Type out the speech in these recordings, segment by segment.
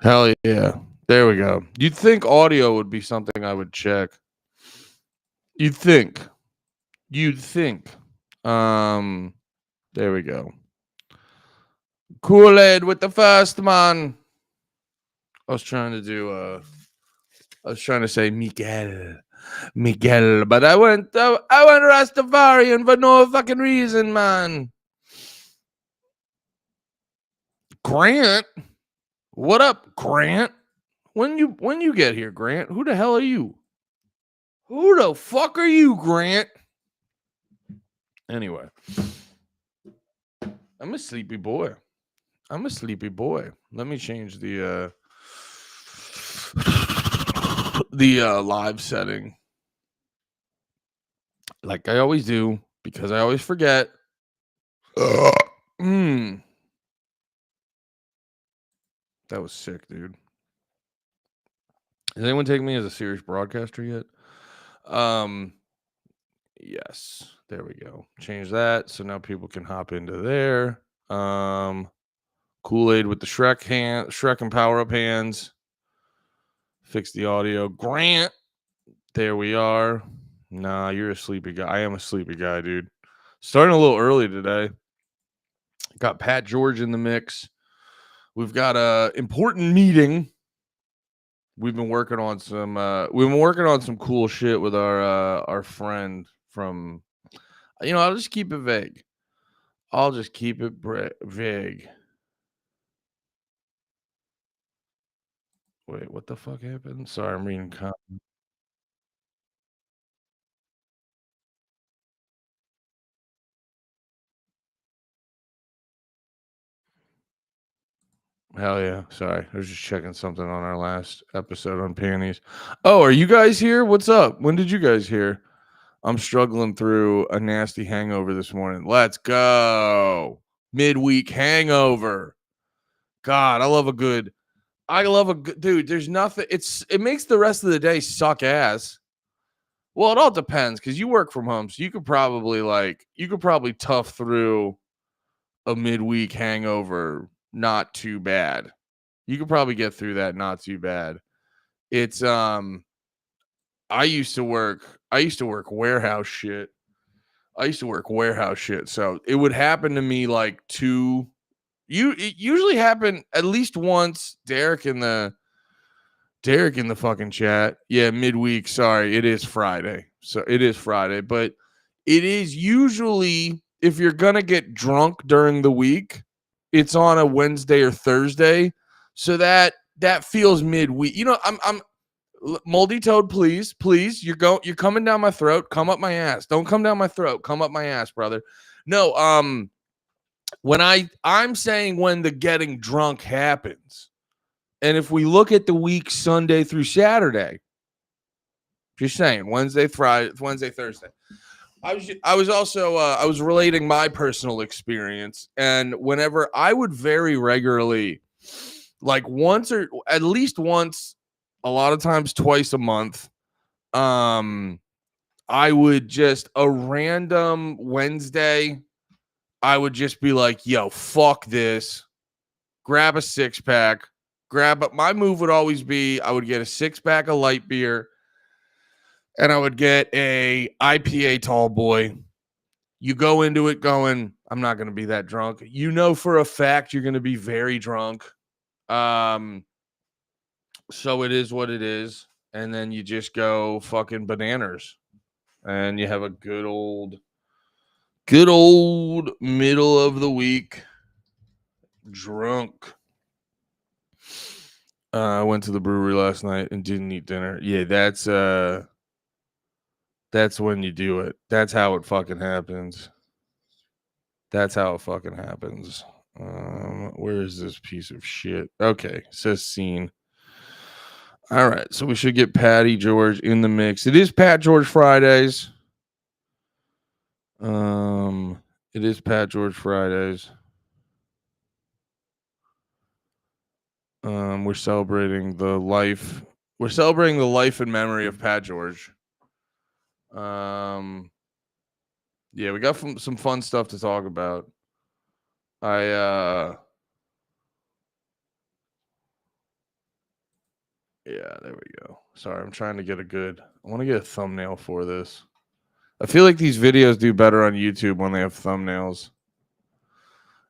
Hell yeah. There we go. You'd think audio would be something I would check. You'd think. You'd think. Um, there we go. Kool-Aid with the first man. I was trying to do I was trying to say Miguel, but I went Rastafarian for no fucking reason, man. Grant, what up, Grant? When you get here, Grant? Who the hell are you? Who the fuck are you, Grant? Anyway, I'm a sleepy boy. Let me change the live setting like I always do because I always forget. Mm, that was sick, dude. Is anyone taking me as a serious broadcaster yet? Um, yes. There we go. Change that so now people can hop into there. Kool-Aid with the Shrek and power up hands. Fix the audio. Grant. There we are. Nah, you're a sleepy guy. I am a sleepy guy, dude. Starting a little early today. Got Pat George in the mix. We've got a important meeting. We've been working on some cool shit with our friend from I'll just keep it vague. I'll just keep it vague. Wait, what the fuck happened? Sorry, I'm reading hell yeah. Sorry. I was just checking something on our last episode on panties. Oh, are you guys here? What's up? When did you guys hear? I'm struggling through a nasty hangover this morning. Let's go. Midweek hangover. God, I love a good dude. There's nothing. It makes the rest of the day suck ass. Well, it all depends because you work from home, so you could probably tough through a midweek hangover not too bad. You could probably get through that not too bad. It's I used to work warehouse shit. So it would happen to me like it usually happened at least once. Derek in the fucking chat. Yeah, midweek. Sorry, it is Friday. So it is Friday, but it is usually if you're gonna get drunk during the week, it's on a Wednesday or Thursday. So that feels midweek. I'm moldy toad, please. You're coming down my throat. Come up my ass. Don't come down my throat. Come up my ass, brother. No, when I'm saying when the getting drunk happens. And if we look at the week Sunday through Saturday, just saying Wednesday, Friday, Wednesday, Thursday. I was relating my personal experience, and whenever I would very regularly, like once or at least once, a lot of times twice a month, um, I would just a random Wednesday, I would just be like, "Yo, fuck this." Grab a six pack, but my move would always be I would get a six pack of light beer and I would get a IPA tall boy. You go into it going, I'm not going to be that drunk. You know for a fact you're going to be very drunk. Um, so it is what it is. And then you just go fucking bananas. And you have a good old middle of the week drunk. I went to the brewery last night and didn't eat dinner. Yeah, that's when you do it. That's how it fucking happens. Where is this piece of shit? Okay, says scene. All right, so we should get Patty George in the mix. It is Pat George Fridays. It is Pat George Fridays. We're celebrating the life. We're celebrating the life and memory of Pat George. Yeah, we got some fun stuff to talk about. I Yeah, there we go. Sorry, I'm trying to get I want to get a thumbnail for this. I feel like these videos do better on YouTube when they have thumbnails.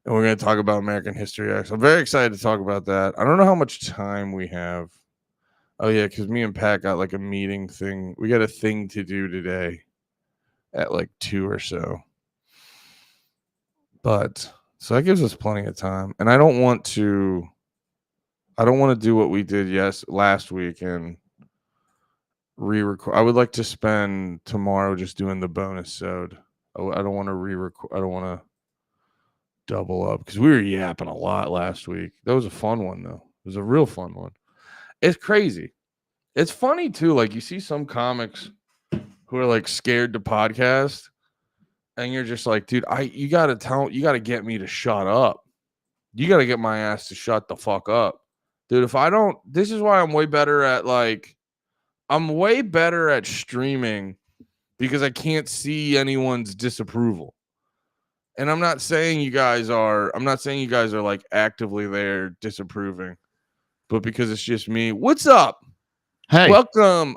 And we're going to talk about American History X. I'm very excited to talk about that. I don't know how much time we have. Oh, yeah, because me and Pat got like a meeting thing. We got a thing to do today at like 2 or so. But so that gives us plenty of time. And I don't want to do what we did last week and re-record. I would like to spend tomorrow just doing the bonus sode. I don't want to re-record. I don't want to double up because we were yapping a lot last week. That was a fun one though. It was a real fun one. It's crazy. It's funny too. Like you see some comics who are like scared to podcast, and you're just like, dude, you gotta get me to shut up. You gotta get my ass to shut the fuck up, dude. If I don't, this is why I'm way better at streaming because I can't see anyone's disapproval. And I'm not saying you guys are like actively there disapproving, but because it's just me. What's up? Hey, Welcome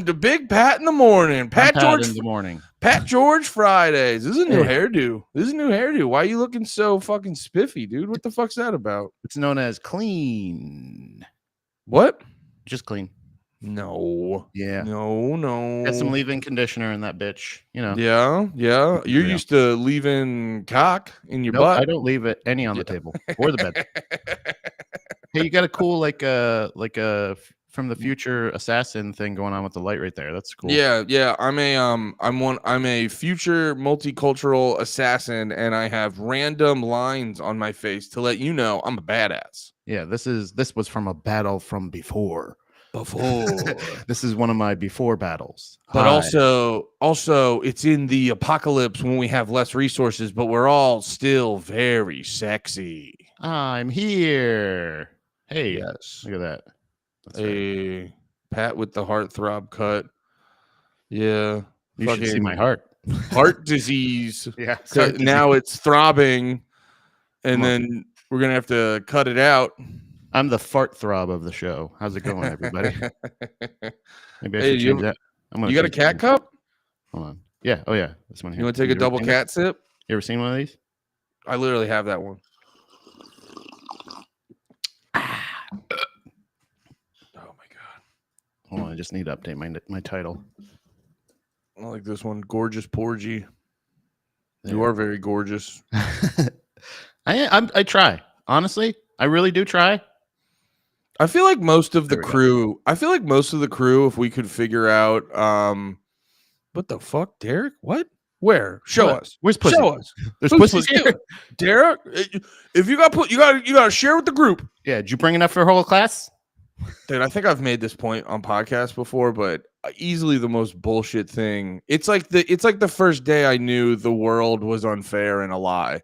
to Big Pat in the morning. Pat George in the morning. Pat George Fridays. This is a new hairdo. Why are you looking so fucking spiffy, dude? What the fuck's that about? It's known as clean. What? Just clean. No. Yeah. No. Got some leave-in conditioner in that bitch. You know. Yeah. You're used to leaving cock in your butt. I don't leave it any on the table or the bed. Hey, you got a cool like a from the future assassin thing going on with the light right there. That's cool. Yeah. I'm a future multicultural assassin, and I have random lines on my face to let you know I'm a badass. Yeah, this was from a battle from before. Before. This is one of my before battles. But also it's in the apocalypse when we have less resources, but we're all still very sexy. I'm here. Hey, yes. Look at that. That's a right. Pat with the heartthrob cut. Yeah. You should see my heart. Heart disease. Yeah. Now it's throbbing. And then we're going to have to cut it out. I'm the fart throb of the show. How's it going, everybody? Maybe I should change that. You got a cat cup? Hold on. Yeah. Oh, yeah. This one here. You want to take a double cat sip? You ever seen one of these? I literally have that one. Oh, my God. Hold on. I just need to update my title. I like this one. Gorgeous Porgy. You are very gorgeous. I try. Honestly, I really do try. I feel like most of the crew, if we could figure out, what the fuck, Derek? What? Where? Show us. Where's pussy? Show us. There's pussies here. Derek, if you got you got to share with the group. Yeah. Did you bring enough for a whole class? Dude, I think I've made this point on podcasts before, but easily the most bullshit thing. It's like the first day I knew the world was unfair and a lie.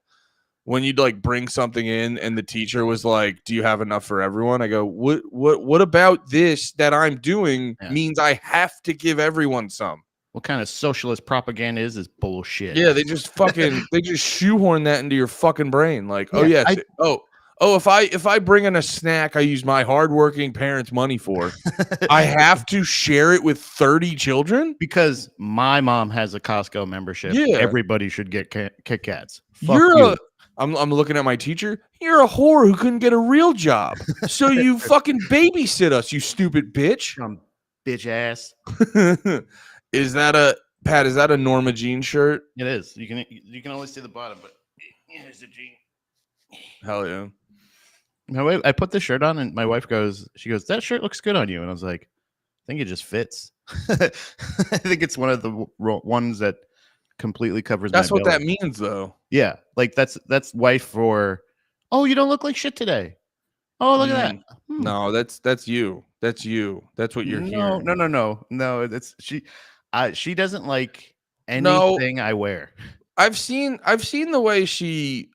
When you'd like bring something in and the teacher was like, "Do you have enough for everyone?" I go, "What about this that I'm doing means I have to give everyone some?" What kind of socialist propaganda is this bullshit? Yeah, they just shoehorn that into your fucking brain. Like, oh yes, if I bring in a snack I use my hardworking parents' money for, I have to share it with 30 children because my mom has a Costco membership. Yeah, everybody should get Kit Kats. I'm looking at my teacher. You're a whore who couldn't get a real job, so you fucking babysit us, you stupid bitch. Bitch ass. Is that a Norma Jean shirt? It is. You can only see the bottom, but here's the jean. Hell yeah. I put the shirt on and my wife goes, "That shirt looks good on you." And I was like, "I think it just fits." I think it's one of the ones that completely covers that's my what belly. That means though. Yeah, like that's wife for, "Oh, you don't look like shit today." Oh, look at that. No, that's you. That's what you're hearing. No, that's she doesn't like anything I wear. I've seen the way she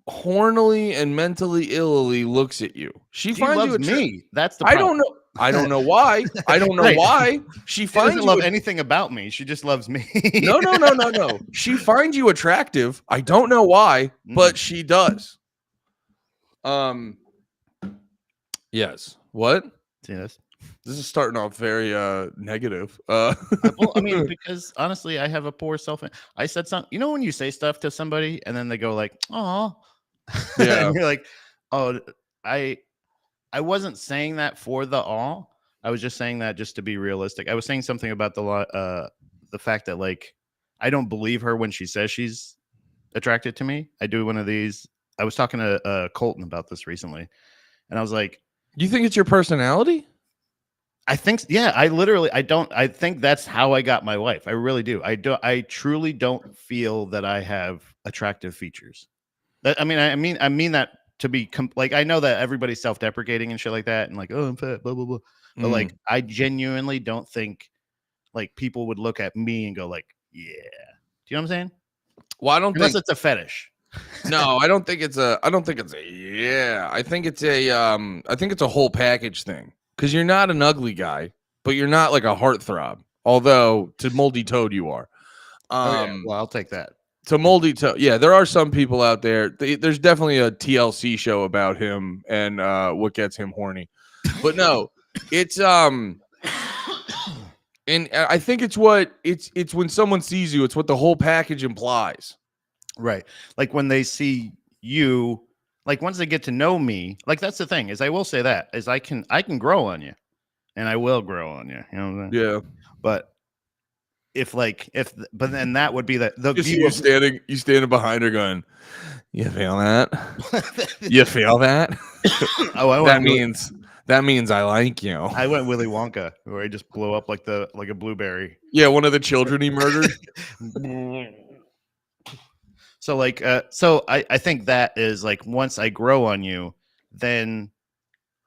hornily and mentally illly looks at you. She finds loves you me. That's the problem. I don't know why. I don't know why. She doesn't love anything about me. She just loves me. No. She finds you attractive. I don't know why, but she does. Yes. What? See this? This is starting off very negative. Well, I mean, because honestly, I have a poor self. I said something. You know, when you say stuff to somebody and then they go like, "Oh," Yeah. and you're like, "Oh, I I wasn't saying that for the all. I was just saying that just to be realistic. I was saying something about the fact that like I don't believe her when she says she's attracted to me. I do one of these. I was talking to Colton about this recently, and I was like, You think it's your personality? I think, yeah, I think that's how I got my wife. I really do. I truly don't feel that I have attractive features. I mean that to be like, I know that everybody's self-deprecating and shit like that, and like, oh, I'm fat, blah blah blah. But like, I genuinely don't think like people would look at me and go like, yeah. Do you know what I'm saying? Well, I don't Unless think. it's a fetish. No, I don't think it's a. I don't think it's a. Yeah, I think it's a. I think it's a whole package thing. Because you're not an ugly guy, but you're not like a heartthrob. Although to Moldy Toad you are. Oh yeah, well I'll take that. To Moldy Toad, yeah, there are some people out there. There's definitely a TLC show about him and what gets him horny. But no, it's and I think it's what it's when someone sees you, it's what the whole package implies. Right. Like when they see you, like once they get to know me, like that's the thing is I will say that is I can grow on you and I will grow on you. You know what I'm saying? Yeah. But but then that would be the You see view you standing behind her going, you feel that? You feel that? Oh, that means I like you. I went Willy Wonka where I just blow up like a blueberry. Yeah, one of the children he murdered. So like so I think that is like once I grow on you, then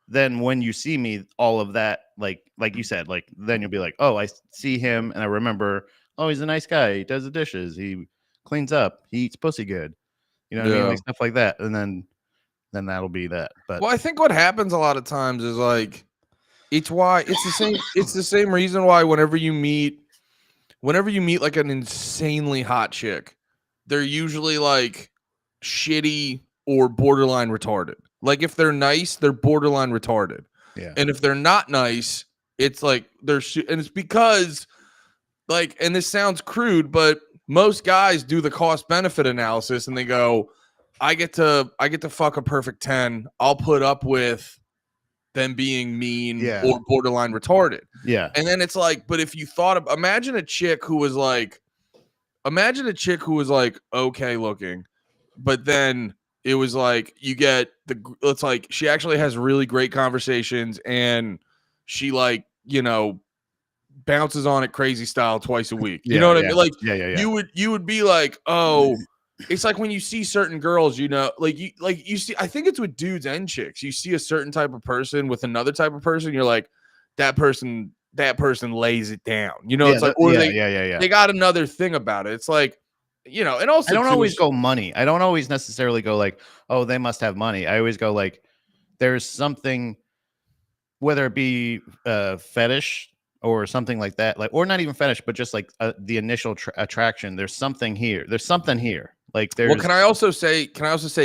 when you see me, all of that, like you said, like then you'll be like, oh, I see him and I remember, oh, he's a nice guy. He does the dishes. He cleans up. He eats pussy good. You know what I mean? Yeah. Like stuff like that. And then that'll be that. But Well, I think what happens a lot of times is like it's the same reason why whenever you meet like an insanely hot chick, they're usually like shitty or borderline retarded. Like if they're nice, they're borderline retarded. yeah. And if they're not nice, it's like and it's because like, and this sounds crude, but most guys do the cost benefit analysis and they go, I get to fuck a perfect 10. I'll put up with them being mean or borderline retarded. Yeah. And then it's like, but if you thought of, imagine a chick who was like okay looking, but then it was like it's like she actually has really great conversations and she like, bounces on it crazy style twice a week. You know what I mean? Like you would be like, oh, it's like when you see certain girls, like you see, I think it's with dudes and chicks. You see a certain type of person with another type of person, you're like, that person lays it down. It's like, or they got another thing about it. It's like, and also I don't always go money. I don't always necessarily go like, oh, they must have money. I always go like, there's something, whether it be fetish or something like that, like, or not even fetish, but just like the initial attraction. There's something here. There's something here. Like there's. Well, can I also say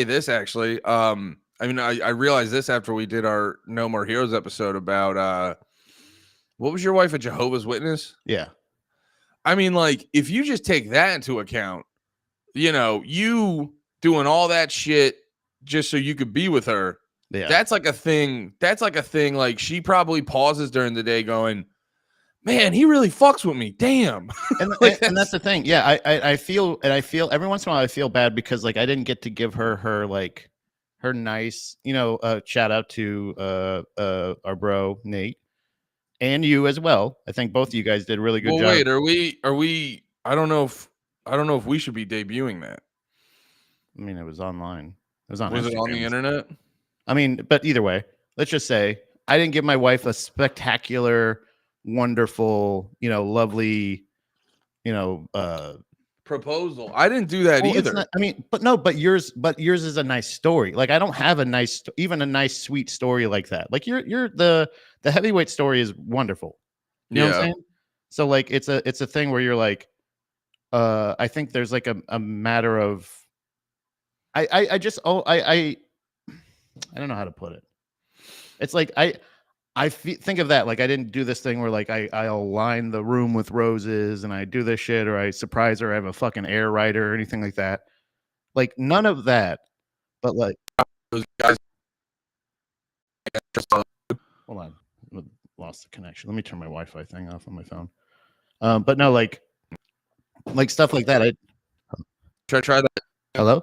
this actually? I mean, I realized this after we did our No More Heroes episode about what was your wife a Jehovah's Witness? Yeah. I mean, like, if you just take that into account, you doing all that shit just so you could be with her. Yeah. That's like a thing. Like she probably pauses during the day going, man, he really fucks with me. Damn. And, and that's the thing. Yeah. I feel every once in a while I feel bad because like I didn't get to give her like her nice, shout out to our bro Nate and you as well. I think both of you guys did a really good job. Wait, are we I don't know if we should be debuting that. I mean, it was online. It was on Was Instagram. It on the internet? I mean, but either way, let's just say I didn't give my wife a spectacular, wonderful, lovely, proposal. I didn't do that either. Not, I mean, but yours is a nice story. Like I don't have a nice, sweet story like that. Like you're the heavyweight story is wonderful. You know what I'm saying? So like it's a thing where you're like, I think there's like a matter of, I don't know how to put it. It's like think of that. Like I didn't do this thing where like I'll line the room with roses and I do this shit or I surprise her. I have a fucking air rider or anything like that. Like none of that. But like, Those guys hold on, lost the connection. Let me turn my Wi-Fi thing off on my phone. But no, like stuff like that. try that. Hello?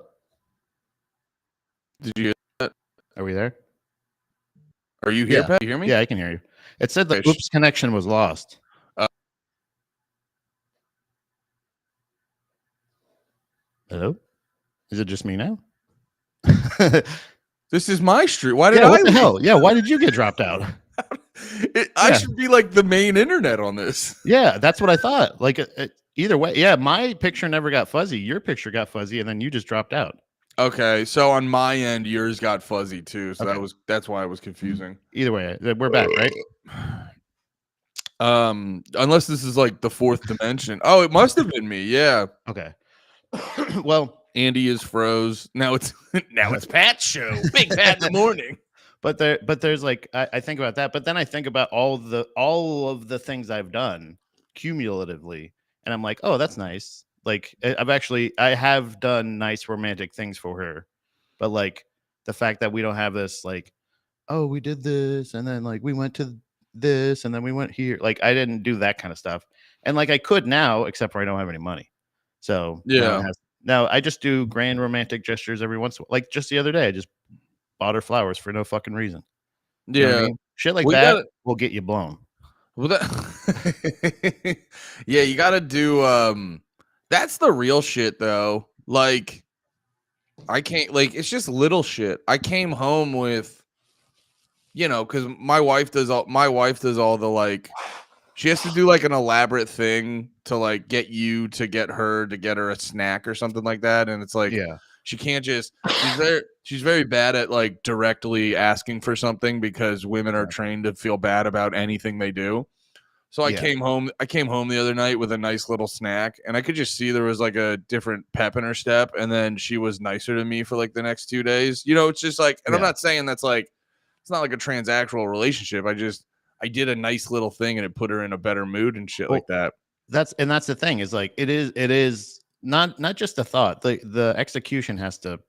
Did you hear that? Are we there? Are you here, Yeah. Pat? You hear me? Yeah, I can hear you. It said the Okay, oops connection was lost. Hello? Is it just me now? This is my street. Why did Yeah, I what the leave? hell? Yeah, why did you get dropped out? I Yeah. should be like the main internet on this. Yeah, that's what I thought. Like either way, yeah, my picture never got fuzzy. Your picture got fuzzy, and then you just dropped out. Okay, so on my end, yours got fuzzy too. So Okay. that's why it was confusing. Either way, we're back, right? Unless this is like the fourth dimension. Oh, it must have been me. Yeah. Okay. Well, Andy is froze. Now it's Pat's show. Big Pat in the morning. but there's like I think about that, but then I think about all of the things I've done cumulatively, and I'm like, oh, that's nice. Like I have done nice romantic things for her, but like the fact that we don't have this like, oh, we did this and then like we went to this and then we went here. Like I didn't do that kind of stuff, and like I could now, except for I don't have any money. So Yeah. now I just do grand romantic gestures every once in a while. Like just the other day, I just bought her flowers for no fucking reason. You know what I Yeah. mean? Shit like We that gotta- will get you blown. Well, that yeah, you got to do. That's the real shit, though. Like, I can't. Like, it's just little shit. I came home with, because my wife does all. My wife does all the like. She has to do like an elaborate thing to like get you to get her a snack or something like that, and it's like, Yeah. she can't just. She's very bad at like directly asking for something because women are trained to feel bad about anything they do. So I came home the other night with a nice little snack, and I could just see there was like a different pep in her step, and then she was nicer to me for like the next 2 days. It's just like, and I'm not saying that's like, it's not like a transactional relationship. I did a nice little thing and it put her in a better mood and shit like that. That's the thing is like it is not just a thought. The execution has to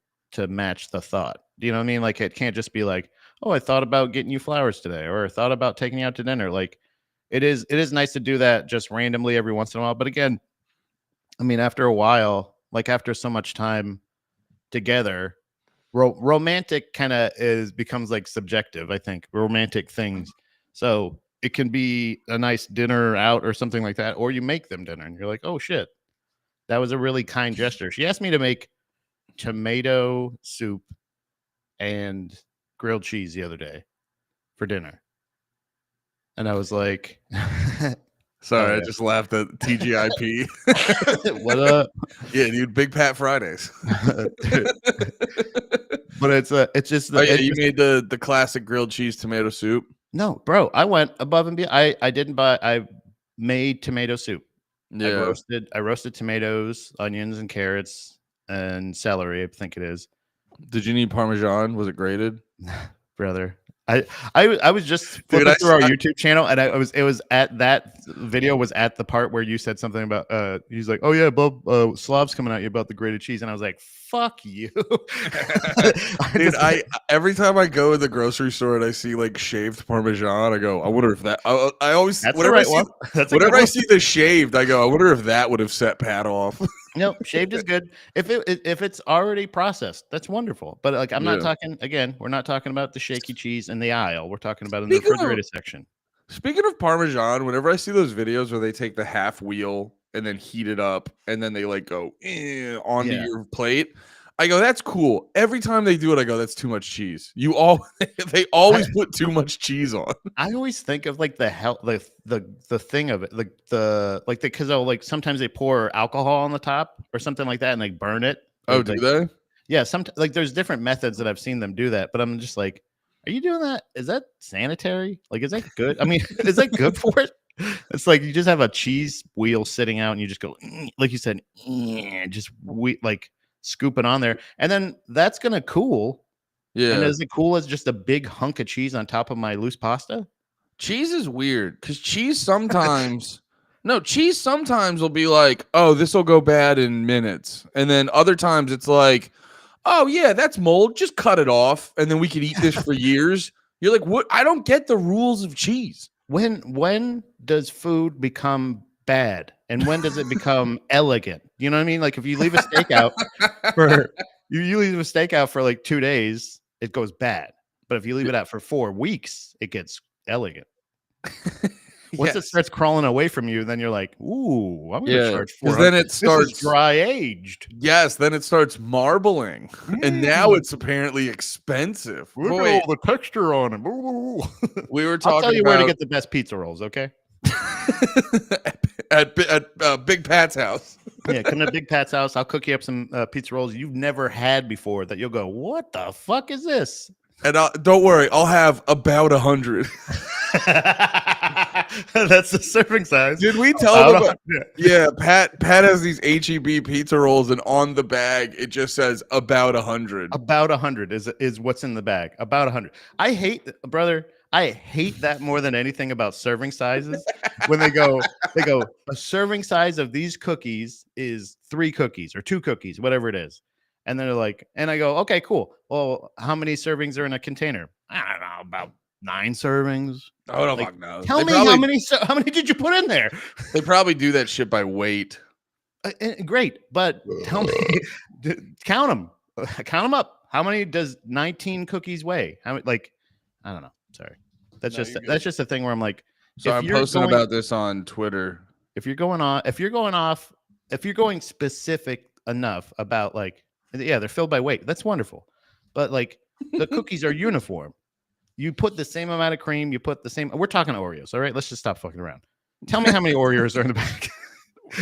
match the thought. Do you know what I mean? Like it can't just be like, oh, I thought about getting you flowers today, or I thought about taking you out to dinner. Like it is nice to do that just randomly every once in a while. But again, I mean, after a while, like after so much time together, romantic kind of becomes like subjective. I think romantic things. So it can be a nice dinner out or something like that, or you make them dinner and you're like, oh shit, that was a really kind gesture. She asked me to make tomato soup and grilled cheese the other day for dinner. And I was like, sorry, yeah. I just laughed at TGIP. What up? Yeah, dude, Big Pat Fridays. But it's just you made the classic grilled cheese tomato soup. No, bro, I went above and beyond. I made tomato soup. Yeah. I roasted tomatoes, onions, and carrots and celery, I think it is. Did you need Parmesan? Was it grated? Brother. I was just flipping through our YouTube channel, and it was at that video was at the part where you said something about he's like, oh yeah, Bob, Slav's coming at you about the grated cheese, and I was like, fuck you. Dude, every time I go to the grocery store and I see like shaved Parmesan, I go, I wonder if that I always that's whenever the right one. Whenever I see the shaved, I go, I wonder if that would have set Pat off. No, shaved is good. If it's already processed, that's wonderful. But like, I'm not talking again. We're not talking about the shaky cheese in the aisle. We're talking about in the refrigerated section. Speaking of Parmesan, whenever I see those videos where they take the half wheel and then heat it up and then they like go onto your plate, I go, that's cool. Every time they do it, I go, that's too much cheese. They always put too much cheese on. I always think of like the thing of it, because like sometimes they pour alcohol on the top or something like that and they burn it. Oh, do they? Yeah, sometimes like there's different methods that I've seen them do that, but I'm just like, are you doing that? Is that sanitary? Like, is that good? I mean, is that good for it? It's like you just have a cheese wheel sitting out and you just go, like you said, just like scoop it on there, and then that's gonna cool, And Yeah. is it cool as just a big hunk of cheese on top of my loose pasta? Cheese is weird because cheese sometimes will be like, oh, this will go bad in minutes. And then other times it's like, oh yeah, that's mold. Just cut it off. And then we could eat this for years. You're like, what? I don't get the rules of cheese. When does food become bad? And when does it become elegant? You know what I mean? Like if you leave a steak out for you leave a steak out for like 2 days, it goes bad. But if you leave it out for 4 weeks, it gets elegant. Once it starts crawling away from you, then you're like, "Ooh, I'm going to charge because $400." then it This starts is dry aged. Yes, then it starts marbling, and now it's apparently expensive. Look But at wait, all the texture on it. Ooh. we were I'll talking tell you where to about get the best pizza rolls, okay? at Big Pat's house. Yeah, come to Big Pat's house. I'll cook you up some pizza rolls you've never had before that you'll go, "What the fuck is this?" And don't worry, I'll have about 100. That's the serving size. Did we tell them? Yeah, Pat has these HEB pizza rolls, and on the bag it just says about 100. About 100 is what's in the bag. About 100. I hate that more than anything about serving sizes. When they go, a serving size of these cookies is 3 cookies or 2 cookies, whatever it is. And then they're like, and I go, okay, cool. Well, how many servings are in a container? I don't know, about 9 servings. Oh, no, Like, fuck no. Tell me how many did you put in there? They probably do that shit by weight. Great, but tell me, count them. Count them up. How many does 19 cookies weigh? How like, I don't know. Sorry, that's just a thing where I'm like, so I'm posting about this on Twitter. If you're going specific enough about like, yeah, they're filled by weight. That's wonderful, but like the cookies are uniform. You put the same amount of cream. You put the same. We're talking Oreos, all right? Let's just stop fucking around. Tell me how many Oreos are in the bag.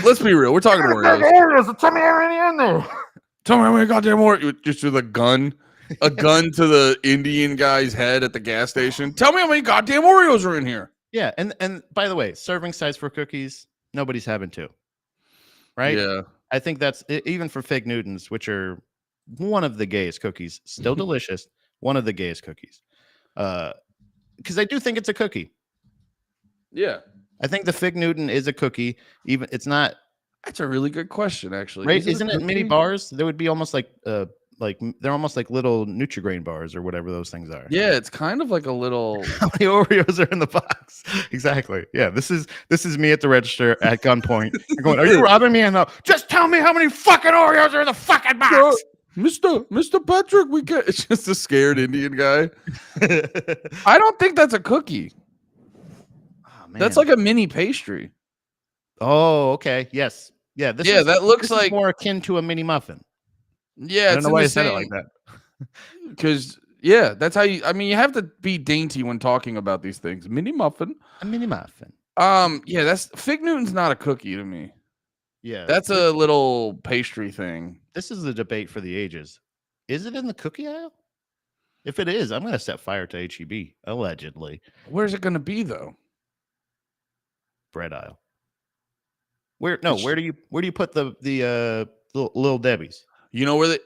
Let's be real. We're talking Oreos. Tell me how many in there. Tell me how many goddamn Oreos. Just with a gun to the Indian guy's head at the gas station. Tell me how many goddamn Oreos are in here. Yeah, and by the way, serving size for cookies, nobody's having 2. Right? Yeah. I think that's even for Fig Newtons, which are one of the gayest cookies, still delicious. One of the gayest cookies. Because I do think it's a cookie. Yeah. I think the Fig Newton is a cookie. Even it's not. That's a really good question, actually. Right? Isn't it mini bars? There would be almost like they're almost like little Nutri-Grain bars or whatever those things are. Yeah, it's kind of like a little. How many Oreos are in the box? Exactly. Yeah, this is me at the register at gunpoint. You're going, are you robbing me? And just tell me how many fucking Oreos are in the fucking box. Mr. Patrick, we get. It's just a scared Indian guy. I don't think that's a cookie. Oh, man. That's like a mini pastry. Oh, okay. Yes. Yeah. That looks like more akin to a mini muffin. Yeah, I don't know why I said it like that. Because yeah, that's how you. I mean, you have to be dainty when talking about these things. Mini muffin. A mini muffin. Yeah, that's Fig Newton's not a cookie to me. Yeah, that's a little pastry thing. This is the debate for the ages. Is it in the cookie aisle? If it is, I'm going to set fire to HEB, allegedly. Where's it going to be though? Bread aisle. Where do you put the little Debbie's? You know where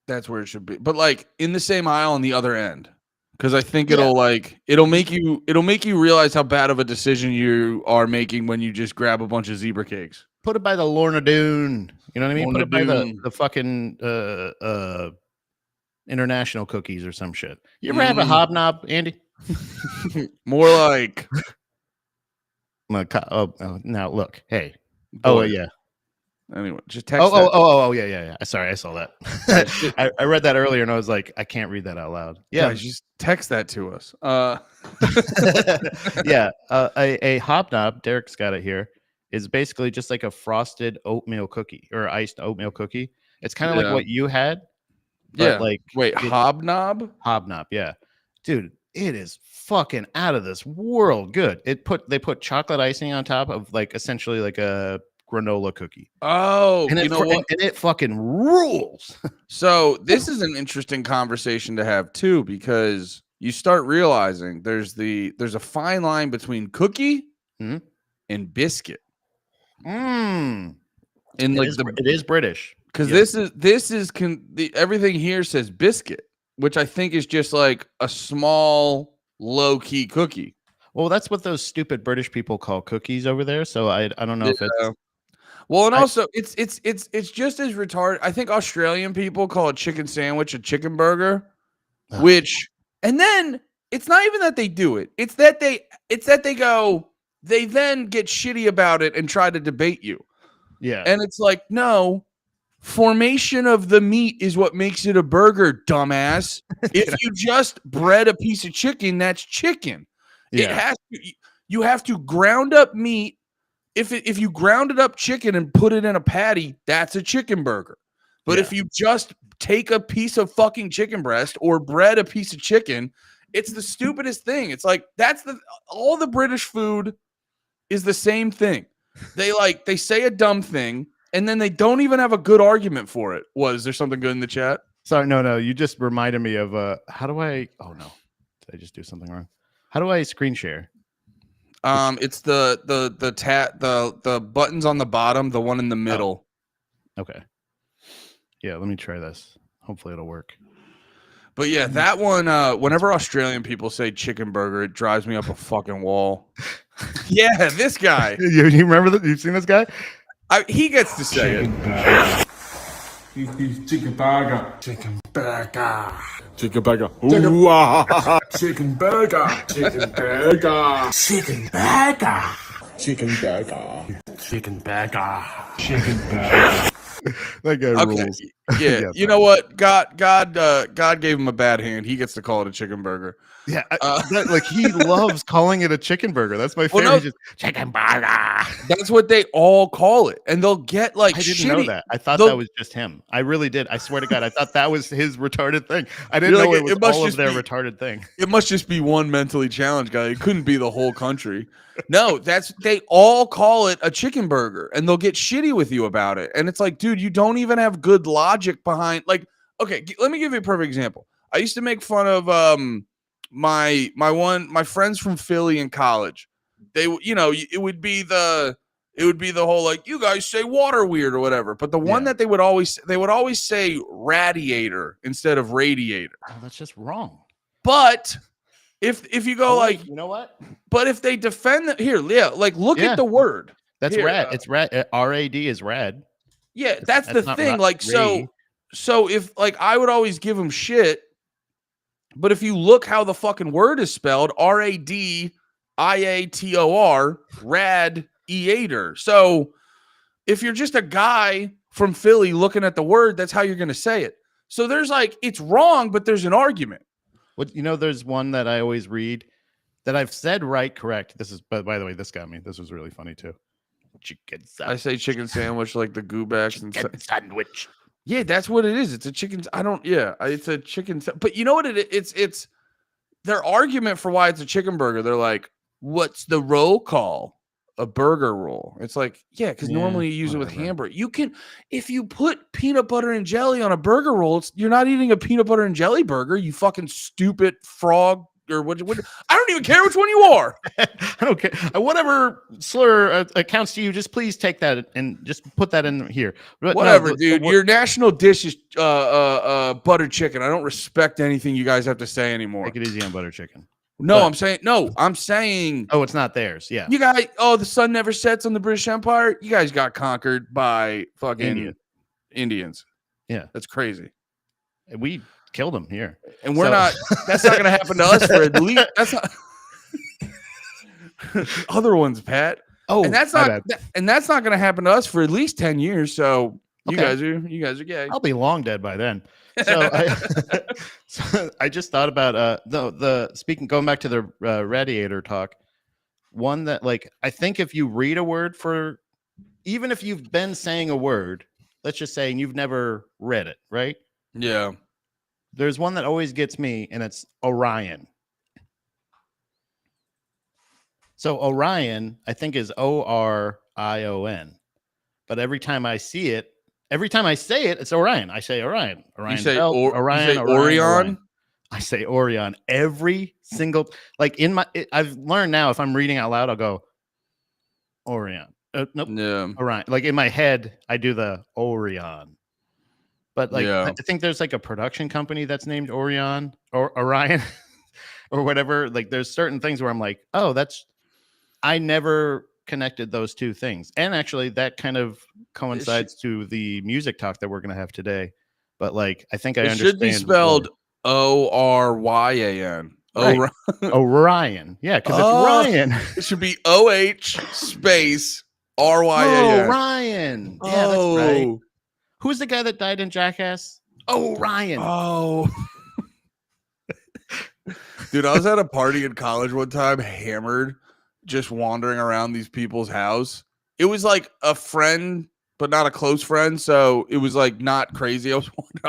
that's where it should be. But like in the same aisle on the other end. Because I think it'll make you realize how bad of a decision you are making when you just grab a bunch of zebra cakes. Put it by the Lorna Doone. You know what I mean? Lorna Put it Doone. by the fucking international cookies or some shit. You ever have a hobnob, Andy? More like now look. Hey. Boy. Oh yeah. Anyway, just text. Yeah. Sorry, I saw that. I read that earlier and I was like, I can't read that out loud. Yeah, guys, just text that to us. Yeah, a hobnob. Derek's got it here. Is basically just like a frosted oatmeal cookie or iced oatmeal cookie. It's kind of like what you had. Yeah. Like hobnob. Hobnob. Yeah, dude, it is fucking out of this world good. They put chocolate icing on top of like essentially like a granola cookie. Oh, and it fucking rules. So this is an interesting conversation to have too, because you start realizing there's a fine line between cookie and biscuit. And like it is British because this is everything here says biscuit, which I think is just like a small, low-key cookie. Well, that's what those stupid British people call cookies over there. So I don't know if it's well, and also it's just as retarded. I think Australian people call a chicken sandwich a chicken burger, which and then it's not even that they do it. It's that they go they then get shitty about it and try to debate you. yeah. And it's like, no, formation of the meat is what makes it a burger, dumbass. If you just bread a piece of chicken, that's chicken. Yeah. It has to, you have to ground up meat. If you grounded up chicken and put it in a patty, that's a chicken burger. But if you just take a piece of fucking chicken breast or bread a piece of chicken, it's the stupidest thing. It's like all the British food is the same thing. They say a dumb thing and then they don't even have a good argument for it. Is there something good in the chat? Sorry, no. You just reminded me of how do I? Oh no, did I just do something wrong? How do I screen share? It's the buttons on the bottom, the one in the middle. Oh. Okay. Yeah, let me try this. Hopefully it'll work. But yeah, that one. Whenever Australian people say chicken burger, it drives me up a fucking wall. Yeah, this guy. you remember that? You've seen this guy? He gets to say it. Chicken burger. Chicken burger. Chicken burger. Chicken burger. Chicken burger. Chicken burger. Chicken burger. Chicken burger. Chicken burger. That guy rules. Yeah, you know what? God gave him a bad hand. He gets to call it a chicken burger. Yeah, like he loves calling it a chicken burger. That's my favorite. Well, no, just chicken burger. That's what they all call it, and they'll get like. I didn't shitty. know that. I thought that was just him. I really did. I swear to God, I thought that was his retarded thing. I didn't know it was all of their retarded thing. It must just be one mentally challenged guy. It couldn't be the whole country. No, they all call it a chicken burger, and they'll get shitty with you about it. And it's like, dude, you don't even have good logic behind. Like, okay, let me give you a perfect example. I used to make fun of my friends from Philly in college. They, it would be the whole like, you guys say water weird or whatever. But the one that they would always say radiator instead of radiator. Oh, that's just wrong. But if you go like, you know what? But if they defend it here, like look at the word. That's here, rad. It's rad. RAD is rad. Yeah, that's the thing. Like so if like I would always give them shit. But if you look how the fucking word is spelled, RADIATOR, rad-eater. So if you're just a guy from Philly looking at the word, that's how you're going to say it. So there's like, it's wrong, but there's an argument. What there's one that I always read that I've said correct. This is, by the way, this got me. This was really funny too. Chicken sandwich. I say chicken sandwich like the goobacks and sandwich. Yeah, that's what it is. It's a chicken. It's a chicken. But you know what it's their argument for why it's a chicken burger. They're like, what's the roll call? A burger roll. It's like, yeah, because normally you use it with hamburger. You can, if you put peanut butter and jelly on a burger roll, you're not eating a peanut butter and jelly burger, you fucking stupid frog. Or what? I don't even care which one you are. I don't care. Whatever slur accounts to you, just please take that and just put that in here. But whatever, dude. Your national dish is butter chicken. I don't respect anything you guys have to say anymore. Take it easy on butter chicken. I'm saying. Oh, it's not theirs. Yeah. You guys. Oh, the sun never sets on the British Empire. You guys got conquered by fucking Indians. Yeah, that's crazy. We killed them here, and we're not. That's not going to happen to us for at least. That's not. Other ones, Pat. Oh, and that's not. And that's not going to happen to us for at least 10 years. So you guys are gay. I'll be long dead by then. So I just thought about going back to the radiator talk. One that I think if you read a word even if you've been saying a word, let's just say, and you've never read it, right? Yeah. There's one that always gets me, and it's Orion. So Orion, I think, is ORION. But every time I say it, it's Orion. I say Orion. Orion. You say Orion. You say Orion. I say Orion every single. I've learned now. If I'm reading out loud, I'll go Orion. Nope. Yeah. Orion. Like in my head, I do the Orion. But like, Yeah. I think there's like a production company that's named Orion or Orion or whatever. Like, there's certain things where I'm like, oh, I never connected those two things. And actually, that kind of coincides to the music talk that we're going to have today. But like, I think I It understand. should be spelled Oryan. Right. Orion. Yeah, because it's Oh. Ryan. It should be OH space RYAN. Oh, Ryan. Yeah, that's right. Who's the guy that died in Jackass? Oh, Ryan. Oh. Dude, I was at a party in college one time, hammered, just wandering around these people's house. It was like a friend, but not a close friend. So it was like not crazy. I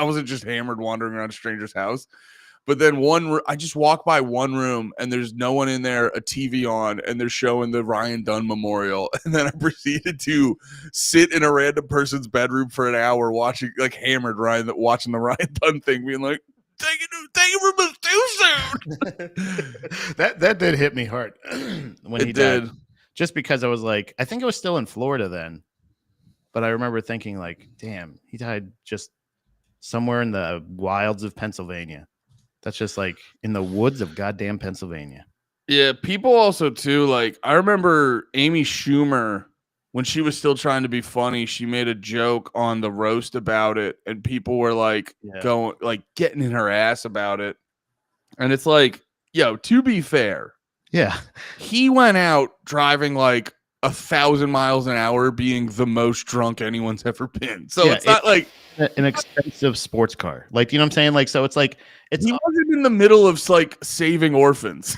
wasn't just hammered wandering around a stranger's house. But then I just walked by one room and there's no one in there, a TV on, and they're showing the Ryan Dunn Memorial. And then I proceeded to sit in a random person's bedroom for an hour watching, like hammered watching the Ryan Dunn thing, being like, thank you for moving too soon. that did hit me hard when he did. died. Just because I was like, I think it was still in Florida then. But I remember thinking like, damn, he died just somewhere in the wilds of Pennsylvania. That's just like in the woods of goddamn Pennsylvania. Yeah, people also too, like I remember Amy Schumer, when she was still trying to be funny, she made a joke on the roast about it, and people were like getting in her ass about it. And it's like, yo, to be fair, yeah, he went out driving like 1,000 miles an hour, being the most drunk anyone's ever been. So it's not like an expensive sports car. Like, you know what I'm saying? Like, so it's like he wasn't in the middle of like saving orphans.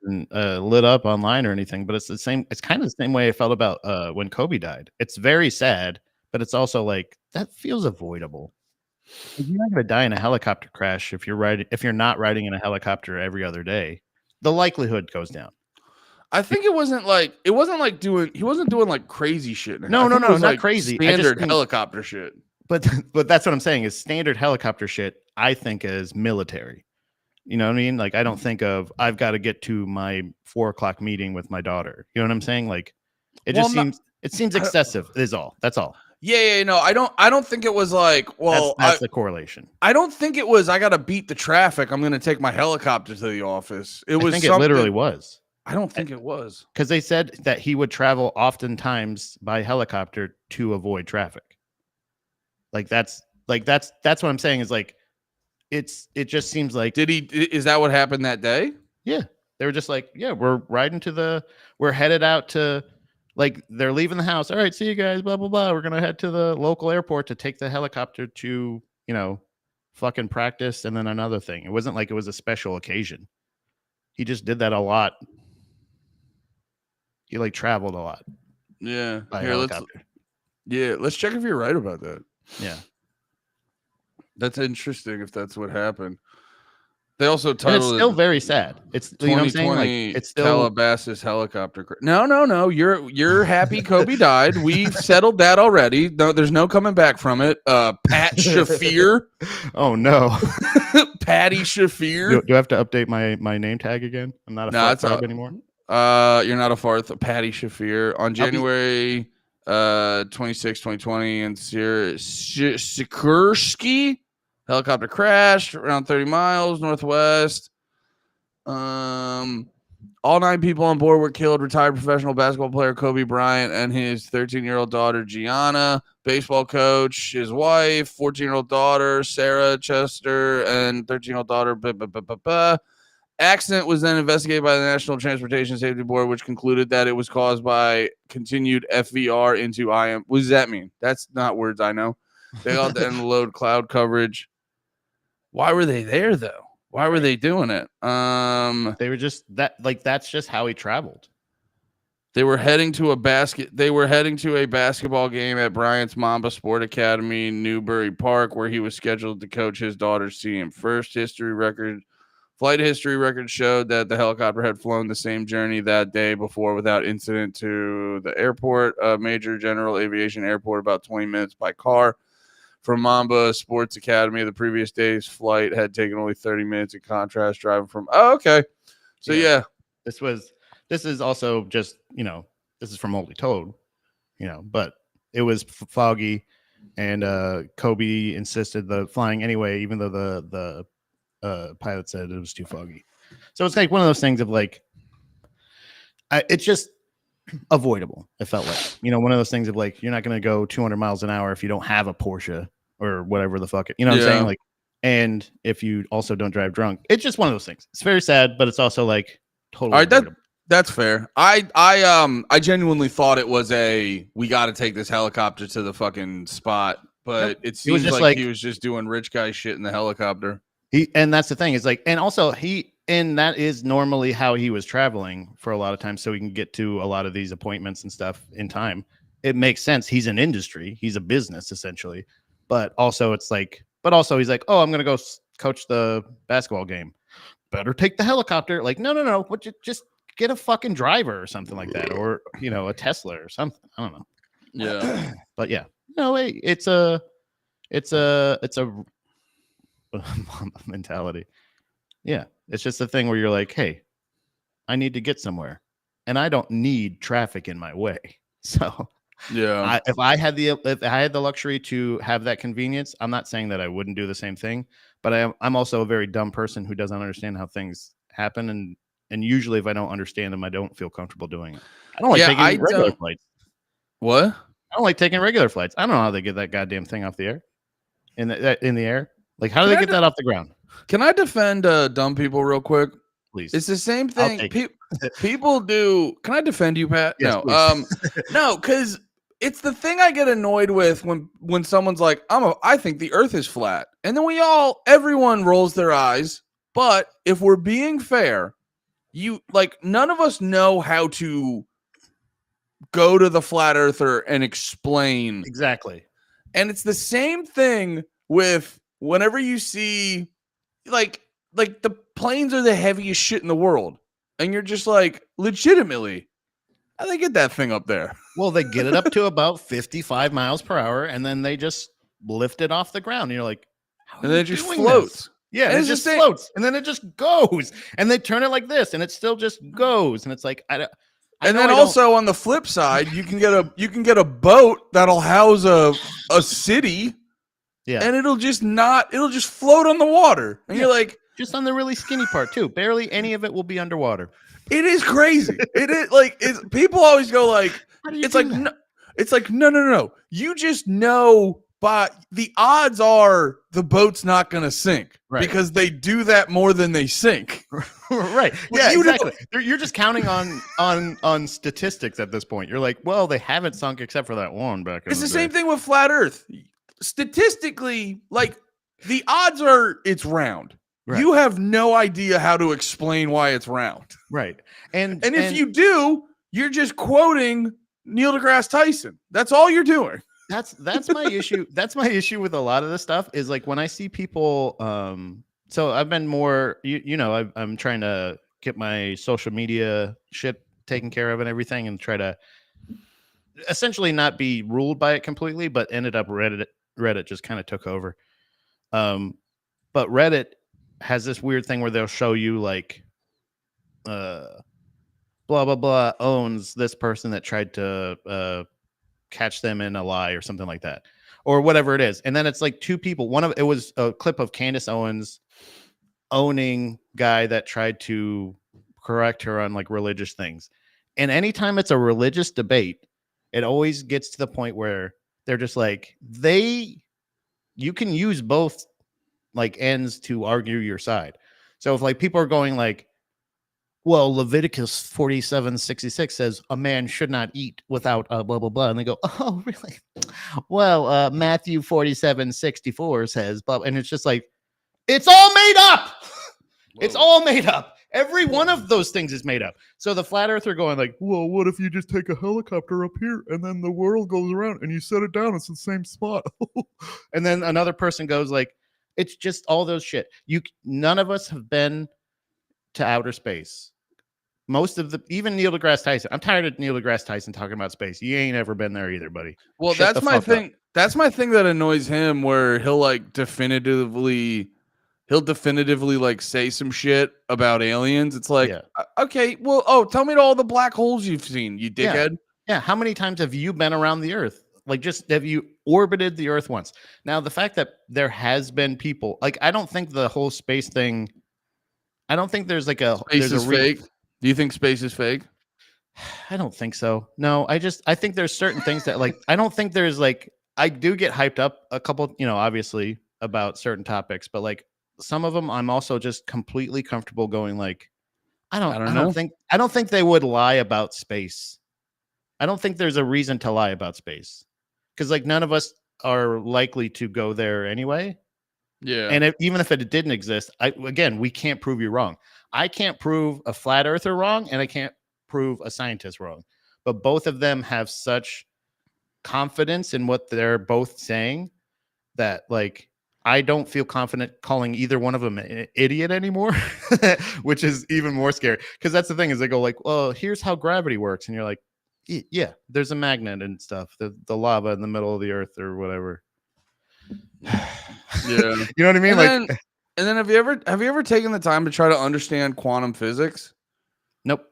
Lit up online or anything, but it's the same. It's kind of the same way I felt about when Kobe died. It's very sad, but it's also like that feels avoidable. You're not going to die in a helicopter crash if you're not riding in a helicopter every other day. The likelihood goes down. I think he wasn't doing like crazy shit. No, not like crazy. Standard helicopter shit. But that's what I'm saying is standard helicopter shit. I think is military. You know what I mean? Like, I don't think of I've got to get to my 4:00 meeting with my daughter. You know what I'm saying? Like, it seems excessive. Is all. That's all. Yeah. No, I don't think it was like. Well, that's the correlation. I don't think it was. I got to beat the traffic. I'm going to take my helicopter to the office. It was. I think it literally was. I don't think it was, because they said that he would travel oftentimes by helicopter to avoid traffic. That's what I'm saying is like, it just seems like. Is that what happened that day? Yeah. They were just like, yeah, we're headed out to, like, they're leaving the house. All right, see you guys, blah, blah, blah. We're going to head to the local airport to take the helicopter to, fucking practice. And then another thing. It wasn't like it was a special occasion. He just did that a lot. He like traveled a lot. Yeah. By helicopter. Let's check if you're right about that. Yeah. That's interesting if that's what happened. They also titled it's still very sad. It's 2020 it's still Calabasas helicopter crash. No. You're happy Kobe died. We've settled that already. No, there's no coming back from it. Pat Shafir. Oh no. Patty Shafir. Do I have to update my name tag again? I'm not a fart anymore. You're not a fart. Patty Shafir on January 26, 2020, and Sikorsky helicopter crashed around 30 miles northwest. All 9 people on board were killed. Retired professional basketball player Kobe Bryant and his 13-year-old daughter Gianna, baseball coach, his wife, 14-year-old daughter Sarah Chester, and 13-year-old daughter. Accident was then investigated by the National Transportation Safety Board, which concluded that it was caused by continued FVR into IM. What does that mean? That's not words I know. They got to end the load cloud coverage. Why were they there though? Why were they doing it? They were just that's just how he traveled. They were heading to a basketball game at Bryant's Mamba Sport Academy in Newbury Park, where he was scheduled to coach his daughter's team. Flight history records showed that the helicopter had flown the same journey that day before without incident to the airport, a major general aviation airport, about 20 minutes by car. From Mamba Sports Academy, the previous day's flight had taken only 30 minutes. In contrast, driving from okay. So yeah. This is also just, this is from Only Told, but it was foggy. and Kobe insisted the flying anyway, even though the pilot said it was too foggy. So it's like one of those things of like, it's just avoidable. It felt like, one of those things of like, you're not going to go 200 miles an hour if you don't have a Porsche or whatever the fuck, what I'm saying? Like, and if you also don't drive drunk, it's just one of those things. It's very sad, but it's also like totally. All right, that's fair. I genuinely thought it was we got to take this helicopter to the fucking spot, but it seems like he was just doing rich guy shit in the helicopter. And that's the thing is like, and also and that is normally how he was traveling for a lot of times, so he can get to a lot of these appointments and stuff in time. It makes sense. He's an industry. He's a business essentially, but also it's like, he's like, oh, I'm gonna go coach the basketball game. Better take the helicopter. Like, no. What? Just get a fucking driver or something like that, or a Tesla or something. I don't know. Yeah, but yeah, no, it's a mentality. Yeah, it's just a thing where you're like, hey, I need to get somewhere, and I don't need traffic in my way. So yeah, if I had the luxury to have that convenience, I'm not saying that I wouldn't do the same thing, but I'm also a very dumb person who doesn't understand how things happen, and usually if I don't understand them, I don't feel comfortable doing it. I don't like taking regular flights. What? I don't like taking regular flights. I don't know how they get that goddamn thing off the air, in the air. Like, how do they get that off the ground? Can I defend dumb people real quick? Please. It's the same thing. People do. Can I defend you, Pat? Yes, no. No, because it's the thing I get annoyed with when someone's like, I think the earth is flat. And then everyone rolls their eyes. But if we're being fair, none of us know how to go to the flat earther and explain. Exactly. And it's the same thing with whenever you see like the planes are the heaviest shit in the world. And you're just like, legitimately, how do they get that thing up there? Well, they get it up to about 55 miles per hour, and then they just lift it off the ground. And you're like, and then it just floats. Yeah, and it just floats, and then it just goes. And they turn it like this, and it still just goes. And it's like, and then also on the flip side, you can get a boat that'll house a city. Yeah, and it'll just float on the water. And you're like, just on the really skinny part too. Barely any of it will be underwater. It is crazy. It is like, people always go like, no. You just know, but the odds are the boat's not going to sink because they do that more than they sink. Right. Yeah, exactly. You're just counting on statistics at this point. You're like, well, they haven't sunk except for that one back. It's the same thing with flat Earth. Statistically, like, the odds are it's round. Right. You have no idea how to explain why it's round. Right. And if you do, you're just quoting Neil deGrasse Tyson. That's all you're doing. That's my issue. That's my issue with a lot of this stuff is like when I see people. So I've been more, I'm trying to get my social media shit taken care of and everything, and try to essentially not be ruled by it completely, but ended up Reddit just kind of took over. But Reddit has this weird thing where they'll show you like, blah blah blah owns this person that tried to catch them in a lie or something like that, or whatever it is. And then it's like two people. It was a clip of Candace Owens owning guy that tried to correct her on like religious things. And anytime it's a religious debate, it always gets to the point where they're just like, you can use both like ends to argue your side. So if like people are going like, well, Leviticus 47:66 says a man should not eat without blah, blah, blah. And they go, oh, really? Well, Matthew 47:64 says, blah. And it's just like, it's all made up. Whoa. It's all made up. Every one of those things is made up. So the flat earther going like, well, what if you just take a helicopter up here and then the world goes around and you set it down, it's the same spot. And then another person goes like, it's just all those shit. None of us have been to outer space. Even Neil deGrasse Tyson. I'm tired of Neil deGrasse Tyson talking about space. You ain't ever been there either, buddy. Well, that's my thing. That's my thing that annoys him, where he'll like definitively like say some shit about aliens. It's like, okay, well, tell me all the black holes you've seen, you dickhead. Yeah. How many times have you been around the Earth? Like, just have you orbited the Earth once. Now, the fact that there has been people, like, I don't think the whole space thing, I don't think there's like Space is fake. Do you think space is fake? I don't think so. No, I think there's certain things that, like, I don't think there's like, I do get hyped up a couple, obviously about certain topics, but like some of them I'm also just completely comfortable going like, I don't think they would lie about space. I don't think there's a reason to lie about space because like none of us are likely to go there anyway. Yeah. And even if it didn't exist, again, we can't prove you wrong. I can't prove a flat earther wrong, and I can't prove a scientist wrong. But both of them have such confidence in what they're both saying that, like, I don't feel confident calling either one of them an idiot anymore, which is even more scary. Because that's the thing is they go like, well, here's how gravity works. And you're like, yeah, there's a magnet and stuff, the lava in the middle of the earth or whatever. Yeah. You know what I mean? And then have you ever taken the time to try to understand quantum physics? Nope.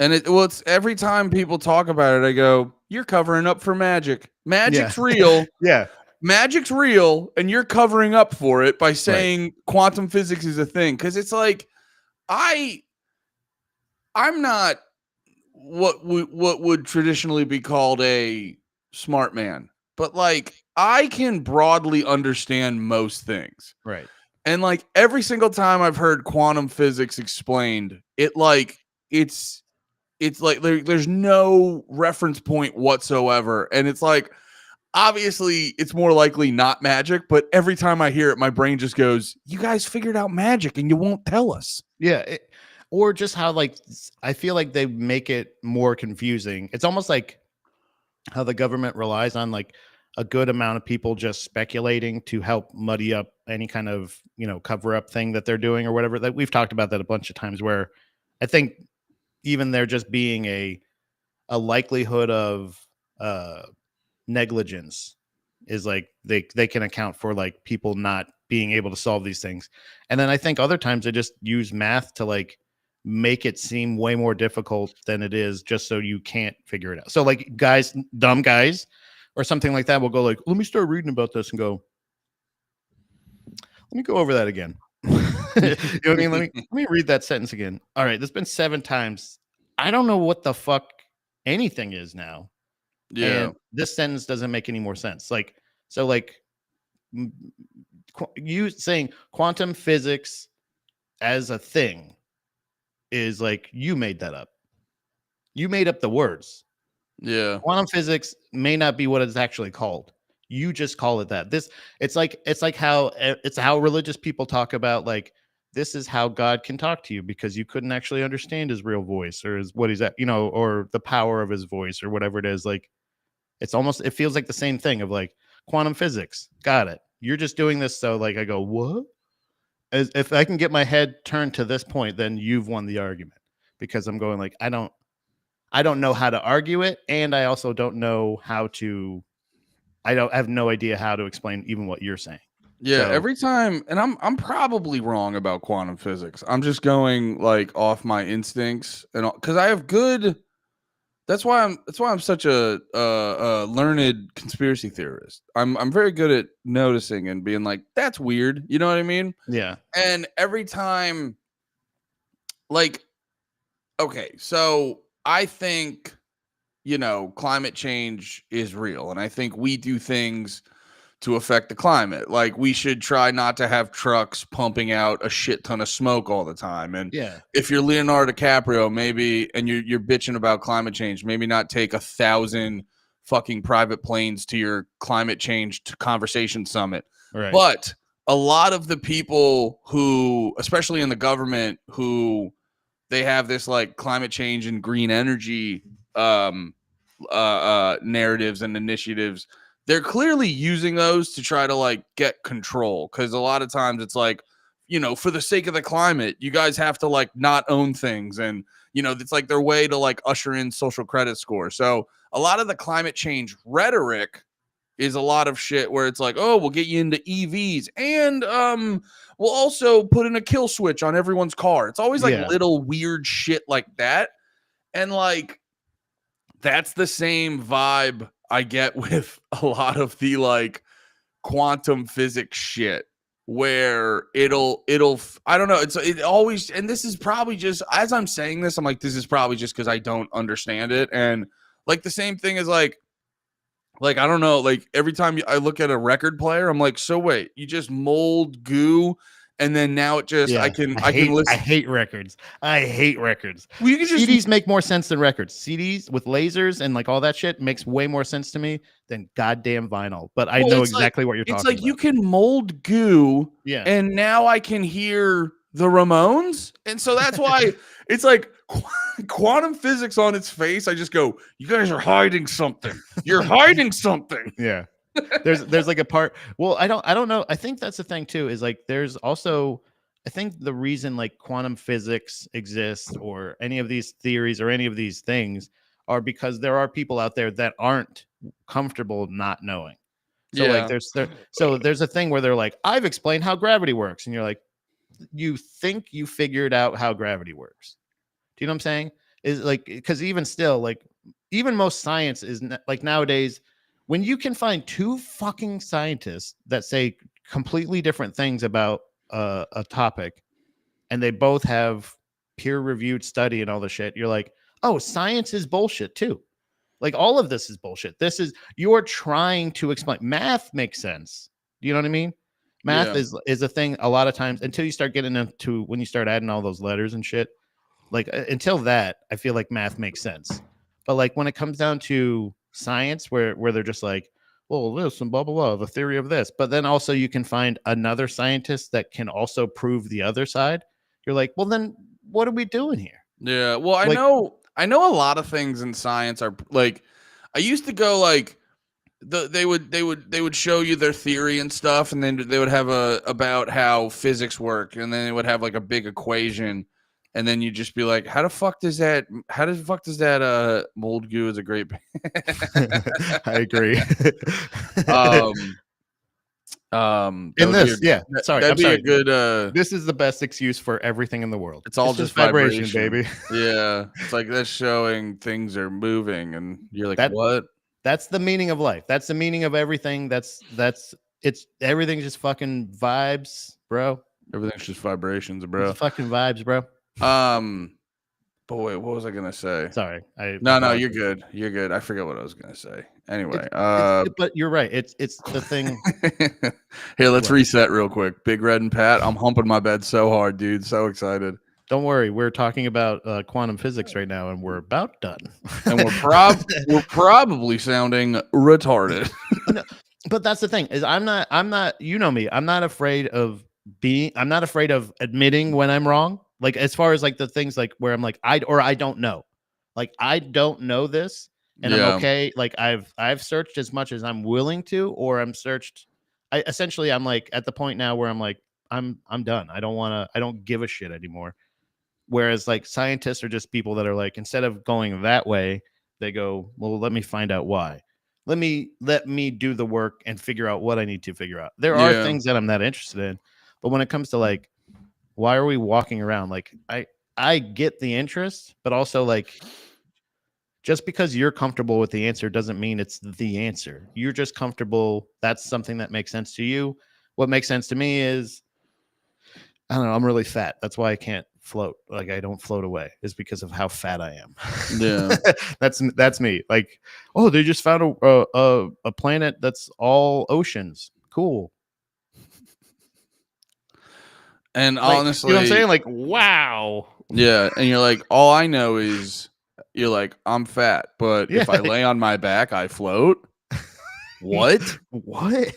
And it's every time people talk about it, I go, you're covering up for magic. Magic's real. Yeah. Magic's real, and you're covering up for it by saying quantum physics is a thing. Because it's like, I'm not what would traditionally be called a smart man, but like I can broadly understand most things. Right. And like every single time I've heard quantum physics explained, it's like there's no reference point whatsoever. And it's like, obviously it's more likely not magic, but every time I hear it, my brain just goes, you guys figured out magic and you won't tell us. Yeah. Or just how, like, I feel like they make it more confusing. It's almost like how the government relies on like a good amount of people just speculating to help muddy up any kind of, cover up thing that they're doing or whatever. That we've talked about that a bunch of times, where I think even there just being a likelihood of negligence is like they can account for like people not being able to solve these things. And then I think other times they just use math to like make it seem way more difficult than it is, just so you can't figure it out. So like dumb guys or something like that will go like, let me start reading about this and go, let me go over that again. You know what I mean? Let me read that sentence again. All right, there's been 7 times. I don't know what the fuck anything is now. Yeah. And this sentence doesn't make any more sense. Like, so like you saying quantum physics as a thing is like, you made that up. You made up the words. Yeah. Quantum physics may not be what it's actually called. You just call it that. It's like how religious people talk about like, this is how God can talk to you because you couldn't actually understand his real voice or what he's at, or the power of his voice or whatever it is. Like, it feels like the same thing of like quantum physics. Got it. You're just doing this. So like, I go, what? As if I can get my head turned to this point, then you've won the argument, because I'm going like, I don't know how to argue it. And I also don't know how to, I have no idea how to explain even what you're saying. Yeah, So, every time, and I'm probably wrong about quantum physics. I'm just going like off my instincts, and because I have good. That's why I'm such a learned conspiracy theorist. I'm very good at noticing and being like, that's weird. You know what I mean? yeah. And every time, like, okay, so I think, climate change is real, and I think we do things to affect the climate. Like, we should try not to have trucks pumping out a shit ton of smoke all the time. And Yeah. if you're Leonardo DiCaprio, maybe, and you're bitching about climate change, maybe not take 1,000 fucking private planes to your climate change conversation summit. Right. But a lot of the people who, especially in the government, who they have this like climate change and green energy narratives and initiatives, they're clearly using those to try to like get control. Cause a lot of times it's like, for the sake of the climate, you guys have to like not own things. And, it's like their way to like usher in social credit score. So a lot of the climate change rhetoric is a lot of shit where it's like, oh, we'll get you into EVs and we'll also put in a kill switch on everyone's car. It's always like little weird shit like that. And like, that's the same vibe I get with a lot of the like quantum physics shit where I don't know, it always, and this is probably just as I'm saying this, I'm like, this is probably just because I don't understand it. And like the same thing is like I don't know, like every time I look at a record player, I'm like, so wait, you just mold goo and then now it just I can listen. I hate records. I hate records. Well, you can just CDs make more sense than records. CDs with lasers and like all that shit makes way more sense to me than goddamn vinyl. But I know exactly what you're talking about. It's like you can mold goo, yeah, and now I can hear the Ramones, and so that's why it's like quantum physics on its face. I just go, you guys are hiding something. You're hiding something. yeah. There's like a part. Well, I don't know. I think that's the thing too. Is like there's also I think the reason like quantum physics exists or any of these theories or any of these things are because there are people out there that aren't comfortable not knowing. So like there's a thing where they're like, I've explained how gravity works, and you're like, you think you figured out how gravity works. Do you know what I'm saying? Is like because even still, like even most science is like nowadays. When you can find two fucking scientists that say completely different things about a topic, and they both have peer-reviewed study and all the shit, you're like, oh, science is bullshit too. Like all of this is bullshit. This is you're trying to explain. Math makes sense. Do you know what I mean? Math is a thing a lot of times until you start getting into when you start adding all those letters and shit. Like until that, I feel like math makes sense. But like when it comes down to science where they're just like, well, this and blah blah blah, the theory of this, but then also you can find another scientist that can also prove the other side. You're like, well, then what are we doing here? Yeah, well, I know a lot of things in science are like, I used to go like they would show you their theory and stuff, and then they would have about how physics work, and then they would have like a big equation. And then you just be like, how the fuck does that mold goo is a great I agree. In this, that'd be a good this is the best excuse for everything in the world. It's all just vibration, baby. Yeah. It's like that's showing things are moving and you're like, what? That's the meaning of life. That's the meaning of everything. Everything's just fucking vibes, bro. Everything's just vibrations, bro. It's fucking vibes, bro. But wait, what was I gonna say? Sorry. No, you're good. You're good. I forget what I was gonna say. Anyway, but you're right. It's the thing. Here, let's reset real quick. Big Red and Pat, I'm humping my bed so hard, dude. So excited. Don't worry, we're talking about quantum physics right now, and we're about done. And we're probably sounding retarded. No, but that's the thing is I'm not. You know me. I'm not afraid of admitting when I'm wrong. Like as far as like the things like where I'm like I don't know, like I don't know this, and I'm okay. Like I've searched as much as I'm willing to, or I'm like at the point now where I'm like I'm done. I don't give a shit anymore. Whereas like scientists are just people that are like instead of going that way, they go, well, let me find out why. Let me do the work and figure out what I need to figure out. There are things that I'm not interested in, but when it comes to like, why are we walking around? Like I get the interest, but also like just because you're comfortable with the answer doesn't mean it's the answer. You're just comfortable. That's something that makes sense to you. What makes sense to me is, I don't know, I'm really fat. That's why I can't float. Like I don't float away is because of how fat I am. Yeah. That's me. Like, oh, they just found a planet that's all oceans. Cool. And like, honestly, you know what I'm saying? Like, wow. Yeah. And you're like, all I know is you're like, I'm fat, but if I lay on my back, I float. What? What?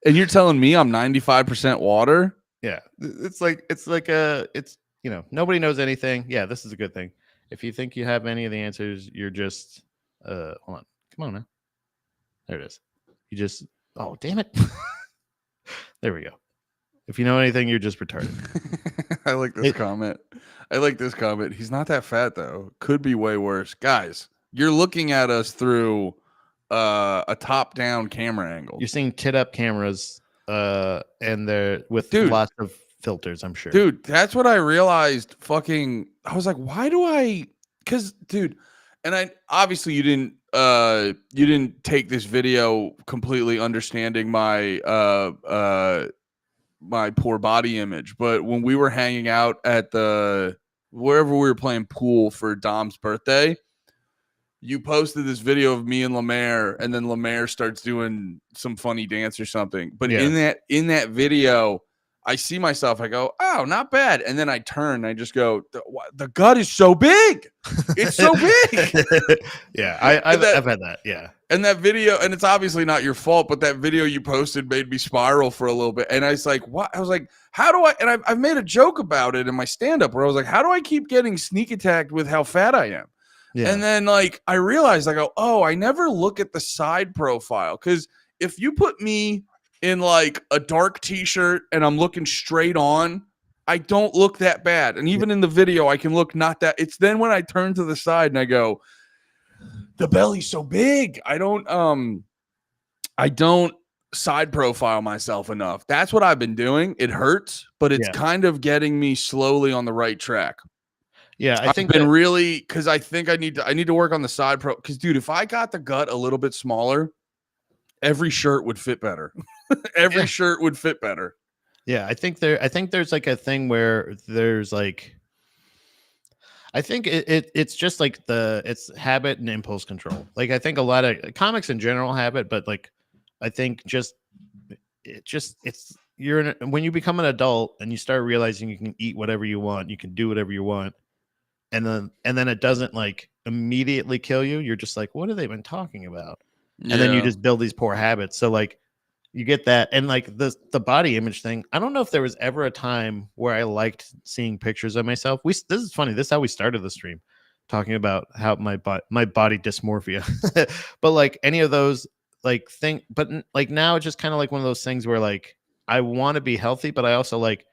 And you're telling me I'm 95% water? Yeah. It's you know, nobody knows anything. Yeah, this is a good thing. If you think you have any of the answers, you're just hold on. Come on now. There it is. You just oh damn it. There we go. If you know anything, you're just retarded. I like this comment. He's not that fat though. Could be way worse. Guys, you're looking at us through a top-down camera angle. You're seeing tit-up cameras and they're with lots of filters, I'm sure. Dude, that's what I realized. I was like, why do I? Because, dude, And I obviously you didn't take this video completely understanding my poor body image, but when we were hanging out at wherever we were playing pool for Dom's birthday, you posted this video of me and Lemaire, and then Lemaire starts doing some funny dance or something. But in that video, I see myself. I go, "Oh, not bad." And then I turn. And I just go, "The gut is so big. It's so big." Yeah, I've had that. Yeah, and that video, and it's obviously not your fault, but that video you posted made me spiral for a little bit. And I was like, "What?" I was like, "How do I?" And I've made a joke about it in my stand-up where I was like, "How do I keep getting sneak attacked with how fat I am?" Yeah. And then like I realized, I go, "Oh, I never look at the side profile, because if you put me in like a dark t-shirt and I'm looking straight on, I don't look that bad. And even in the video, I can look not that. It's then when I turn to the side and I go, the belly's so big. I don't side profile myself enough. That's what I've been doing. It hurts, but it's kind of getting me slowly on the right track." Yeah, I've been really, because I think I need to work on the side pro. Because dude, if I got the gut a little bit smaller, every shirt would fit better. Every shirt would fit better. Yeah, I think there's like a thing where there's like, I think it's just like it's habit and impulse control. Like I think a lot of comics in general have it, but like I think when you become an adult and you start realizing you can eat whatever you want, you can do whatever you want, and then it doesn't like immediately kill you. You're just like, what have they been talking about? And then you just build these poor habits. So like you get that. And like the body image thing, I don't know if there was ever a time where I liked seeing pictures of myself. This is funny. This is how we started the stream, talking about how my body dysmorphia. But like any of those like but like now it's just kind of like one of those things where like I want to be healthy, but I also like,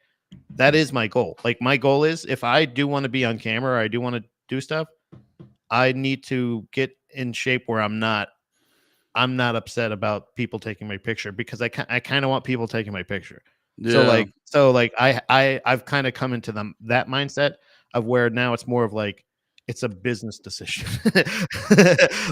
that is my goal. Like my goal is, if I do want to be on camera or I do want to do stuff, I need to get in shape where I'm not upset about people taking my picture, because I kind of want people taking my picture. Yeah. So like I've kind of come into that mindset of where now it's more of like, it's a business decision.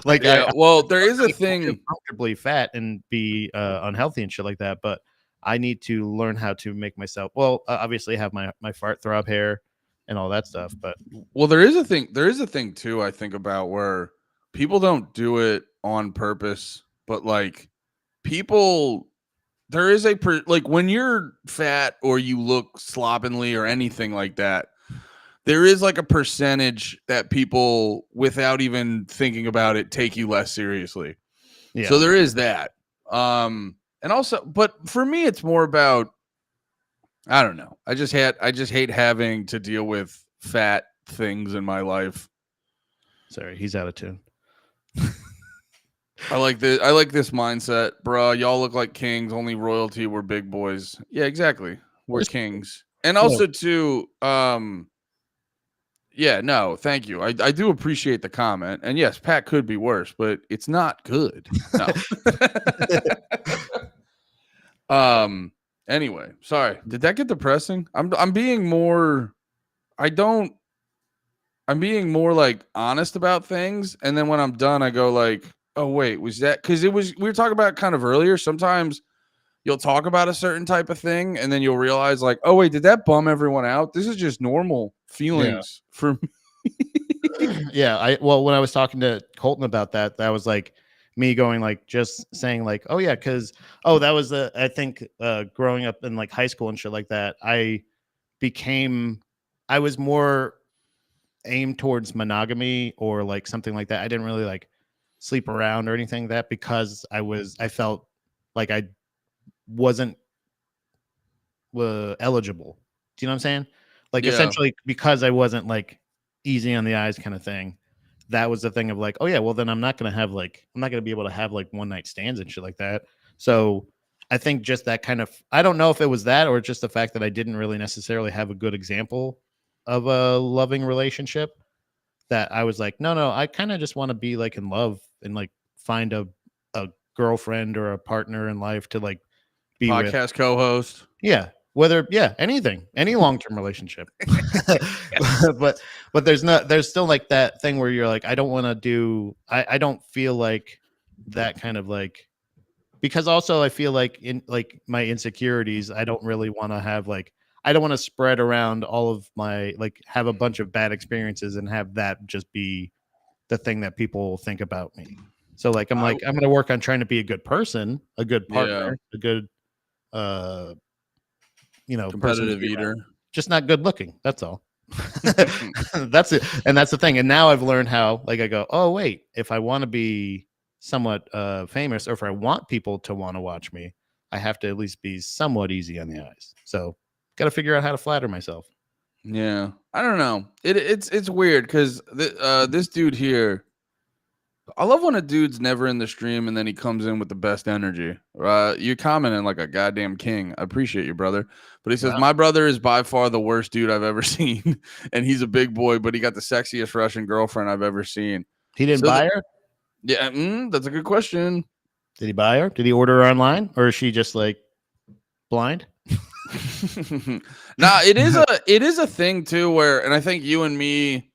Like, there is a thing, comfortably fat and be unhealthy and shit like that, but I need to learn how to make myself, obviously have my fart throb hair and all that stuff. But there is a thing too, I think, about where people don't do it on purpose, but like there is like when you're fat or you look sloppily or anything like that, there is like a percentage that people, without even thinking about it, take you less seriously. Yeah. So there is that. And also, but for me, it's more about, I don't know. I just hate having to deal with fat things in my life. Sorry, he's out of tune. I like this mindset, bro. Y'all look like kings. Only royalty, we're big boys. Yeah, exactly. We're kings. And also too, yeah, no, thank you. I do appreciate the comment. And yes, Pat could be worse, but it's not good. No. Anyway, sorry. Did that get depressing? I'm being more like honest about things, and then when I'm done, I go like, oh wait, was that because we were talking about it kind of earlier. Sometimes you'll talk about a certain type of thing, and then you'll realize like, oh wait, did that bum everyone out? This is just normal feelings for me. Yeah, when I was talking to Colton about that was like me going like, just saying like, oh yeah, because that was I think growing up in like high school and shit like that, I was more aimed towards monogamy or like something like that. I didn't really like sleep around or anything like that, because I felt like I wasn't eligible. Do you know what I'm saying? Like essentially, because I wasn't like easy on the eyes kind of thing. That was the thing of like, oh yeah, well then I'm not going to be able to have like one night stands and shit like that. So I think just that kind of, I don't know if it was that or just the fact that I didn't really necessarily have a good example of a loving relationship, that I was like, no, I kind of just want to be like in love and like find a girlfriend or a partner in life to like be podcast co-host. Yeah. Whether anything, any long-term relationship. but there's still like that thing where you're like, I don't want to do I don't feel like that kind of like, because also I feel like in like my insecurities, I don't really want to have like, I don't want to spread around all of my like, have a bunch of bad experiences and have that just be the thing that people think about me. So like I'm like, I'm gonna work on trying to be a good person, a good partner, a good person to competitive be around. eater. Just not good looking. That's all. That's it. And that's the thing. And now I've learned how, like, I go, oh wait, if I want to be somewhat famous, or if I want people to want to watch me, I have to at least be somewhat easy on the eyes. So got to figure out how to flatter myself. Yeah, I don't know. It's weird because this dude here, I love when a dude's never in the stream and then he comes in with the best energy. You're commenting like a goddamn king. I appreciate you, brother. But he says, Wow. my brother is by far the worst dude I've ever seen. And he's a big boy, but he got the sexiest Russian girlfriend I've ever seen. He didn't buy her? Yeah, that's a good question. Did he buy her? Did he order her online? Or is she just like blind? Nah, it is a thing too where, and I think you and me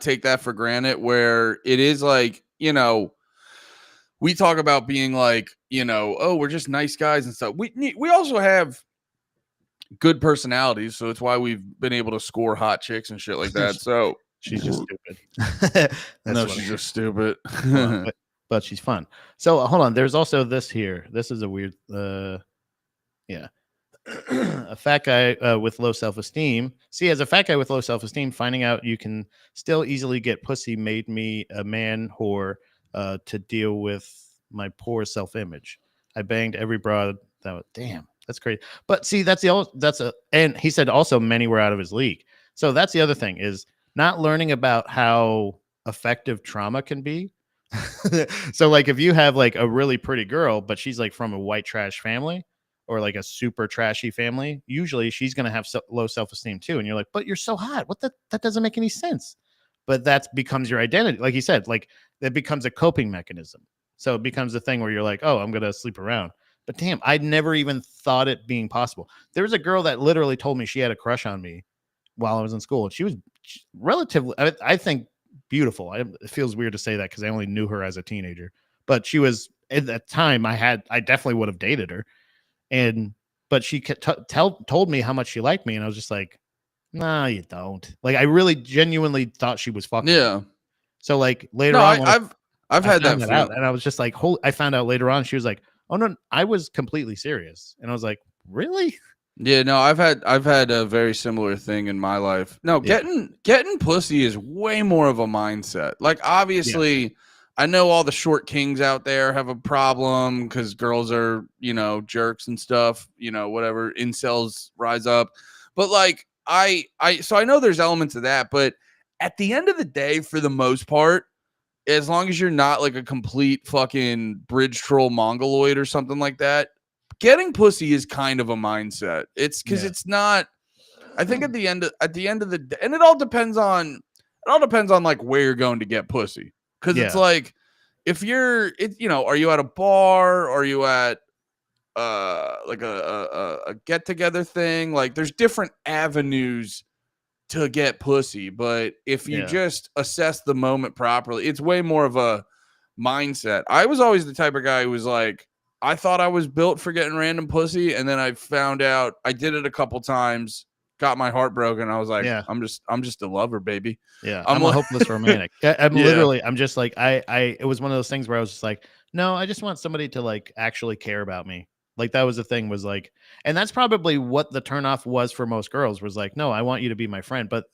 take that for granted, where it is like, we talk about being like, oh, we're just nice guys and stuff. We also have good personalities, so it's why we've been able to score hot chicks and shit like that. So she's just stupid. no, she's just stupid. but she's fun. So hold on, there's also this here. This is a weird a fat guy with low self-esteem. See, as a fat guy with low self-esteem, finding out you can still easily get pussy made me a man whore to deal with my poor self-image. I banged every broad that was, damn, that's crazy. But see, and he said also many were out of his league. So that's the other thing, is not learning about how effective trauma can be. So like if you have like a really pretty girl, but she's like from a white trash family, or like a super trashy family, usually she's going to have low self-esteem too. And you're like, but you're so hot. That doesn't make any sense. But that becomes your identity. Like he said, like that becomes a coping mechanism. So it becomes a thing where you're like, oh, I'm going to sleep around. But damn, I'd never even thought it being possible. There was a girl that literally told me she had a crush on me while I was in school. And she was relatively, I think, beautiful. It feels weird to say that because I only knew her as a teenager. But she was, at that time, I definitely would have dated her. But she told me how much she liked me, and I was just like, "Nah, you don't." Like, I really genuinely thought she was fucking. Yeah. So like later on, I've had that out, and I was just like, I found out later on she was like, "Oh no, I was completely serious," and I was like, "Really?" Yeah, no, I've had a very similar thing in my life. No, getting pussy is way more of a mindset. Like, obviously. Yeah. I know all the short kings out there have a problem because girls are, jerks and stuff, whatever, incels rise up. But like, so I know there's elements of that, but at the end of the day, for the most part, as long as you're not like a complete fucking bridge troll mongoloid or something like that, getting pussy is kind of a mindset. It's because it's not, I think at the end of the day, and it all depends on like where you're going to get pussy. Because it's like, if you're, are you at a bar? Or are you at like a get together thing? Like, there's different avenues to get pussy. But if you just assess the moment properly, it's way more of a mindset. I was always the type of guy who was like, I thought I was built for getting random pussy, and then I found out I did it a couple times. Got my heart broken. I was like, I'm just a lover, baby. Yeah, I'm a hopeless romantic. I'm just like, it was one of those things where I was just like, no, I just want somebody to like actually care about me. Like that was the thing, was like, and that's probably what the turnoff was for most girls, was like, no, I want you to be my friend. But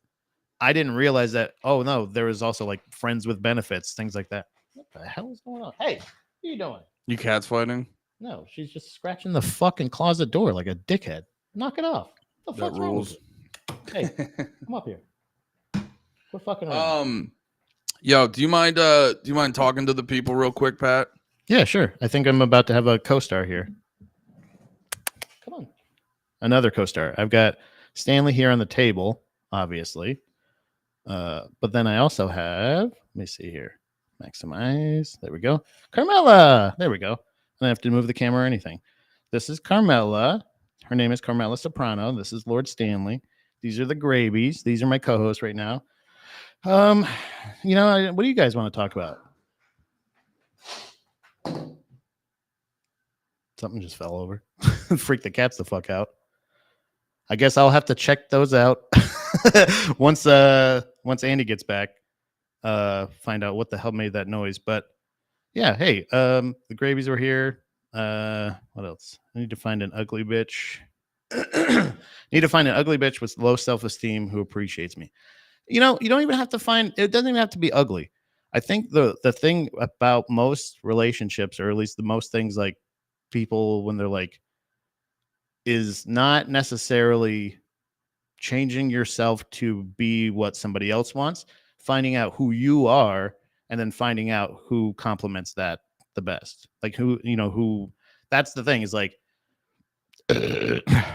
I didn't realize that, oh no, there was also like friends with benefits, things like that. What the hell is going on? Hey, what are you doing? You cats fighting? No, she's just scratching the fucking closet door like a dickhead. Knock it off. What the fuck's wrong with you? Hey, come up here. Quit fucking around. Yo, do you mind talking to the people real quick, Pat? Yeah, sure. I think I'm about to have a co-star here. Come on. Another co-star. I've got Stanley here on the table, obviously. But then I also have, let me see here. Maximize. There we go. Carmela. There we go. I don't have to move the camera or anything. This is Carmela. Her name is Carmela Soprano. This is Lord Stanley. These are the Gravies. These are my co-hosts right now. What do you guys want to talk about? Something just fell over. Freak the cats the fuck out. I guess I'll have to check those out once Andy gets back. Find out what the hell made that noise. But yeah, hey, the Gravies were here. What else? I need to find an ugly bitch. Need to find an ugly bitch with low self-esteem who appreciates me. You don't even have to find it. Doesn't even have to be ugly. I think the thing about most relationships, or at least the most things like people when they're like, is not necessarily changing yourself to be what somebody else wants, finding out who you are, and then finding out who complements that the best. Like who that's the thing is like,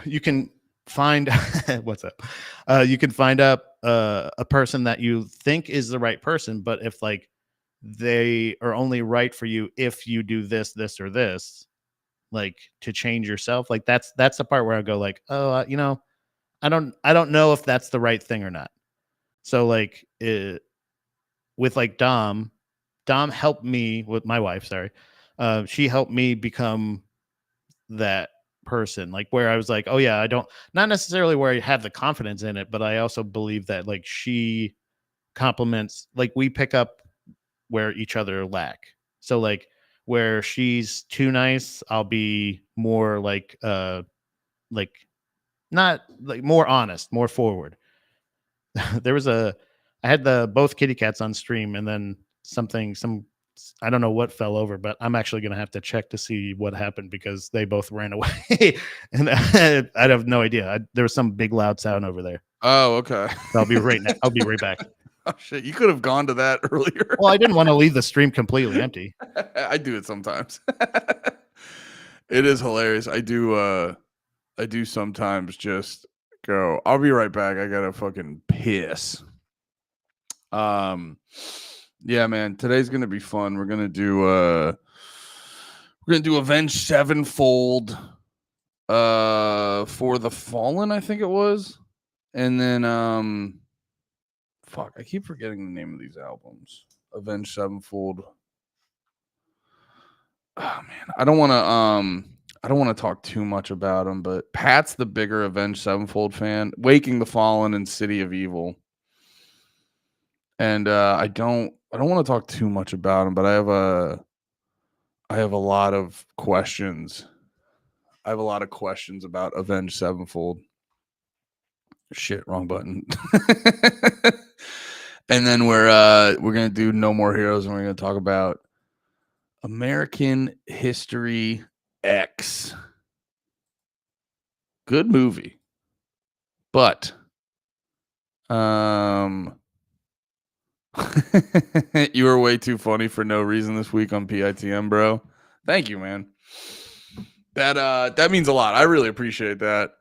you can find what's up. You can find up a person that you think is the right person, but if like they are only right for you if you do this, or this, like to change yourself, like that's the part where I go like, oh, I don't know if that's the right thing or not. So like with like Dom helped me with my wife. Sorry, she helped me become that person, like where I was like, oh yeah, I don't, not necessarily where I have the confidence in it, but I also believe that like she compliments, like we pick up where each other lack. So like where she's too nice, I'll be more like not like more honest, more forward. I had both kitty cats on stream, and then I don't know what fell over, but I'm actually going to have to check to see what happened because they both ran away. And I have no idea. There was some big loud sound over there. Oh, okay. I'll be right back. Oh shit, you could have gone to that earlier. Well, I didn't want to leave the stream completely empty. I do it sometimes. It is hilarious. I do sometimes just go, I'll be right back. I gotta fucking piss. Yeah, man, today's gonna be fun. We're gonna do Avenged Sevenfold for the Fallen, I think it was. And then fuck, I keep forgetting the name of these albums. Avenged Sevenfold. Oh man, I don't want to talk too much about them, but Pat's the bigger Avenged Sevenfold fan. Waking the Fallen and City of Evil. And I don't want to talk too much about them, but I have a lot of questions. I have a lot of questions about Avenged Sevenfold. Shit, wrong button. And then we're gonna do No More Heroes, and we're gonna talk about American History X. Good movie, but you were way too funny for no reason this week on PITM, bro. Thank you, man. That means a lot. I really appreciate that.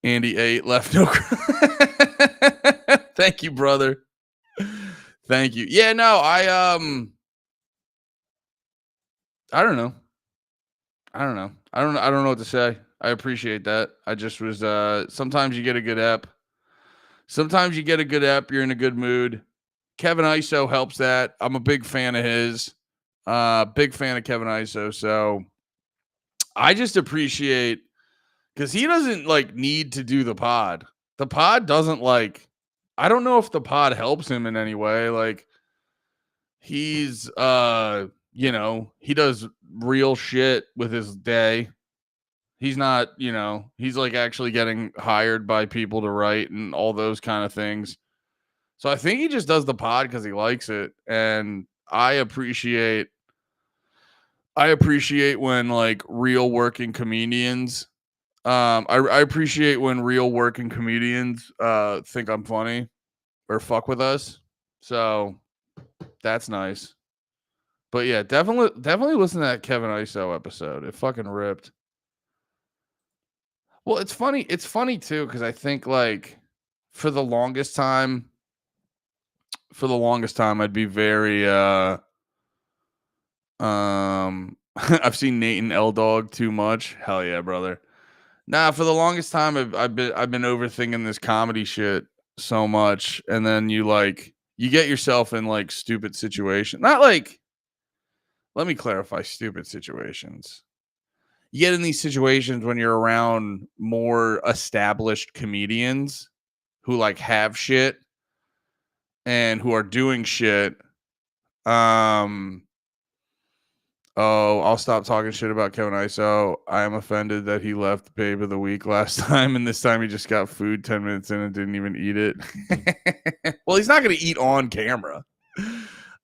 Andy 8 left no. Thank you, brother. Thank you. Yeah, no, I don't know. I don't know what to say. I appreciate that. I just was sometimes you get a good ep. Sometimes you get a good ep, you're in a good mood. Kevin Iso helps that. I'm a big fan of his. Big fan of Kevin Iso. So I just appreciate, because he doesn't like need to do the pod. The pod doesn't like, I don't know if the pod helps him in any way. Like he's he does real shit with his day. He's not, he's like actually getting hired by people to write and all those kind of things. So I think he just does the pod because he likes it. And I appreciate when like real working comedians, I appreciate when real working comedians think I'm funny or fuck with us. So that's nice. But yeah, definitely listen to that Kevin Iso episode. It fucking ripped. Well, it's funny too, because I think like for the longest time I'd be very I've seen Nate and L Dog too much. Hell yeah, brother. Nah, for the longest time, I've been overthinking this comedy shit so much, and then you get yourself in like stupid situations. Not like, let me clarify, stupid situations. You get in these situations when you're around more established comedians who like have shit and who are doing shit. Oh, I'll stop talking shit about Kevin Iso. I am offended that he left Babe of the Week last time, and this time he just got food 10 minutes in and didn't even eat it. Well, he's not going to eat on camera.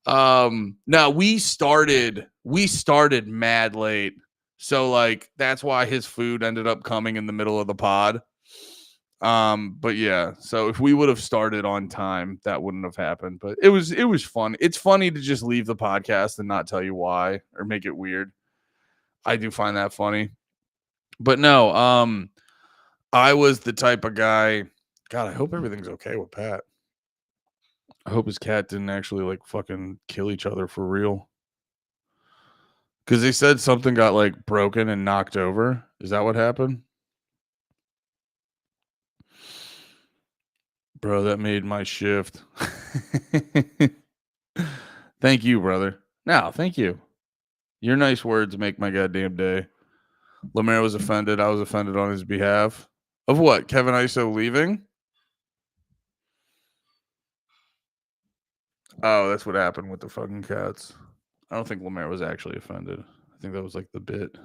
Now we started mad late, so like that's why his food ended up coming in the middle of the pod. But yeah, so if we would have started on time, that wouldn't have happened. But it was fun. It's funny to just leave the podcast and not tell you why or make it weird. I do find that funny. But no, I was the type of guy. God, I hope everything's okay with Pat. I hope his cat didn't actually like fucking kill each other for real. Because they said something got like broken and knocked over. Is that what happened? Bro, that made my shift. Thank you, brother. No, thank you. Your nice words make my goddamn day. Lemaire was offended. I was offended on his behalf. Of what? Kevin Iso leaving? Oh, that's what happened with the fucking cats. I don't think Lemaire was actually offended. I think that was like the bit.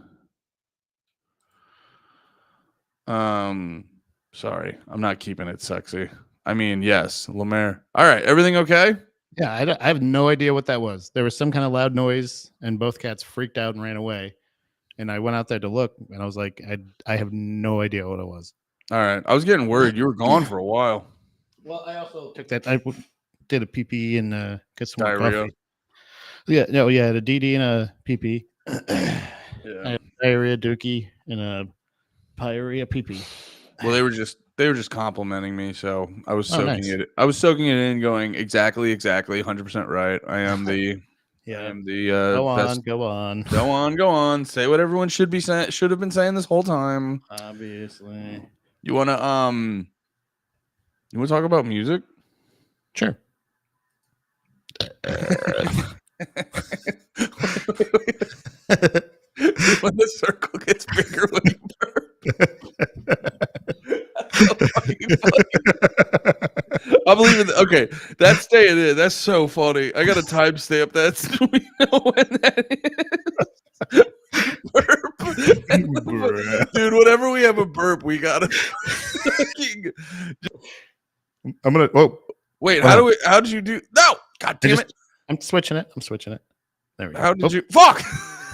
Sorry. I'm not keeping it sexy. I mean, yes, Lemaire. All right, everything okay? Yeah, I have no idea what that was. There was some kind of loud noise, and both cats freaked out and ran away. And I went out there to look, and I was like, I have no idea what it was. All right. I was getting worried. You were gone for a while. Well, I also took that. I did a PP and got some more Diarrhea. coffee. Yeah, no, yeah, the DD and a PP. Yeah. I had diarrhea, dookie, and a pyorrhea PP. Well, they were just complimenting me, so I was Oh, soaking nice. it. I was soaking it in, going exactly, 100% right. I am the Yeah. I am the Go on, best. go on. Go on. Say what everyone should have been saying this whole time. Obviously. You wanna talk about music? Sure. When the circle gets bigger when you burp. That's so fucking funny. I'm leaving. Okay, that's staying in. That's so funny. I got a timestamp. That's we know when that is. Burp. Dude, whenever we have a burp, we gotta. I'm gonna. Whoa. Wait, how did you do? No, god damn it! I'm switching it. There we go. How did you? Fuck.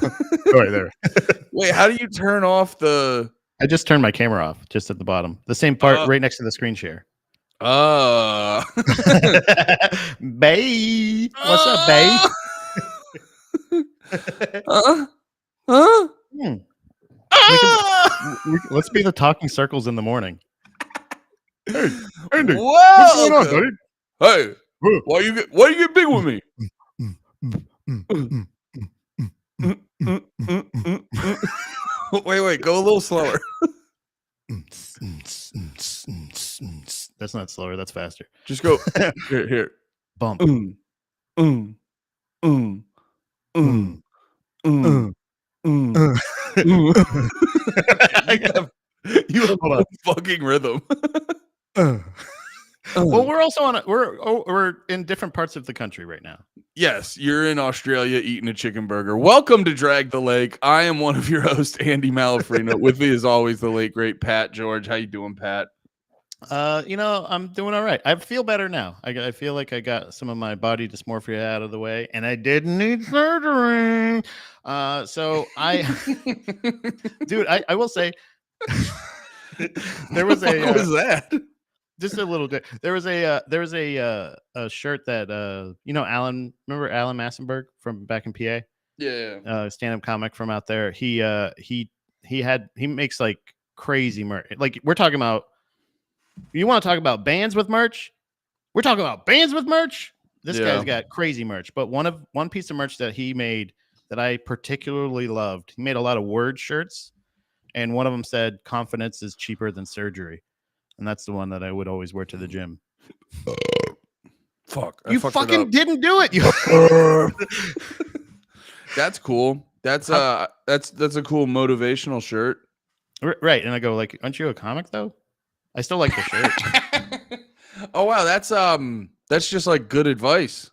All right, there. Wait, how do you turn off the? I just turned my camera off, just at the bottom, the same part right next to the screen share. Bae, what's up, bae? Let's be the talking circles in the morning. Hey, Andy, what's going on, buddy? Hey, why you get big with me? Wait, go a little slower. That's not slower. That's faster. Just go here. Bump. You have a fucking rhythm. Well, we're also we're in different parts of the country right now. Yes, you're in Australia eating a chicken burger. Welcome to Drag the Lake. I am one of your hosts, Andy Malafrino. With me, as always, the late great Pat George. How you doing, Pat? I'm doing all right. I feel better now. I feel like I got some of my body dysmorphia out of the way, and I didn't need surgery. So dude, I will say, there was a what was that? Just a little bit. There was a shirt that Alan. Remember Alan Massenberg from back in PA? Yeah. Stand-up comic from out there. He makes like crazy merch. Like we're talking about. You want to talk about bands with merch? We're talking about bands with merch. This guy's got crazy merch. But one piece of merch that he made that I particularly loved. He made a lot of word shirts, and one of them said confidence is cheaper than surgery, and that's the one that I would always wear to the gym. Fuck, You fucking didn't do it. You That's cool. That's a cool motivational shirt. right, and I go like, aren't you a comic though? I still like the shirt. Oh wow, that's just like good advice.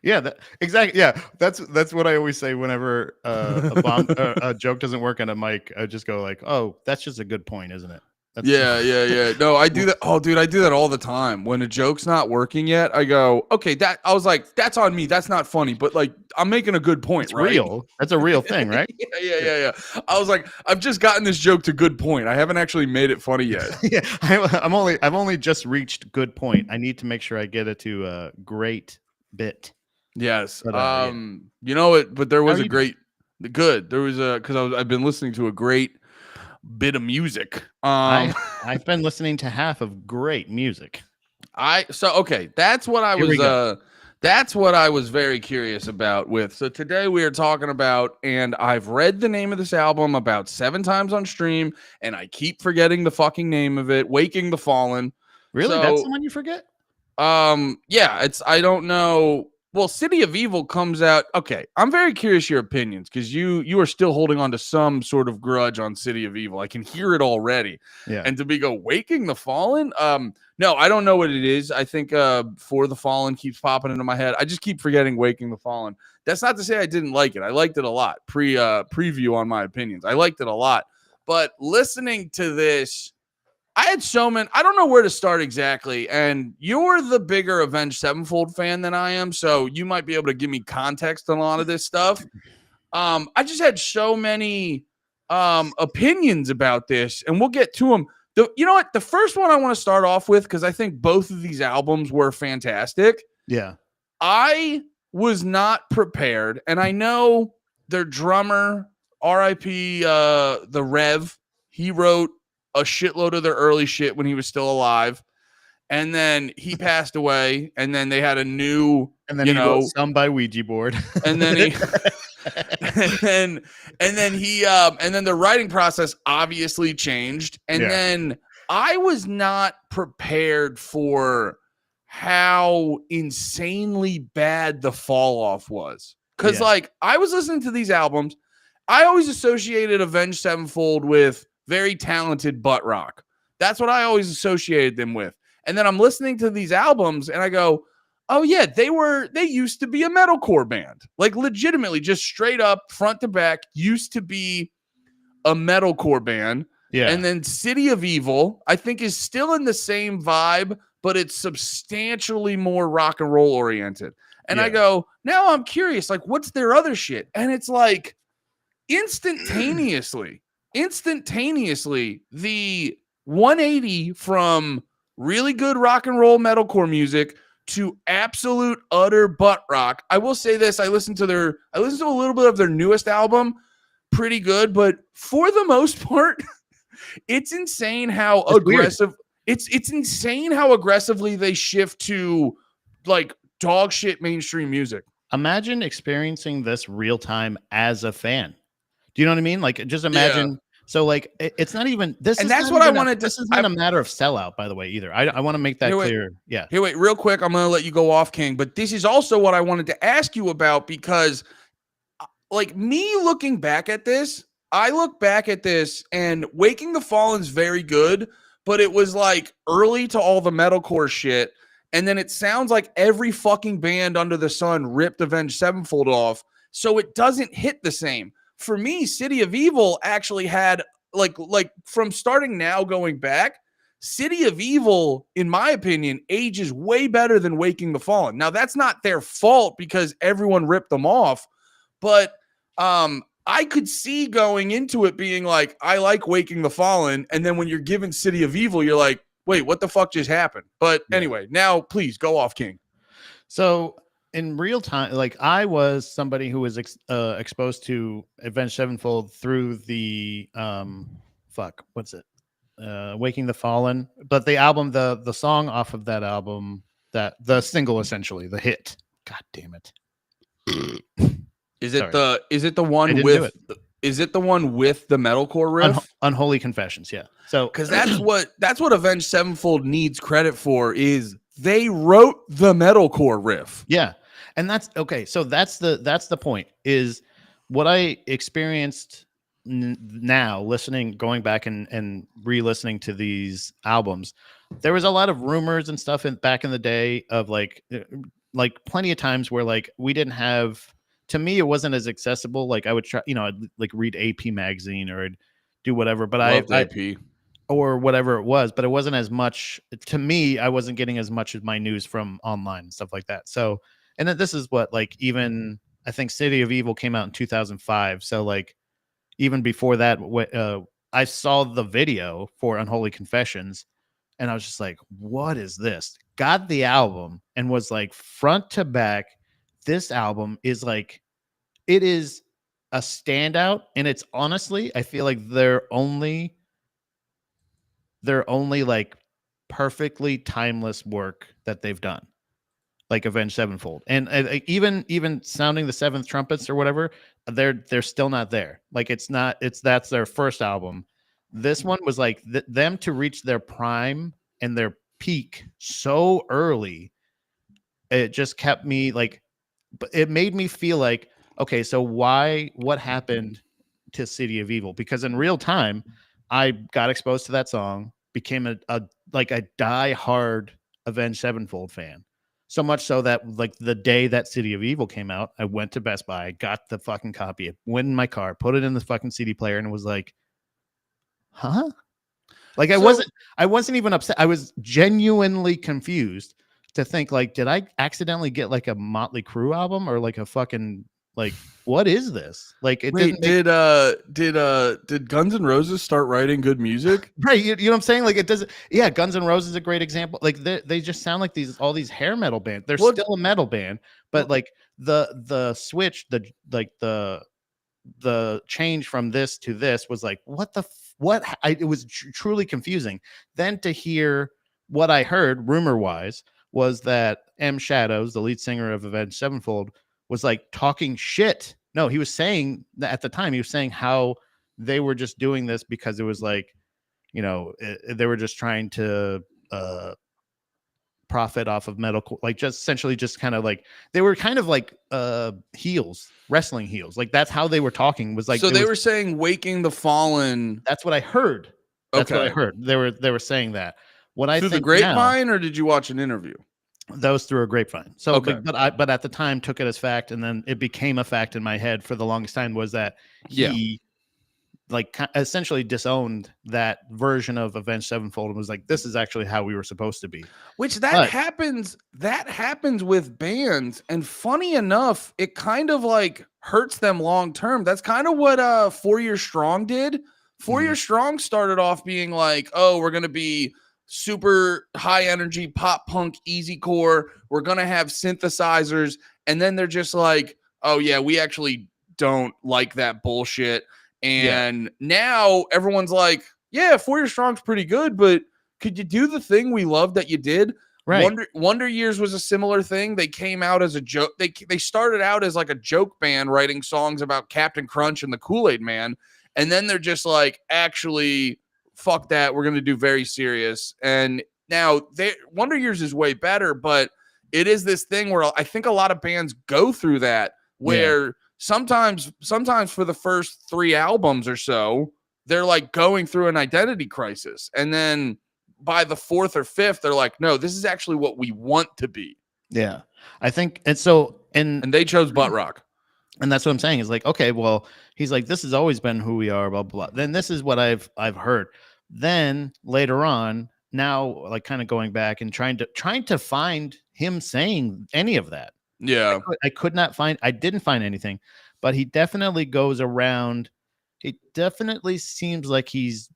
Yeah, exactly. Yeah, that's what I always say whenever a joke doesn't work on a mic. I just go like, "Oh, that's just a good point, isn't it?" That's Yeah. No, I do that. Oh, dude, I do that all the time. When a joke's not working yet, I go, "Okay, I was like, that's on me. That's not funny, but like, I'm making a good point, It's right?" real. That's a real thing, right? Yeah. I was like, I've just gotten this joke to good point. I haven't actually made it funny yet. Yeah, I've only just reached good point. I need to make sure I get it to a great bit. Yes. But, You know it, but there was How a great good. There was because I've been listening to a great bit of music. I've been listening to half of great music. Okay, that's what I Here we was go. that's what I was very curious about with. So today we are talking about, and I've read the name of this album about 7 times on stream, and I keep forgetting the fucking name of it, Waking the Fallen. Really? So, That's the one you forget? yeah, I don't know. Well, City of Evil comes out. Okay, I'm very curious your opinions because you are still holding on to some sort of grudge on City of Evil. I can hear it already. Yeah. And to be Waking the Fallen, no, I don't know what it is. I think For the Fallen keeps popping into my head. I just keep forgetting Waking the Fallen. That's not to say I didn't like it. I liked it a lot. Preview on my opinions. I liked it a lot. But listening to this, I had so many. I don't know where to start exactly. And you're the bigger Avenged Sevenfold fan than I am, so you might be able to give me context on a lot of this stuff. I just had so many opinions about this, and we'll get to them. You know what? The first one I want to start off with, because I think both of these albums were fantastic. Yeah. I was not prepared, and I know their drummer, R.I.P. The Rev, he wrote a shitload of their early shit when he was still alive, and then he passed away, and then they had a new, and then he wrote some by Ouija board, and then he and then the writing process obviously changed, and then I was not prepared for how insanely bad the fall off was, because like I was listening to these albums, I always associated Avenged Sevenfold with very talented butt rock. That's what I always associated them with. And then I'm listening to these albums and I go, oh yeah, they used to be a metalcore band. Like legitimately, just straight up front to back, used to be a metalcore band. Yeah. And then City of Evil, I think, is still in the same vibe, but it's substantially more rock and roll oriented. And I go, now I'm curious, like, what's their other shit? And it's like instantaneously, the 180 from really good rock and roll metalcore music to absolute utter butt rock. I will say this, I listened to a little bit of their newest album, pretty good, but for the most part, it's insane how aggressive it's insane how aggressively they shift to like dog shit mainstream music. Imagine experiencing this real time as a fan. Do you know what I mean? Like, just imagine. Yeah. So, like, it's not even this. And that's what I wanted to. This isn't a matter of sellout, by the way, either. I want to make that clear. Yeah. Here, wait, real quick. I'm going to let you go off, King. But this is also what I wanted to ask you about, because, like, me looking back at this, I look back at this and Waking the Fallen's very good, but it was like early to all the metalcore shit. And then it sounds like every fucking band under the sun ripped Avenged Sevenfold off. So it doesn't hit the same. For me, City of Evil actually had like from starting now going back, City of Evil, in my opinion, ages way better than Waking the Fallen. Now, that's not their fault because everyone ripped them off, but I could see going into it being like, I like Waking the Fallen, and then when you're given City of Evil, you're like, wait, what the fuck just happened? But anyway, now please go off, King. So in real time, like I was somebody who was exposed to Avenged Sevenfold through the Waking the Fallen, but the album, the song off of that album, that the single, essentially the hit. God damn it! Is it the one Is it the one with the metalcore riff? Unholy Confessions, yeah. So Because that's what Avenged Sevenfold needs credit for, is they wrote the metalcore riff. yeah. And that's okay. So that's the point, is what I experienced now going back and re-listening to these albums. There was a lot of rumors and stuff back in the day of like plenty of times where like we didn't have, to me, it wasn't as accessible. Like I would try, I'd like read AP magazine or I'd do whatever, but Loved AP. or whatever it was, but it wasn't as much to me. I wasn't getting as much of my news from online and stuff like that. So, and then this is what, like, even I think City of Evil came out in 2005. So like, even before that, I saw the video for Unholy Confessions and I was just like, what is this? Got the album and was like, front to back, this album is like, it is a standout. And it's honestly, I feel like they're only like perfectly timeless work that they've done, like Avenged Sevenfold. And even sounding the seventh trumpets or whatever, they're still not there. Like that's their first album. This one was like them to reach their prime and their peak so early. It just kept me like, but it made me feel like, okay, so what happened to City of Evil? Because in real time, I got exposed to that song, became a die-hard Avenged Sevenfold fan. So much so that like the day that City of Evil came out, I went to Best Buy, got the fucking copy, went in my car, put it in the fucking CD player, and was like, huh? Like I wasn't even upset. I was genuinely confused to think like, did I accidentally get like a Motley Crue album or like a fucking like, what is this? Like it Wait, did Guns N' Roses start writing good music? Right, you know what I'm saying? Like it doesn't. Yeah, Guns N' Roses is a great example. Like they just sound like all these hair metal bands. They're still a metal band, but like the switch, the change from this to this was like, it was truly confusing. Then to hear what I heard rumor wise was that M Shadows, the lead singer of Avenged Sevenfold, was like talking shit. No, he was saying at the time, he was saying how they were just doing this because it was like, they were just trying to profit off of medical, like just essentially just kind of like, they were kind of like heels, wrestling heels. Like that's how they were talking, was like, so they were saying Waking the Fallen. That's what I heard. That's okay. what I heard. They were saying that. What I through think the grapevine, now, or did you watch an interview? That was through a grapevine. So, okay. but at the time took it as fact, and then it became a fact in my head for the longest time, was that he like essentially disowned that version of Avenged Sevenfold and was like, this is actually how we were supposed to be. Which happens with bands, and funny enough, it kind of like hurts them long term. That's kind of what 4 Year Strong did. 4 Year Strong started off being like, oh, we're gonna be super high energy pop punk easy core, we're gonna have synthesizers, and then they're just like, oh yeah, we actually don't like that bullshit. And now everyone's like, yeah, 4 Year Strong's pretty good, but could you do the thing we loved that you did? Right. Wonder Years was a similar thing. They came out as a joke. They started out as like a joke band writing songs about Captain Crunch and the Kool-Aid Man, and then they're just like, actually, fuck that, we're going to do very serious. And now Wonder Years is way better, but it is this thing where I think a lot of bands go through that, where sometimes for the first 3 albums or so, they're like going through an identity crisis. And then by the 4th or 5th, they're like, no, this is actually what we want to be. Yeah. I think, and so, and they chose butt rock. And that's what I'm saying is like, okay, well, he's like, this has always been who we are, blah, blah, blah. Then this is what I've heard. Then later on, now like kind of going back and trying to find him saying any of that. Yeah. I didn't find anything, but he definitely goes around. It definitely seems like he's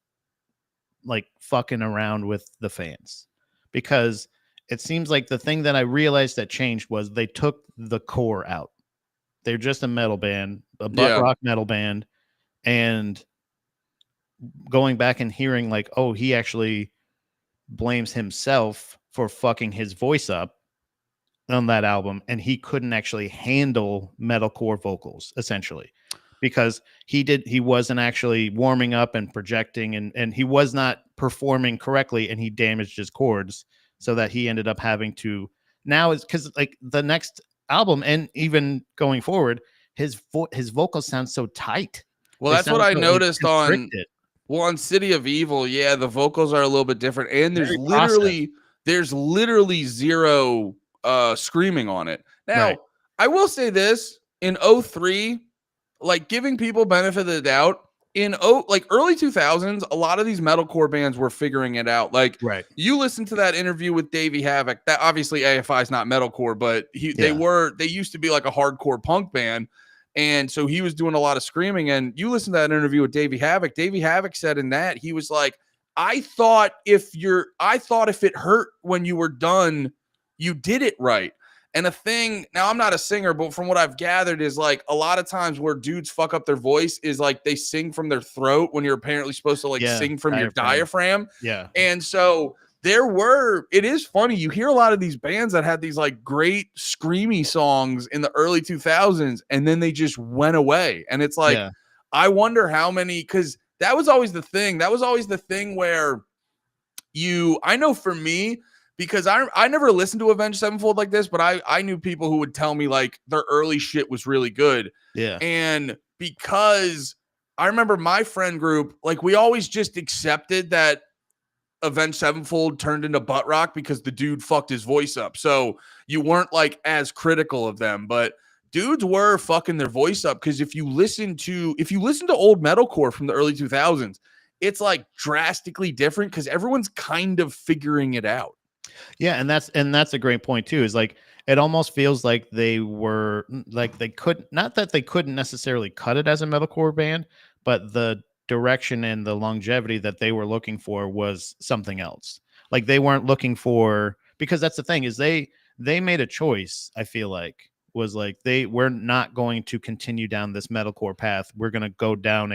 like fucking around with the fans, because it seems like the thing that I realized that changed was they took the core out. They're just a metal band, a butt rock metal band. And going back and hearing like, oh, he actually blames himself for fucking his voice up on that album, and he couldn't actually handle metalcore vocals, essentially. because he wasn't actually warming up and projecting, and he was not performing correctly, and he damaged his chords, so that he ended up having to now is because like the next album and even going forward, his vocals sound so tight. Well, They that's what sound I so, noticed on constricted. City of Evil. Yeah, the vocals are a little bit different, and Very processed. there's literally zero screaming on it. Now, Right. I will say this, in '03, like giving people benefit of the doubt, in early 2000s, a lot of these metalcore bands were figuring it out. Like, Right. you listen to that interview with Davey Havok, that obviously AFI is not metalcore, but they used to be like a hardcore punk band. And so he was doing a lot of screaming. And you listen to that interview with Davey Havok said in that, he was like, I thought if it hurt when you were done, you did it right. And a thing, now I'm not a singer, but from what I've gathered is like a lot of times where dudes fuck up their voice is like they sing from their throat when you're apparently supposed to sing from your diaphragm. Yeah. And so it is funny. You hear a lot of these bands that had these like great screamy songs in the early 2000s, and then they just went away. And it's like, I wonder how many, because that was always the thing. That was always the thing where I know for me, because I never listened to Avenged Sevenfold like this, but I knew people who would tell me like their early shit was really good. Yeah. And because I remember my friend group, like we always just accepted that Avenged Sevenfold turned into butt rock because the dude fucked his voice up. So you weren't like as critical of them, but dudes were fucking their voice up. Because if you listen to old metalcore from the early 2000s, it's like drastically different because everyone's kind of figuring it out. Yeah, and that's a great point too. Is like it almost feels like they were like they couldn't necessarily cut it as a metalcore band, but the direction and the longevity that they were looking for was something else. Like they weren't looking for, because that's the thing, is they made a choice. I feel like was like we're not going to continue down this metalcore path. We're going to go down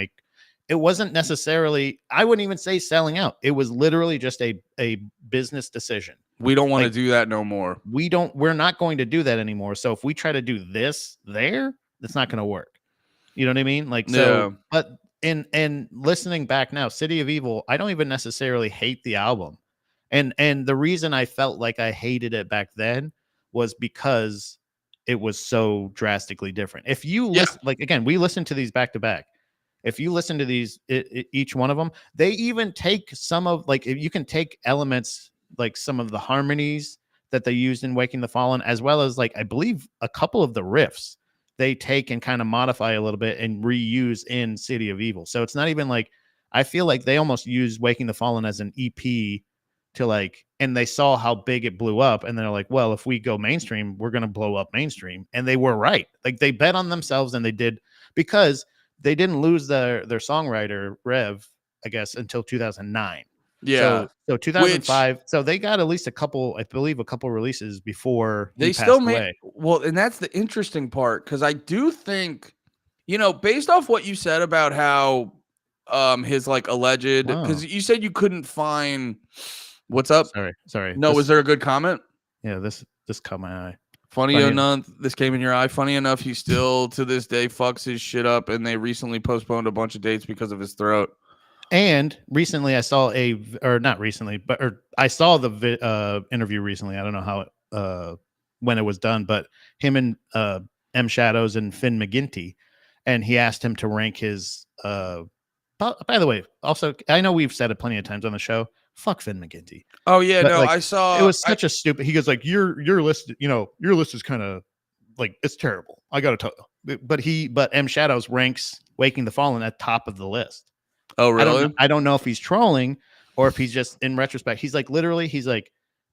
it wasn't necessarily, I wouldn't even say selling out. It was literally just a business decision. We don't want to do that no more. We're not going to do that anymore. So if we try to do this there, it's not going to work. You know what I mean? Like, so, but in listening back now, City of Evil, I don't even necessarily hate the album. And the reason I felt like I hated it back then was because it was so drastically different. If you listen, like, again, we listened to these back to back. If you listen to these, each one of them, they even take some of, like, you can take elements, like some of the harmonies that they used in Waking the Fallen, as well as, like, I believe a couple of the riffs they take and kind of modify a little bit and reuse in City of Evil. So it's not even like, I feel like they almost used Waking the Fallen as an EP to like, and they saw how big it blew up. And they're like, well, if we go mainstream, we're going to blow up mainstream. And they were right. Like they bet on themselves, and they did, because they didn't lose their songwriter Rev, I guess, until 2009. Yeah. So 2005. So they got at least a couple releases before they still made. Well, and that's the interesting part, because I do think, based off what you said about how his like alleged, because you said you couldn't find. What's up? Sorry. No, was there a good comment? Yeah, this caught my eye. Funny enough, this came in your eye. Funny enough, he still to this day fucks his shit up, and they recently postponed a bunch of dates because of his throat. And recently, I saw I saw the interview recently. I don't know how when it was done, but him and M Shadows and Finn McGinty, and he asked him to rank his. By the way, also I know we've said it plenty of times on the show. Fuck Finn McGinty. Oh yeah, but, no, like, I saw. It was such a stupid. He goes like, your list, your list is kind of like, it's terrible. I gotta tell you. But M Shadows ranks Waking the Fallen at top of the list. Oh really? I don't know if he's trolling or if he's just in retrospect. He's like,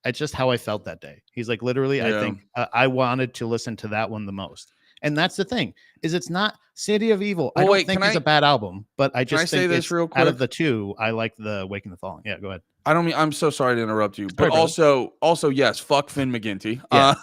it's just how I felt that day. He's like, literally, I think I wanted to listen to that one the most. And that's the thing, is it's not City of Evil. I don't think it's a bad album, but I just think it's, real quick? Out of the two, I like the Waking the Fallen. Yeah, go ahead. I'm so sorry to interrupt you, but also, yes, fuck Finn McGinty. Yeah.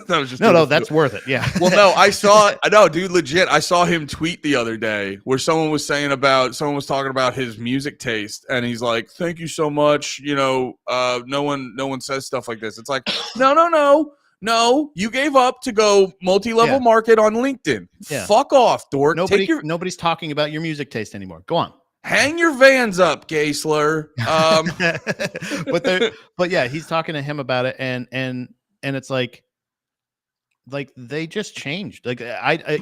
That was just that's worth it. Yeah. Well, no, dude, legit. I saw him tweet the other day where someone was talking about his music taste, and he's like, "Thank you so much." No one says stuff like this. It's like, no. No, you gave up to go multi-level Yeah. market on LinkedIn. Yeah. Fuck off, dork. Nobody's talking about your music taste anymore. Go on. Hang your Vans up, gay slur. But yeah, he's talking to him about it, and it's like they just changed. Like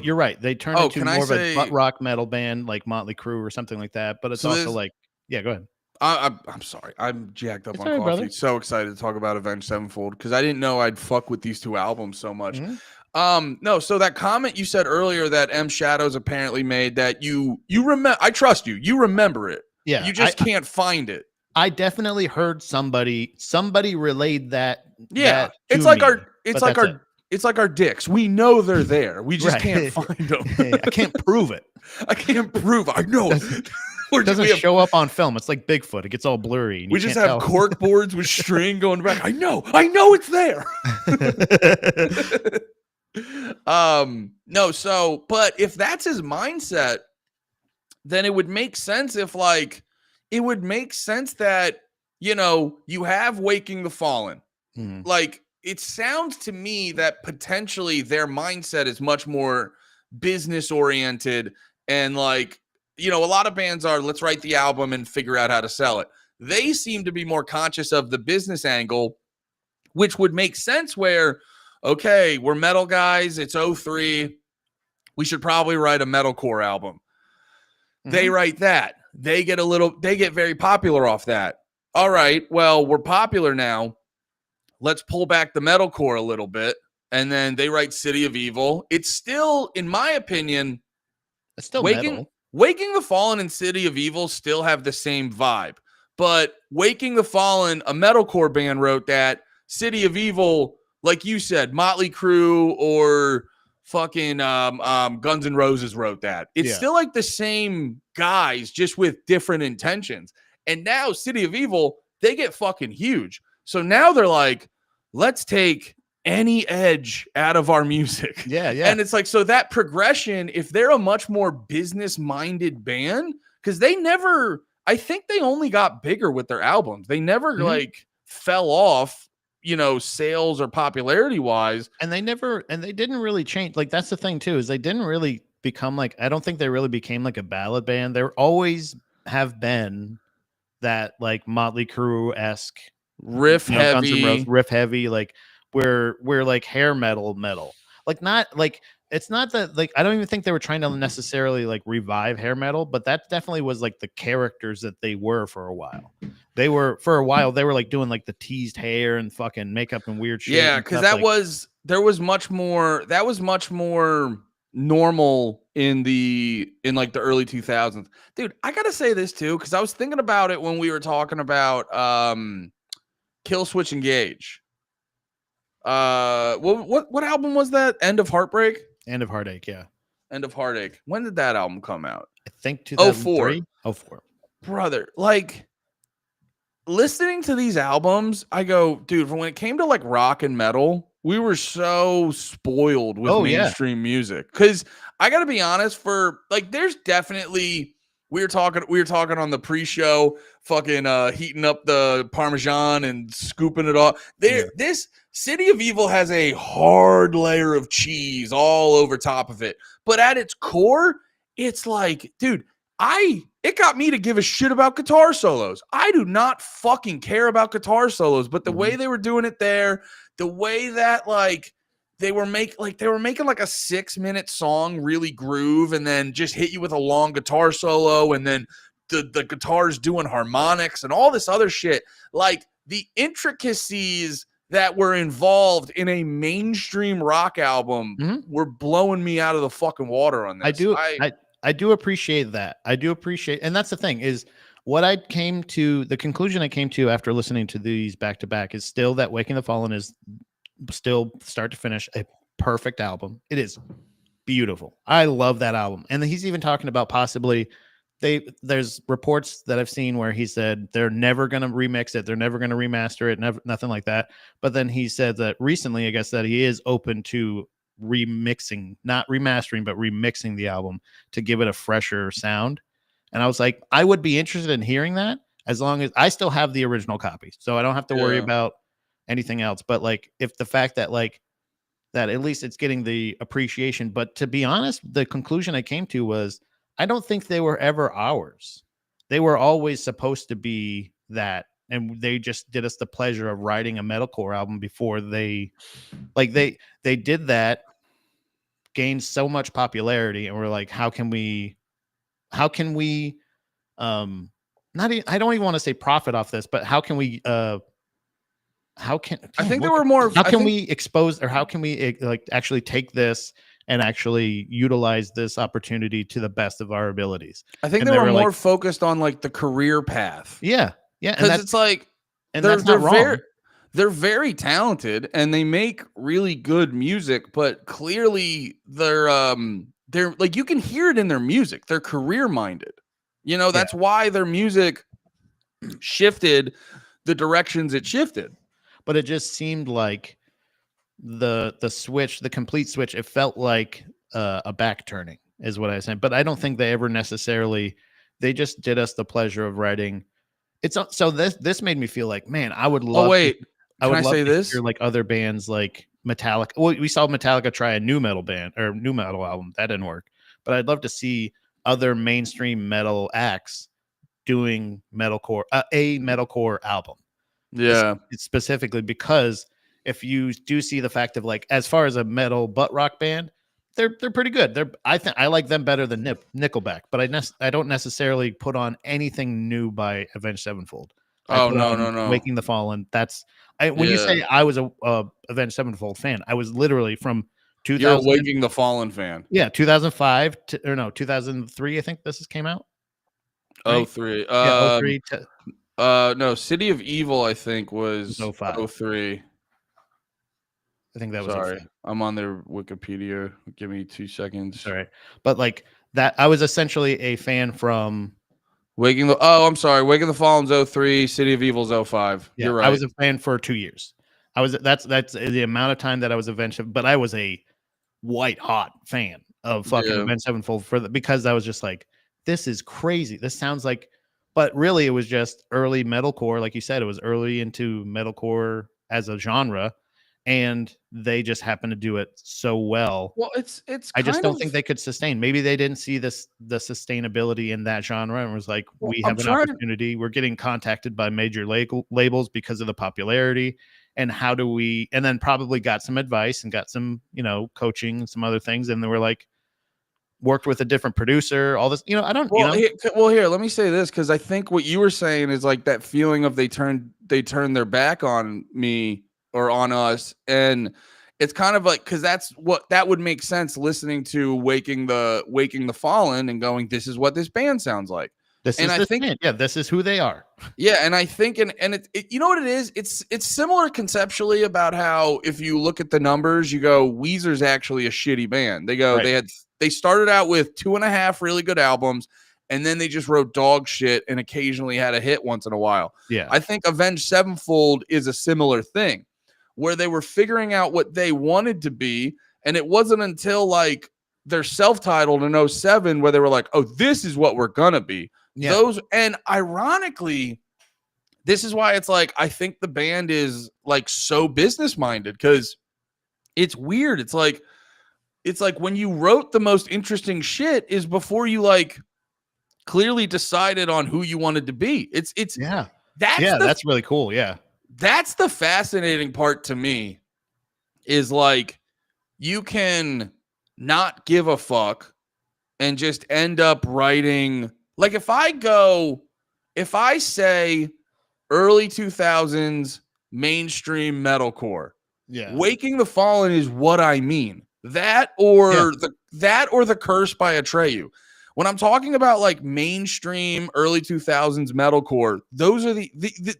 you're right. They turned into can I more of a say- butt rock metal band like Motley Crue or something like that. But it's So also this- like, yeah, go ahead. I'm sorry. I'm jacked up It's on all right, coffee. brother. So excited to talk about Avenged Sevenfold because I didn't know I'd fuck with these two albums so much. Mhm. No, so that comment you said earlier that M Shadows apparently made that you remember, I trust you. You remember it. Yeah, You just can't find it. I definitely heard somebody relayed that. Yeah. that It's to like me, it's but like that's our it's like our dicks. We know they're there. We just Right. can't find them. it. I can't prove it. I can't prove. I know. It doesn't show up on film. It's like Bigfoot. It gets all blurry. And We you just can't have tell. cork boards with string going back. I know it's there. No, so but if that's his mindset, then it would make sense that, you have Waking the Fallen. Mhm. Like, it sounds to me that potentially their mindset is much more business oriented and a lot of bands are, let's write the album and figure out how to sell it. They seem to be more conscious of the business angle, which would make sense where, okay, we're metal guys. It's 03. We should probably write a metalcore album. They Mhm. write that. They get very popular off that. All right, well, we're popular now. Let's pull back the metalcore a little bit. And then they write City of Evil. It's still, in my opinion, It's still metal. Waking the Fallen and City of Evil still have the same vibe. But Waking the Fallen, a metalcore band wrote that. City of Evil, like you said, Motley Crue or fucking Guns N' Roses wrote that. It's Yeah. still like the same guys, just with different intentions. And now City of Evil, they get fucking huge. So now they're like, let's take any edge out of our music. Yeah, yeah. And it's like, so that progression, if they're a much more business-minded band, because I think they only got bigger with their albums. They never fell off, sales or popularity wise. And they didn't really change. Like, that's the thing too, is they didn't really become I don't think they really became like a ballad band. There always have been that like Motley Crue-esque Riff Guns N' heavy. Roses, riff heavy, like we're like hair metal. Like, not like, it's not that, like, I don't even think they were trying to necessarily like revive hair metal, but that definitely was like the characters that they were for a while. They were like doing like the teased hair and fucking makeup and weird shit. Yeah, and because stuff, that was much more normal in like the early 2000s. Dude, I gotta say this too, because I was thinking about it when we were talking about Kill Switch Engage. What album was that? End of Heartbreak? End of Heartache, yeah. End of Heartache. When did that album come out? I think 2003. 04. Brother, like, listening to these albums, I go, dude, when it came to like rock and metal, we were so spoiled with mainstream music. Because I gotta be honest, for like, there's definitely, we were talking on the pre-show, fucking heating up the Parmesan and scooping it off. This City of Evil has a hard layer of cheese all over top of it. But at its core, it's like, dude, it got me to give a shit about guitar solos. I do not fucking care about guitar solos, but the way they were doing it there, the way that like they were making like a 6-minute song really groove and then just hit you with a long guitar solo and then the guitars doing harmonics and all this other shit. Like, the intricacies that were involved in a mainstream rock album were blowing me out of the fucking water on this. I do appreciate that. And that's the thing, is the conclusion I came to after listening to these back to back is still that Waking the Fallen is still start to finish a perfect album. It is beautiful. I love that album. And he's even talking about possibly there's reports that I've seen where he said they're never going to remix it. They're never going to remaster it. Nothing like that. But then he said that recently, I guess, that he is open to remixing, not remastering, but remixing the album to give it a fresher sound. And I was like, I would be interested in hearing that, as long as I still have the original copy. So I don't have to worry about anything else. But like, if the fact that like that at least it's getting the appreciation. But to be honest, the conclusion I came to was I don't think they were ever ours. They were always supposed to be that. And they just did us the pleasure of writing a metalcore album before they did that, gained so much popularity, and we're like, how can we not I don't even want to say profit off this, but how can we I think there were more. How can we expose, or how can we like actually take this and actually utilize this opportunity to the best of our abilities? I think And they were more like, focused on like the career path. yeah, because it's like that's not wrong. They're very talented and they make really good music, but clearly they're like, you can hear it in their music. They're career minded. You know, that's why their music shifted the directions it shifted. But it just seemed like the switch, the complete switch, it felt like a back turning is what I said. But I don't think they ever necessarily, they just did us the pleasure of writing. It's so this made me feel like, man, I would love. Oh wait, I would love say to this? hear like other bands like Metallica. Well, we saw Metallica try a new metal band or new metal album. That didn't work. But I'd love to see other mainstream metal acts doing metalcore, a metalcore album. Yeah. It's specifically because if you do see the fact of like, as far as a metal butt rock band, they're pretty good. I like them better than Nickelback, but I don't necessarily put on anything new by Avenged Sevenfold. No. Waking the Fallen. When you say I was a Avenged Sevenfold fan, I was literally from 2000. You're a Waking the Fallen fan. Yeah, 2005 or no, 2003. I think this came out. Right? 03. Yeah, 03 no, City of Evil, I think, was 05. 03. I think that was. Sorry, I'm on their Wikipedia. Give me 2 seconds. All right, but like that, I was essentially a fan from Waking the Fallen's 03, City of Evil's 05. Yeah, You're right. I was a fan for 2 years. That's the amount of time that I was Avenged, but I was a white hot fan of fucking Avenged Sevenfold because I was just like, this is crazy. This sounds like, but really it was just early metalcore, like you said, it was early into metalcore as a genre, and they just happened to do it so well. Well, it's. I just don't think they could sustain. Maybe they didn't see the sustainability in that genre and was like, we have an opportunity. We're getting contacted by major labels because of the popularity. And how do we? And then probably got some advice and got some, coaching and some other things. And they were like, worked with a different producer. All this, I don't. Here, let me say this, because I think what you were saying is like that feeling of they turned their back on me or on us, and it's kind of like, because that would make sense listening to Waking the Fallen and going, this is what this band sounds like. This is who they are. Yeah, and I think and it you know what it is? It's similar conceptually about how if you look at the numbers, you go, Weezer's actually a shitty band. They go, right. They started out with 2.5 really good albums, and then they just wrote dog shit and occasionally had a hit once in a while. Yeah, I think Avenged Sevenfold is a similar thing, where they were figuring out what they wanted to be, and it wasn't until like their self-titled in 07 where they were like, oh, this is what we're gonna be. Yeah. And ironically, this is why it's like, I think the band is like so business minded, because it's weird. It's like when you wrote the most interesting shit is before you like clearly decided on who you wanted to be. That's really cool. Yeah. That's the fascinating part to me, is like you can not give a fuck and just end up writing. Like if I say early 2000s mainstream metalcore, Waking the Fallen is what I mean. That or the Curse by Atreyu. When I'm talking about like mainstream early 2000s metalcore, those are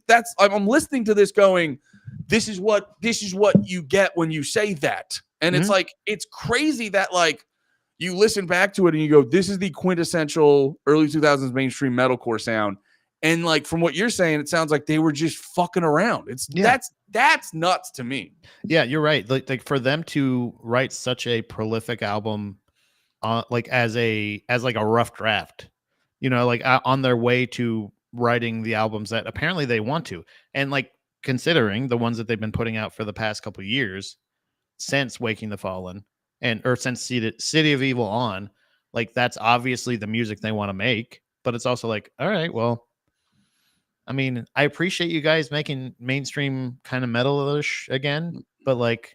that's I'm listening to this going, this is what you get when you say that. And it's like, it's crazy that like you listen back to it and you go, this is the quintessential early 2000s mainstream metalcore sound. And like, from what you're saying, it sounds like they were just fucking around. That's nuts to me. Yeah, you're right. Like for them to write such a prolific album, like as a rough draft, like on their way to writing the albums that apparently they want to. And like, considering the ones that they've been putting out for the past couple of years, since Waking the Fallen or since City of Evil on. Like, that's obviously the music they want to make, but it's also like, all right, well, I mean, I appreciate you guys making mainstream kind of metal-ish again, but like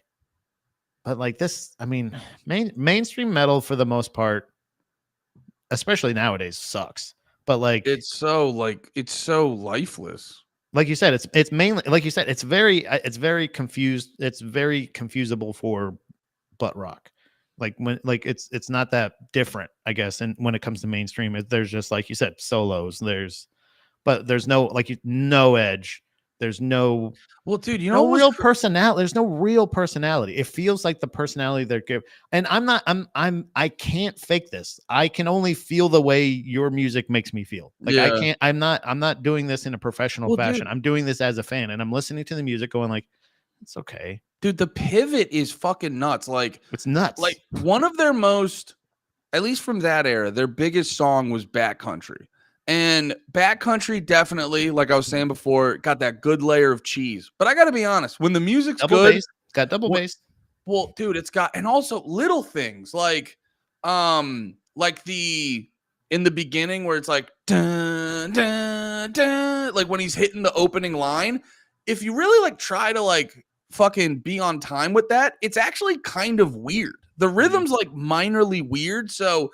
this, I mean, mainstream metal for the most part, especially nowadays, sucks. But like it's so lifeless. like you said, it's mainly, like you said, it's very confused. It's very confusable for butt rock. Like when, like it's not that different, I guess. And when it comes to mainstream, there's just, like you said, solos. There's no, like, no edge. There's no, Well, dude, you know no what was real personality. There's no real personality. It feels like the personality they're giving. And I can't fake this. I can only feel the way your music makes me feel. Like, I Yeah. can't, I'm not doing this in a professional Well, fashion. dude. I'm doing this as a fan, and I'm listening to the music going like, it's okay. Dude, the pivot is fucking nuts. Like It's nuts. one of their most, at least from that era, their biggest song was Backcountry. And Backcountry definitely, like I was saying before, got that good layer of cheese. But I got to be honest, when the music's double good, bass. It's got double What- bass. well, dude, it's got, and also little things like the in the beginning where it's like dun, dun, dun, like when he's hitting the opening line. If you really like try to like fucking be on time with that, it's actually kind of weird. The rhythm's like minorly weird, so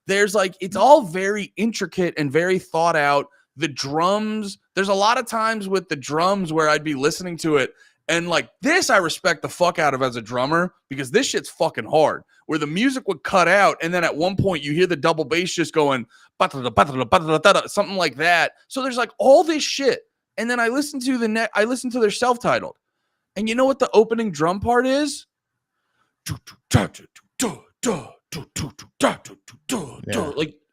there's like, it's all very intricate and very thought out. The drums, there's a lot of times with the drums where I'd be listening to it and like, this I respect the fuck out of as a drummer, because this shit's fucking hard, where the music would cut out and then at one point you hear the double bass just going something like that. So there's like all this shit. And then I listen to their self-titled. And you know what the opening drum part is? Like,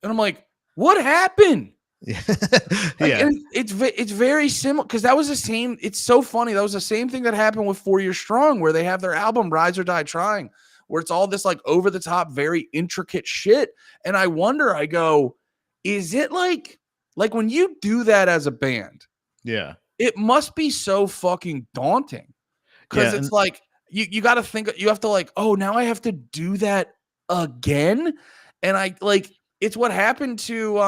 and I'm like, what happened? Yeah. Like, Yeah. and it's very similar, because that was the same. It's so funny. That was the same thing that happened with 4 Years Strong, where they have their album Rise or Die Trying, where it's all this like over the top, very intricate shit. And I wonder, I go, is it like when you do that as a band, Yeah. it must be so fucking daunting, because Yeah, it's like you got to think, you have to like, oh, now I have to do that again. And I like, it's what happened to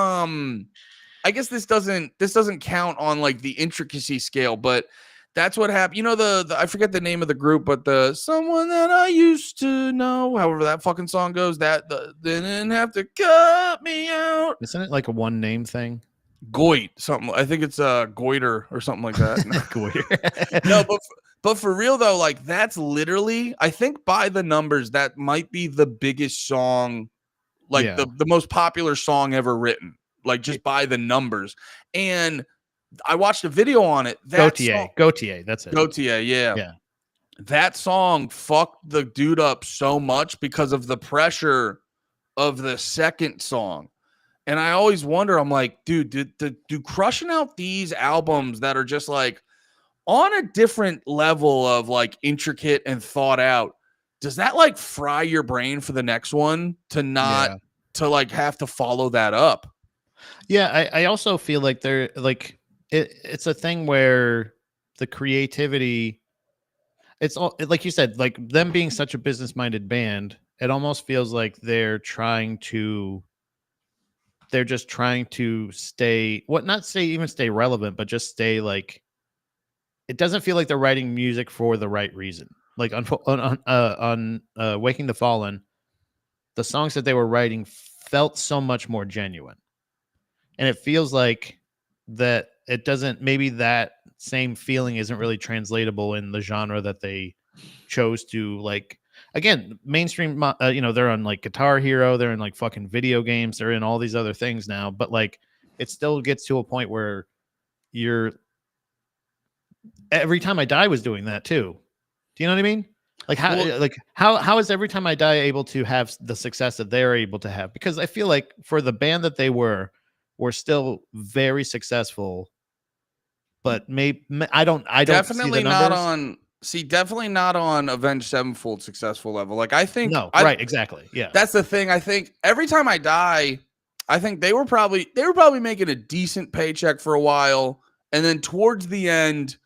I guess this doesn't count on like the intricacy scale, but that's what happened. You know, the I forget the name of the group, but the Someone That I Used to Know, however that fucking song goes, that they didn't have to cut me out. Isn't it like a one name thing? Goit, something. I think it's goiter or something like that. Goiter. No, but for real though, like that's literally, I think by the numbers, that might be the biggest song, like Yeah. the most popular song ever written, like just by the numbers. And I watched a video on it. Gautier. That's it. Gautier, yeah. Yeah. That song fucked the dude up so much because of the pressure of the second song. And I always wonder, I'm like, dude, do crushing out these albums that are just like on a different level of like intricate and thought out, does that like fry your brain for the next one to not to like have to follow that up? Yeah, I also feel like they're like it's a thing where the creativity, it's all like you said, like them being such a business-minded band, it almost feels like they're just trying to stay, not stay relevant, but just stay like, it doesn't feel like they're writing music for the right reason. Like on Waking the Fallen, the songs that they were writing felt so much more genuine. And it feels like that it doesn't, maybe that same feeling isn't really translatable in the genre that they chose to, like, again, mainstream, they're on like Guitar Hero, they're in like fucking video games, they're in all these other things now, but like it still gets to a point where Every Time I Die was doing that too. Do you know what I mean? Like how is Every Time I Die able to have the success that they're able to have? Because I feel like for the band that they were still very successful, but I don't definitely see the not numbers. definitely not on Avenged Sevenfold successful level. Like I think right, exactly. Yeah. That's the thing. I think Every Time I Die, I think they were probably making a decent paycheck for a while, and then towards the end,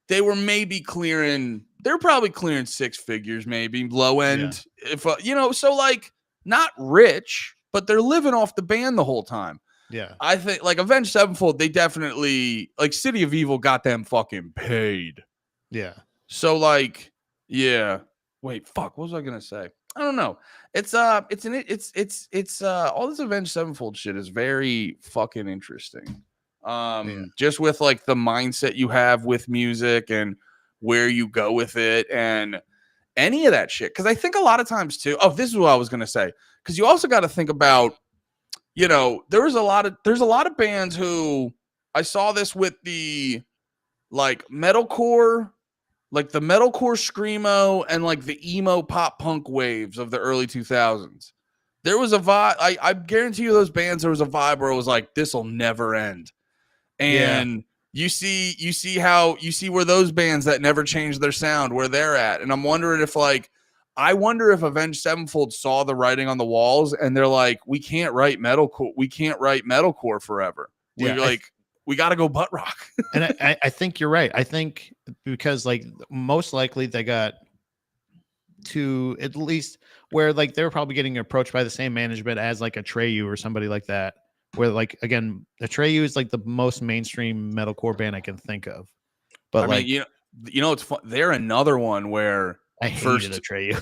they were maybe clearing they're probably clearing 6 figures, maybe low end. If so like not rich, but they're living off the band the whole time. Yeah. I think like Avenged Sevenfold, they definitely like City of Evil got them fucking paid. Yeah. So like, yeah. Wait, fuck. What was I gonna say? I don't know. It's all this Avenged Sevenfold shit is very fucking interesting. Just with like the mindset you have with music and where you go with it and any of that shit. Because I think a lot of times too. Oh, this is what I was gonna say. Because you also got to think about, there's a lot of bands who I saw this with the like metalcore. Like the metalcore screamo and like the emo pop punk waves of the early 2000s. There was a vibe. I guarantee you those bands, there was a vibe where it was like, this will never end. And you see where those bands that never changed their sound, where they're at. And I'm wondering if I wonder if Avenged Sevenfold saw the writing on the walls and they're like, we can't write metalcore forever. We got to go butt rock. And I think you're right. I think because like most likely they got to at least where like they're probably getting approached by the same management as like a Atreyu or somebody like that. Where like, again, Atreyu is like the most mainstream metalcore band I can think of. But I mean, it's fun. They're another one where I hated Atreyu.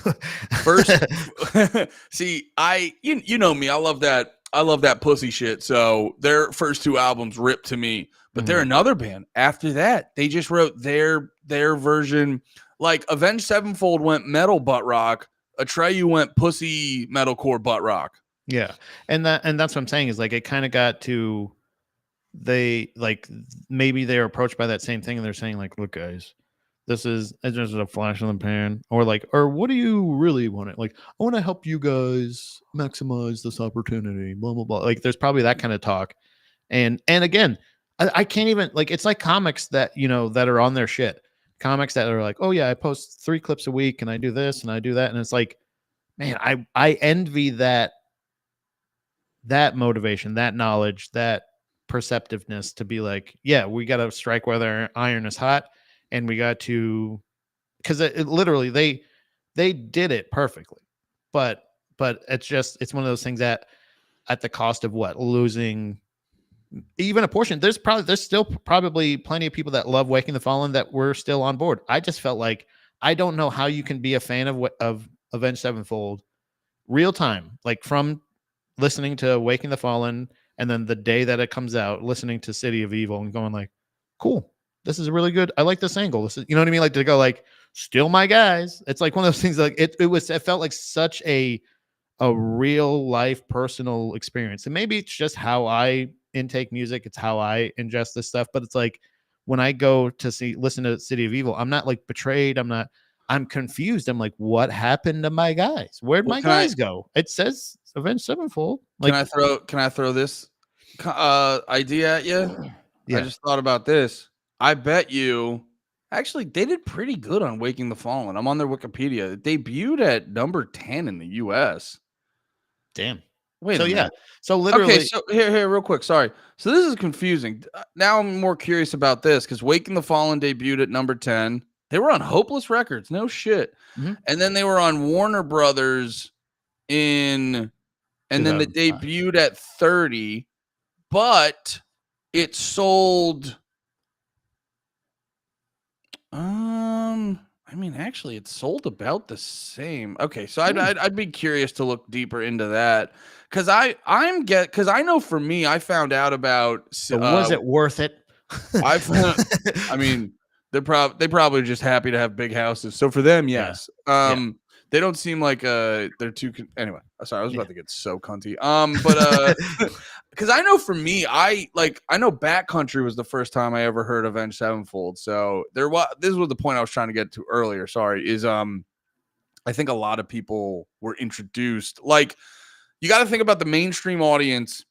See, you know me. I love that pussy shit. So their first 2 albums ripped to me. But they're another band. After that, they just wrote their version. Like Avenged Sevenfold went metal butt rock. Atreyu went pussy metalcore butt rock. Yeah, and that's what I'm saying is like it kind of got to they like maybe they're approached by that same thing and they're saying like, look guys, this is just a flash in the pan, or what do you really want? Like, I want to help you guys maximize this opportunity. Blah blah blah. Like, there's probably that kind of talk, and again, I can't even like it's like comics that that are on their shit. Comics that are like, oh yeah, I post 3 clips a week and I do this and I do that, and it's like, man, I envy that motivation, that knowledge, that perceptiveness to be like, yeah, we got to strike where the iron is hot, and we got to, because it literally they did it perfectly, but it's one of those things that at the cost of what, losing even a portion. There's still probably plenty of people that love Waking the Fallen that were still on board. I just felt like I don't know how you can be a fan of Avenged Sevenfold real time, like from listening to Waking the Fallen and then the day that it comes out, listening to City of Evil and going like, cool, this is really good. I like this angle. This is, you know what I mean? Like to go like, still my guys. It's like one of those things like it felt like such a real life personal experience. And maybe it's just how I intake music. It's how I ingest this stuff. But it's like when I go to listen to City of Evil, I'm not like betrayed. I'm confused. I'm like, what happened to my guys? Where'd my guys go? It says Avenged Sevenfold. Like, can I throw this idea at you? Yeah. I just thought about this. I bet you actually they did pretty good on Waking the Fallen. I'm on their Wikipedia. It debuted at number 10 in the US. Damn. Wait. So yeah. So literally. Okay. So here, real quick. Sorry. So this is confusing. Now I'm more curious about this because Waking the Fallen debuted at number 10. They were on Hopeless Records. No shit. Mm-hmm. And then they were on Warner Brothers and then they debuted at 30, but it sold. I mean, actually, it sold about the same. Okay, so I'd be curious to look deeper into that because I know for me, I found out about. So was it worth it? I mean, they probably just happy to have big houses. So for them, yes. Yeah. They don't seem like they're too. Anyway, sorry, I was about to get so cunty. But because I know for me, I know Backcountry was the first time I ever heard Avenged Sevenfold. So this was the point I was trying to get to earlier. Sorry, is I think a lot of people were introduced. Like, you got to think about the mainstream audience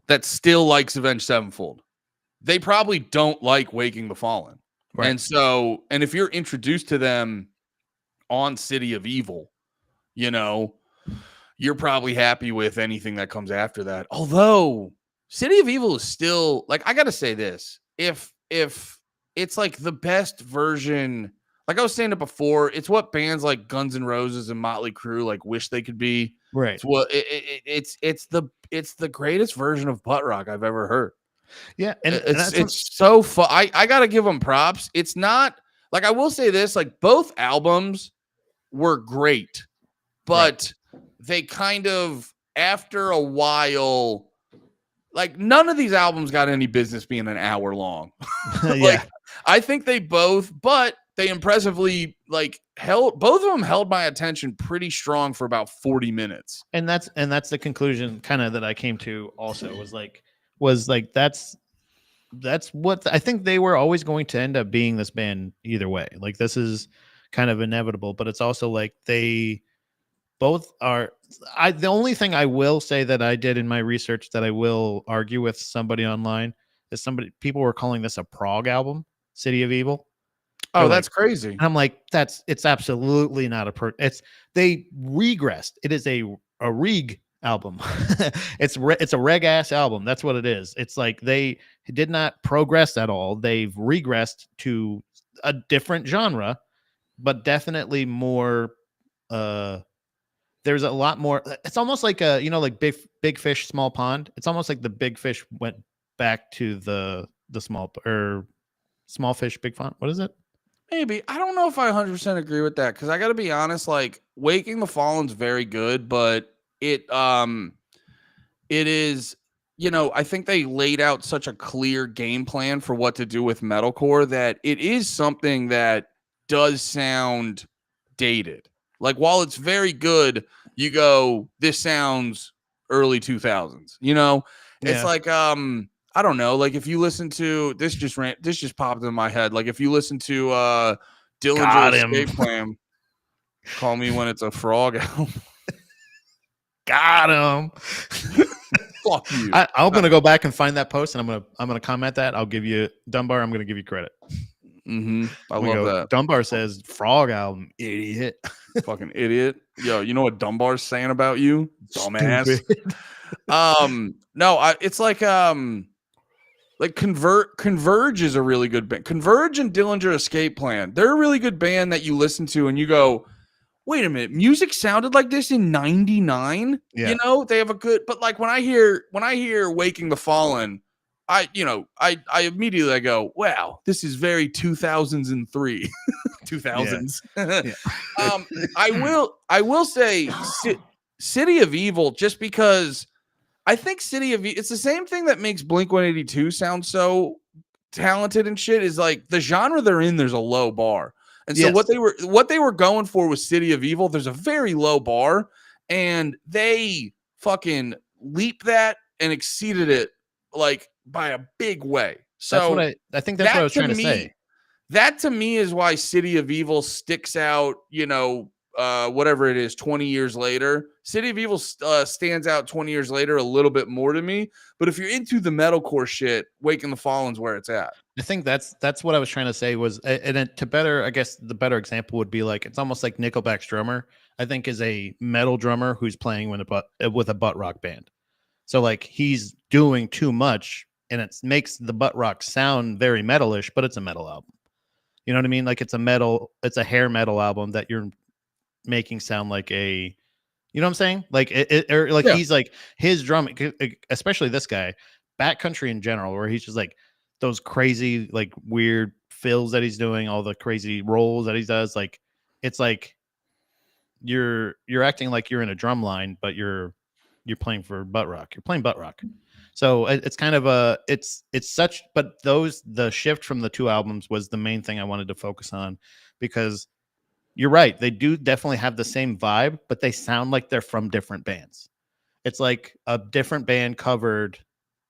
that still likes Avenged Sevenfold. They probably don't like Waking the Fallen, right? And if you're introduced to them on City of Evil, you're probably happy with anything that comes after that. Although City of Evil is still like, I gotta say this, if it's like the best version like I was saying it before, it's what bands like Guns N' Roses and Motley Crue like wish they could be. Right. It's what it's the greatest version of butt rock I've ever heard. Yeah, and It's so fun. I gotta give them props. It's not like, I will say this, like both albums were great, but they kind of, after a while, like none of these albums got any business being an hour long. Like I think they both, but they impressively like both of them held my attention pretty strong for about 40 minutes. And that's the conclusion kind of that I came to also was like that's what I think they were always going to end up being, this band either way. Like this is kind of inevitable, but it's also like they both are. The only thing I will say that I did in my research that I will argue with somebody online is people were calling this a prog album, City of Evil. Oh, that's crazy. And I'm like, it's absolutely not they regressed. It is a reg album. It's a reg ass album. That's what it is. It's like they did not progress at all. They've regressed to a different genre, but definitely more there's a lot more. It's almost like like big fish, small pond. It's almost like the big fish went back to the small fish, big pond. What is it? Maybe. I don't know if I 100% agree with that, because I got to be honest, like Waking the Fallen's very good, but it is, I think they laid out such a clear game plan for what to do with metalcore that it is something that does sound dated. Like while it's very good, you go, this sounds early 2000s, It's like I don't know, like if you listen to this just popped in my head. Like if you listen to Dillinger Escape Plan, Call Me When It's a Frog album. Got him. Fuck you. I'm gonna go back and find that post, and I'm gonna comment that. I'll give you Dunbar. I'm gonna give you credit. I love that. Dunbar says frog album, idiot. Fucking idiot. Yo, you know what Dunbar's saying about you, dumbass? No, it's like Converge is a really good band. Converge and Dillinger Escape Plan, they're a really good band that you listen to and you go, wait a minute, music sounded like this in 99. Yeah. They have a good, but like when I hear Waking the Fallen, I immediately go, wow, this is very 2003. 2000s. Yeah. I will say City of Evil, just because I think City of Evil, it's the same thing that makes Blink-182 sound so talented and shit, is like the genre they're in, there's a low bar. And so what they were going for with City of Evil, there's a very low bar, and they fucking leaped that and exceeded it like by a big way. So that's what I think that's what I was trying to say. That to me is why City of Evil sticks out, whatever it is, 20 years later. City of Evil stands out 20 years later a little bit more to me. But if you're into the metalcore shit, Waking the Fallen's where it's at. I think that's what I was trying to say was, and to better, I guess the better example would be like, it's almost like Nickelback's drummer, I think, is a metal drummer who's playing with a butt rock band. So like he's doing too much, and it makes the butt rock sound very metalish, but it's a metal album. You know what I mean? Like it's a hair metal album that you're making sound like you know what I'm saying? Like he's like his drum, especially this guy, Backcountry in general, where he's just like those crazy, like weird fills that he's doing, all the crazy rolls that he does. Like it's like you're acting like you're in a drum line, but you're playing for butt rock. You're playing butt rock. So it's kind of it's such, but the shift from the two albums was the main thing I wanted to focus on, because you're right. They do definitely have the same vibe, but they sound like they're from different bands. It's like a different band covered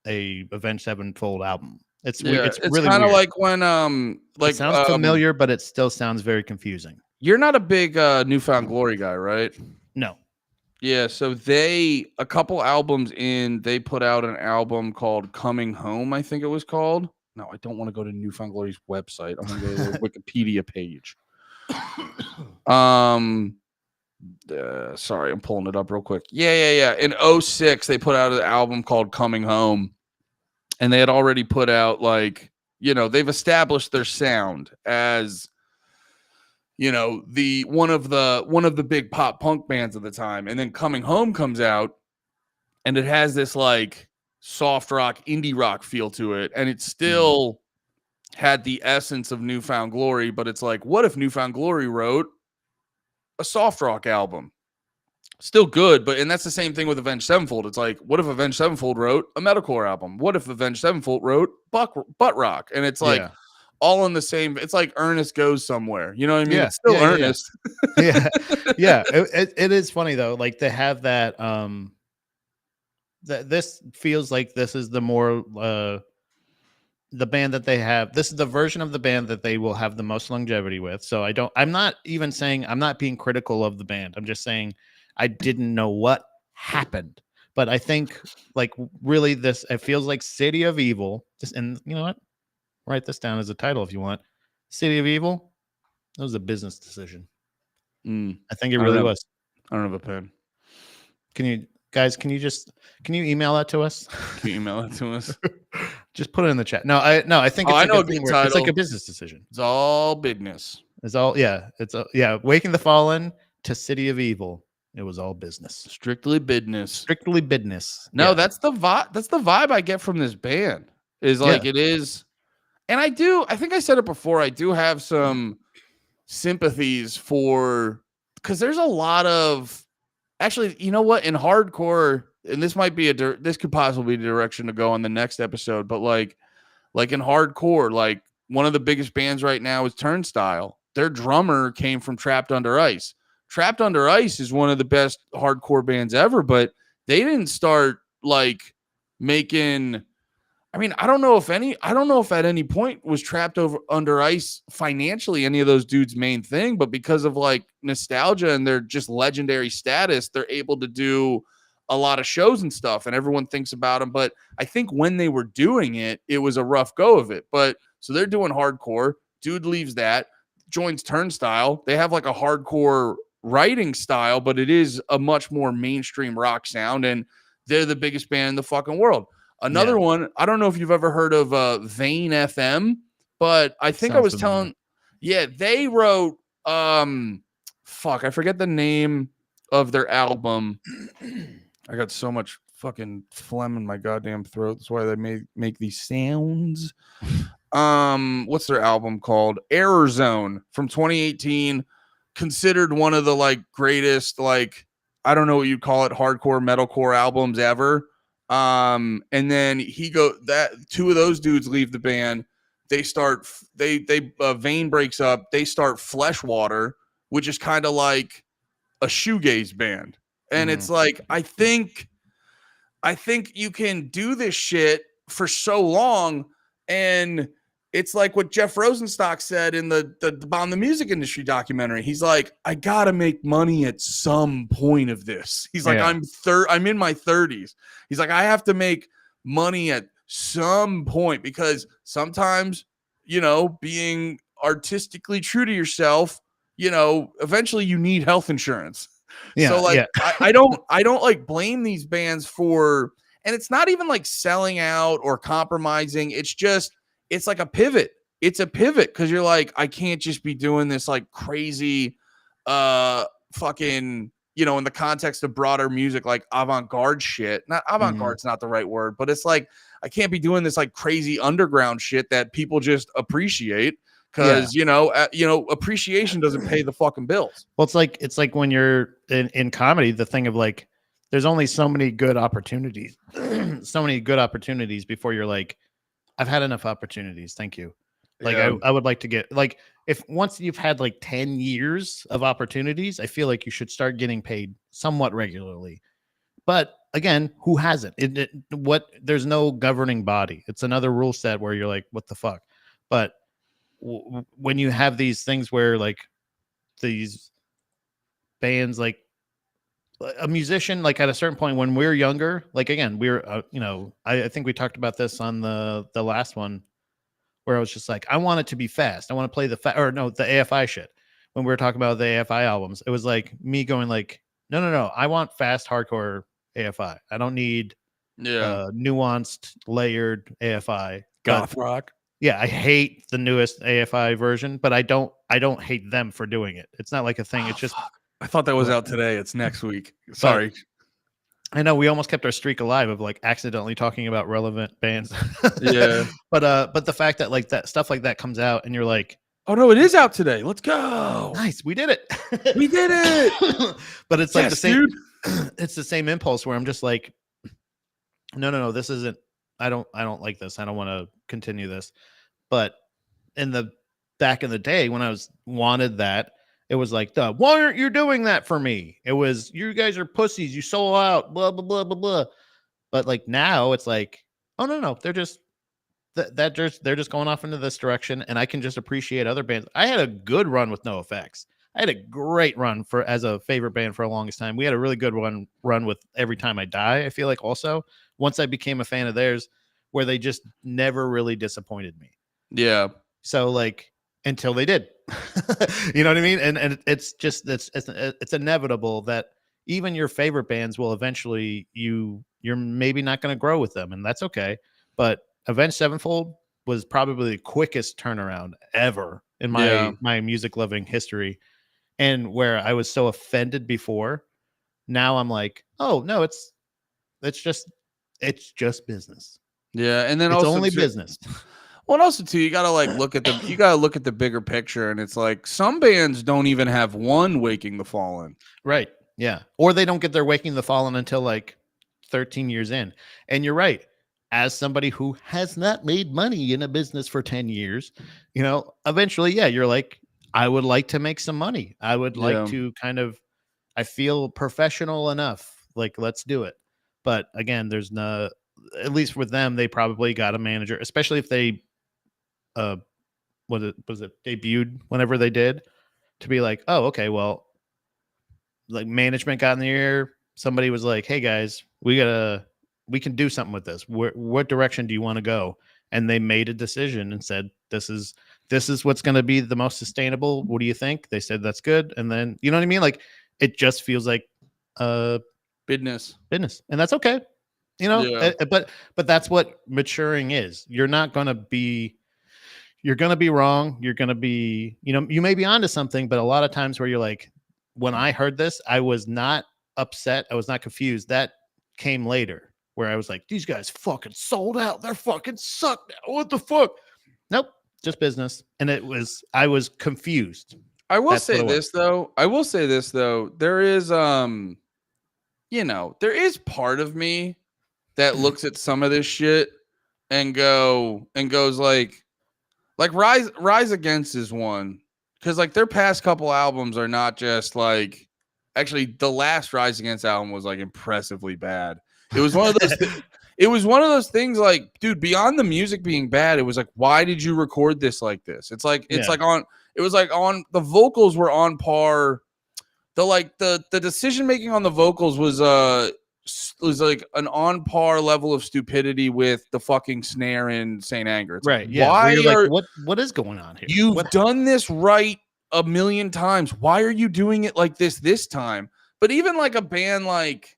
a Avenged Sevenfold album. It's really kind of weird. like when it sounds familiar, but it still sounds very confusing. You're not a big Newfound Glory guy, right? No. Yeah, so a couple albums in, they put out an album called Coming Home, I think it was called. No, I don't want to go to Newfound Glory's website. I'm going to go to their Wikipedia page. Sorry, I'm pulling it up real quick. Yeah. In 2006, they put out an album called Coming Home, and they had already put out, like, they've established their sound as you know, the one of the big pop punk bands at the time. And then Coming Home comes out, and it has this like soft rock, indie rock feel to it, and it still had the essence of New Found Glory. But it's like, what if New Found Glory wrote a soft rock album? Still good, but and that's the same thing with Avenged Sevenfold. It's like, what if Avenged Sevenfold wrote a metalcore album? What if Avenged Sevenfold wrote butt rock? And it's like all in the same. It's like Ernest Goes Somewhere. You know what I mean? Yeah, It's still Ernest. Yeah, yeah. It is funny though. Like to have that. That this feels like this is the more the band that they have. This is the version of the band that they will have the most longevity with. So I'm not even saying, I'm not being critical of the band. I'm just saying I didn't know what happened. But I think like really it feels like City of Evil. And you know what? Write this down as a title if you want. City of Evil. That was a business decision. I think it really was. I don't have a pen. Can you email that to us? Can you email it to us? Just put it in the chat. No, I think it's, I know a good title. It's like a business decision. It's all business. It's all Waking the Fallen to City of Evil. It was all business. Strictly business. Strictly business. No, that's the vibe. That's the vibe I get from this band. Is like it is, and I think I said it before. I do have some sympathies for, because there's a lot of, actually, you know what, in hardcore, and this might be this could possibly be the direction to go on the next episode, but like in hardcore, like one of the biggest bands right now is Turnstile. Their drummer came from Trapped Under Ice. Trapped Under Ice is one of the best hardcore bands ever, but they didn't start like making, I mean, I don't know if at any point was Trapped Under Ice financially any of those dudes' main thing, but because of like nostalgia and their just legendary status, they're able to do a lot of shows and stuff, and everyone thinks about them. But I think when they were doing it, it was a rough go of it. But so they're doing hardcore. Dude leaves that, joins Turnstile. They have like a hardcore writing style, but it is a much more mainstream rock sound, and they're the biggest band in the fucking world. Another one, I don't know if you've ever heard of Vane FM, but I think I was telling, they wrote, I forget the name of their album. I got so much fucking phlegm in my goddamn throat. That's why they make these sounds. What's their album called? Error Zone from 2018. Considered one of the like greatest, like, I don't know what you'd call it, hardcore metalcore albums ever. And then two of those dudes leave the band. Vane breaks up. They start Fleshwater, which is kind of like a shoegaze band. And it's like, I think you can do this shit for so long, and it's like what Jeff Rosenstock said in the Bomb the Music Industry documentary. He's like, I gotta make money at some point of this. He's like, I'm in my 30s. He's like, I have to make money at some point, because sometimes, you know, being artistically true to yourself, you know, eventually you need health insurance. So like, I don't like blame these bands for, and it's not even like selling out or compromising. It's just, it's like a pivot. It's a pivot, because you're like, I can't just be doing this like crazy, fucking, you know, in the context of broader music, like avant-garde shit. Not avant-garde's not the right word, but it's like, I can't be doing this like crazy underground shit that people just appreciate, because you know, appreciation doesn't pay the fucking bills. Well, it's like when you're in comedy, the thing of like, there's only so many good opportunities, before you're like, I've had enough opportunities. Thank you. Like, I would like to get, like, if once you've had like 10 years of opportunities, I feel like you should start getting paid somewhat regularly. But again, who hasn't? There's no governing body. It's another rule set where you're like, what the fuck? But when you have these things where like these bands, like a musician, like at a certain point when we're younger, like again, we're, I think we talked about this on the last one, where I was just like, I want it to be fast. I want to play the AFI shit. When we were talking about the AFI albums, it was like me going like, no, I want fast hardcore AFI. I don't need nuanced, layered AFI. Goth rock. Yeah, I hate the newest AFI version, but I don't hate them for doing it. It's not like a thing. It's just Fuck. I thought that was Right. out today. It's next week. Sorry. I know we almost kept our streak alive of like accidentally talking about relevant bands. Yeah. But the fact that like that stuff like that comes out and you're like, Oh no, it is out today. Let's go. nice, we did it. We did it. But it's like the Yes, same dude. it's the same impulse where I'm just like, no, this isn't I don't like this. I don't want to continue this. But in the back in the day when I was wanted that, it was like, why aren't you doing that for me? It was, you guys are pussies, you sold out, blah blah blah blah blah. But like now it's like, oh no, they're just they're just going off into this direction, and I can just appreciate other bands. I had a good run with No Effects. I had a great run for as a favorite band for the longest time. We had a really good run with Every Time I Die. I feel like also once I became a fan of theirs, where they just never really disappointed me. Yeah. So like until they did, you know what I mean? And it's just it's inevitable that even your favorite bands will eventually you're maybe not going to grow with them, and that's okay. But Avenged Sevenfold was probably the quickest turnaround ever in my music loving history, and where I was so offended before, now I'm like, oh no, it's just business. Yeah. And then It's also only too- business. Well, and also too, you gotta like look at the bigger picture, and it's like some bands don't even have one Waking the Fallen. Right. Yeah. Or they don't get their Waking the Fallen until like 13 years in. And you're right. As somebody who has not made money in a business for 10 years, you know, eventually, yeah, you're like, I would like to make some money. I would like Yeah. to kind of, I feel professional enough. Like, let's do it. But again, there's no, at least with them, they probably got a manager, especially if they, was it debuted whenever they did, to be like, oh, okay, well, like management got in the ear. Somebody was like, hey guys, we can do something with this. What direction do you want to go? And they made a decision and said, this is what's going to be the most sustainable. What do you think? They said, that's good. And then, you know what I mean? Like, it just feels like Business. And that's okay. You know, Yeah. but that's what maturing is. You're going to be wrong. You're going to be, you know, you may be onto something, but a lot of times where you're like, when I heard this, I was not upset. I was not confused. That came later where I was like, these guys fucking sold out. They're fucking suck now. What the fuck? Nope. Just business. And I was confused. I will That's say what it this though. There is you know, there is part of me that looks at some of this shit and goes like Rise Against is one, because like their past couple albums are not just like, actually the last Rise Against album was like impressively bad. It was one of those it was one of those things like, dude, beyond the music being bad, it was like, why did you record this like this? It's like Yeah. on the vocals were on par. The decision making on the vocals was like an on par level of stupidity with the fucking snare in Saint Anger. It's Right. like, Yeah. why Where you're are like, what is going on here? you've What- done this right a million times? Why are you doing it like this time? But even like a band like,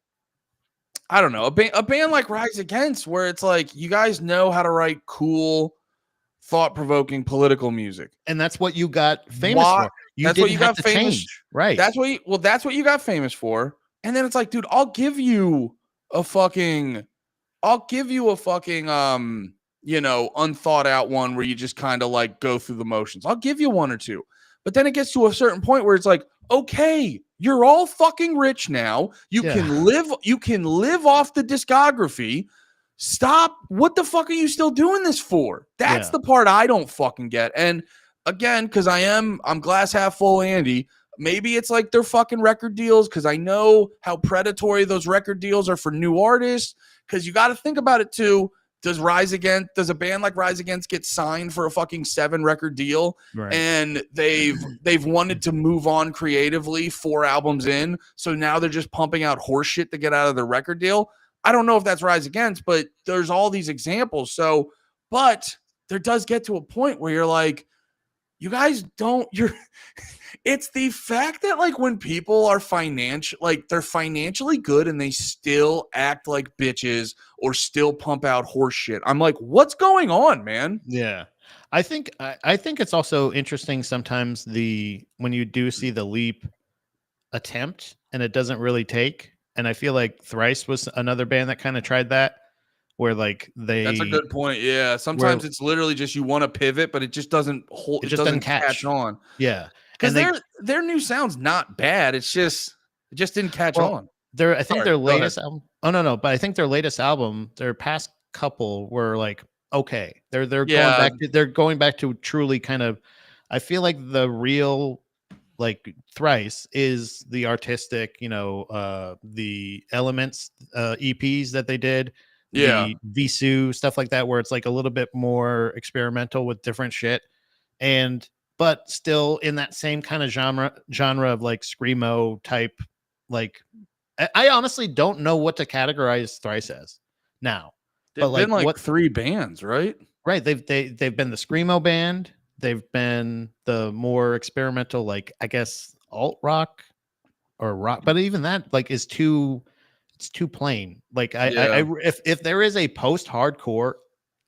I don't know, a band like Rise Against, where it's like, you guys know how to write cool, thought-provoking political music. And that's what you got famous Why- for. that's didn't what you have got to famous- change. Right. That's what you got famous for. And then it's like, dude, I'll give you a fucking you know, unthought out one where you just kind of like go through the motions. I'll give you one or two. But then it gets to a certain point where it's like, okay, you're all fucking rich now. You can live off the discography. Stop. What the fuck are you still doing this for? That's the part I don't fucking get. And again, because I'm glass half full Andy. Maybe it's like their fucking record deals, because I know how predatory those record deals are for new artists. Because you got to think about it too. Does a band like Rise Against get signed for a fucking 7 record deal? Right. And they've wanted to move on creatively 4 albums in, so now they're just pumping out horse shit to get out of their record deal? I don't know if that's Rise Against, but there's all these examples. So, but there does get to a point where you're like, you guys it's the fact that like when people are they're financially good and they still act like bitches or still pump out horse shit. I'm like, what's going on, man? Yeah. I think I think it's also interesting sometimes when you do see the Leap attempt and it doesn't really take. And I feel like Thrice was another band that kind of tried that, where like That's a good point. Yeah, where sometimes it's literally just you want to pivot, but it just doesn't hold. it It just doesn't doesn't catch catch. on Yeah, because and they their new sound's not bad. It's just it just didn't catch well, on. I think Sorry, their go ahead. latest album. Oh no, but I think their latest album, their past couple were like okay. Yeah, They're going back to truly kind of. I feel like the real like Thrice is the artistic, the Elements EPs that they did, yeah, the Visu stuff like that, where it's like a little bit more experimental with different shit, and but still in that same kind of genre of like screamo type. Like, I honestly don't know what to categorize Thrice as now, but they've like been like what 3 bands, right? right? They've been the screamo band. They've been the more experimental, like I guess alt rock or rock, but even that like is too it's too plain. Like Yeah. if there is a post hardcore,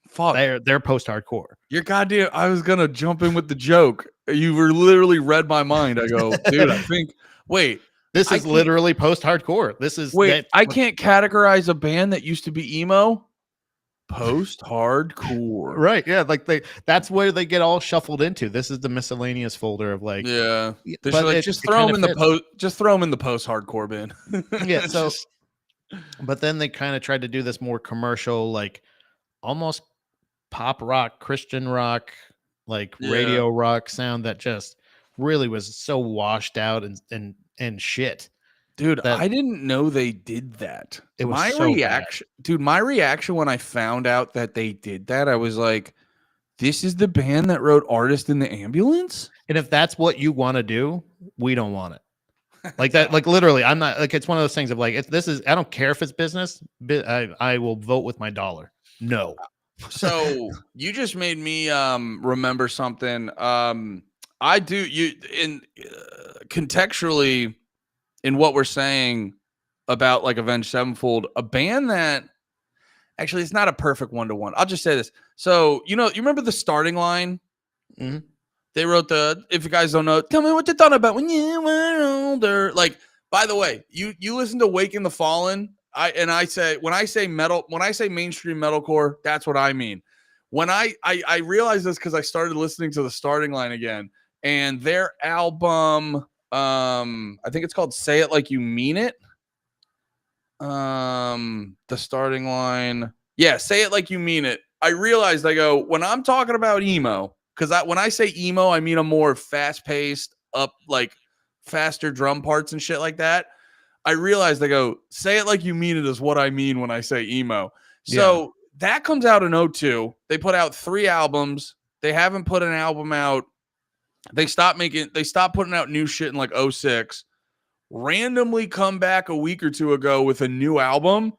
Fuck. they're post hardcore. You're goddamn. I was gonna jump in with the joke. You were literally read my mind. I go, dude. I think. Wait. This I is can't. literally post hardcore. This is Wait. that I can't categorize a band that used to be emo. Post hardcore. right? Yeah, like that's where they get all shuffled into. This is the miscellaneous folder of like, Yeah. They're just but like it just it throw kind them of in the fits. post. Just throw them in the post hardcore bin. Yeah. It's So, just- but then they kind of tried to do this more commercial, like almost pop rock, Christian rock, like yeah. radio rock sound that just really was so washed out and shit Dude, that I didn't know they did that. it was My so bad. reaction, dude, my reaction when I found out that they did that, I was like, this is the band that wrote Artist in the Ambulance? And if that's what you want to do, we don't want it. Like that, like literally, I'm not like it's one of those things of like this is I don't care if it's business, I will vote with my dollar. No. So you just made me remember something. I do you in contextually in what we're saying about like Avenged Sevenfold, a band that actually it's not a perfect 1-to-1. I'll just say this. So you remember the starting line? Mhm. They wrote if you guys don't know, tell me what you thought about when you were older. Like, by the way, you listen to Waking the Fallen. When I say metal, when I say mainstream metalcore, that's what I mean. When I realized this because I started listening to the starting line again, and their album, I think it's called Say It Like You Mean It. The starting line, yeah, Say It Like You Mean It. I realized I go when I'm talking about emo. Because when I say emo, I mean a more fast-paced, up like faster drum parts and shit like that. I realized I go, Say It Like You Mean It is what I mean when I say emo. So that comes out in 2002. They put out 3 albums. They haven't put an album out. They stopped putting out new shit in like 2006. Randomly come back a week or two ago with a new album,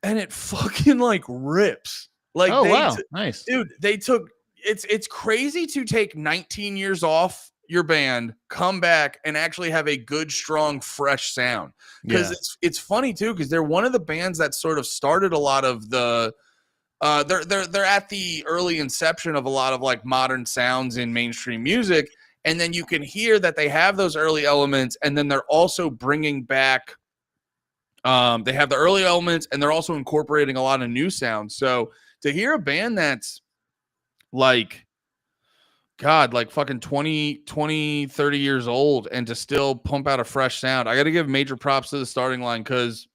and it fucking like rips. Like Oh wow, nice. dude, they took it's crazy to take 19 years off your band, come back and actually have a good, strong, fresh sound. Because it's funny too, because they're one of the bands that sort of started a lot of the they're at the early inception of a lot of like modern sounds in mainstream music. And then you can hear that they have those early elements, and then they're also bringing back they have the early elements, and they're also incorporating a lot of new sounds. So to hear a band that's like, God, like fucking 20, 30 years old and to still pump out a fresh sound, I got to give major props to the starting line because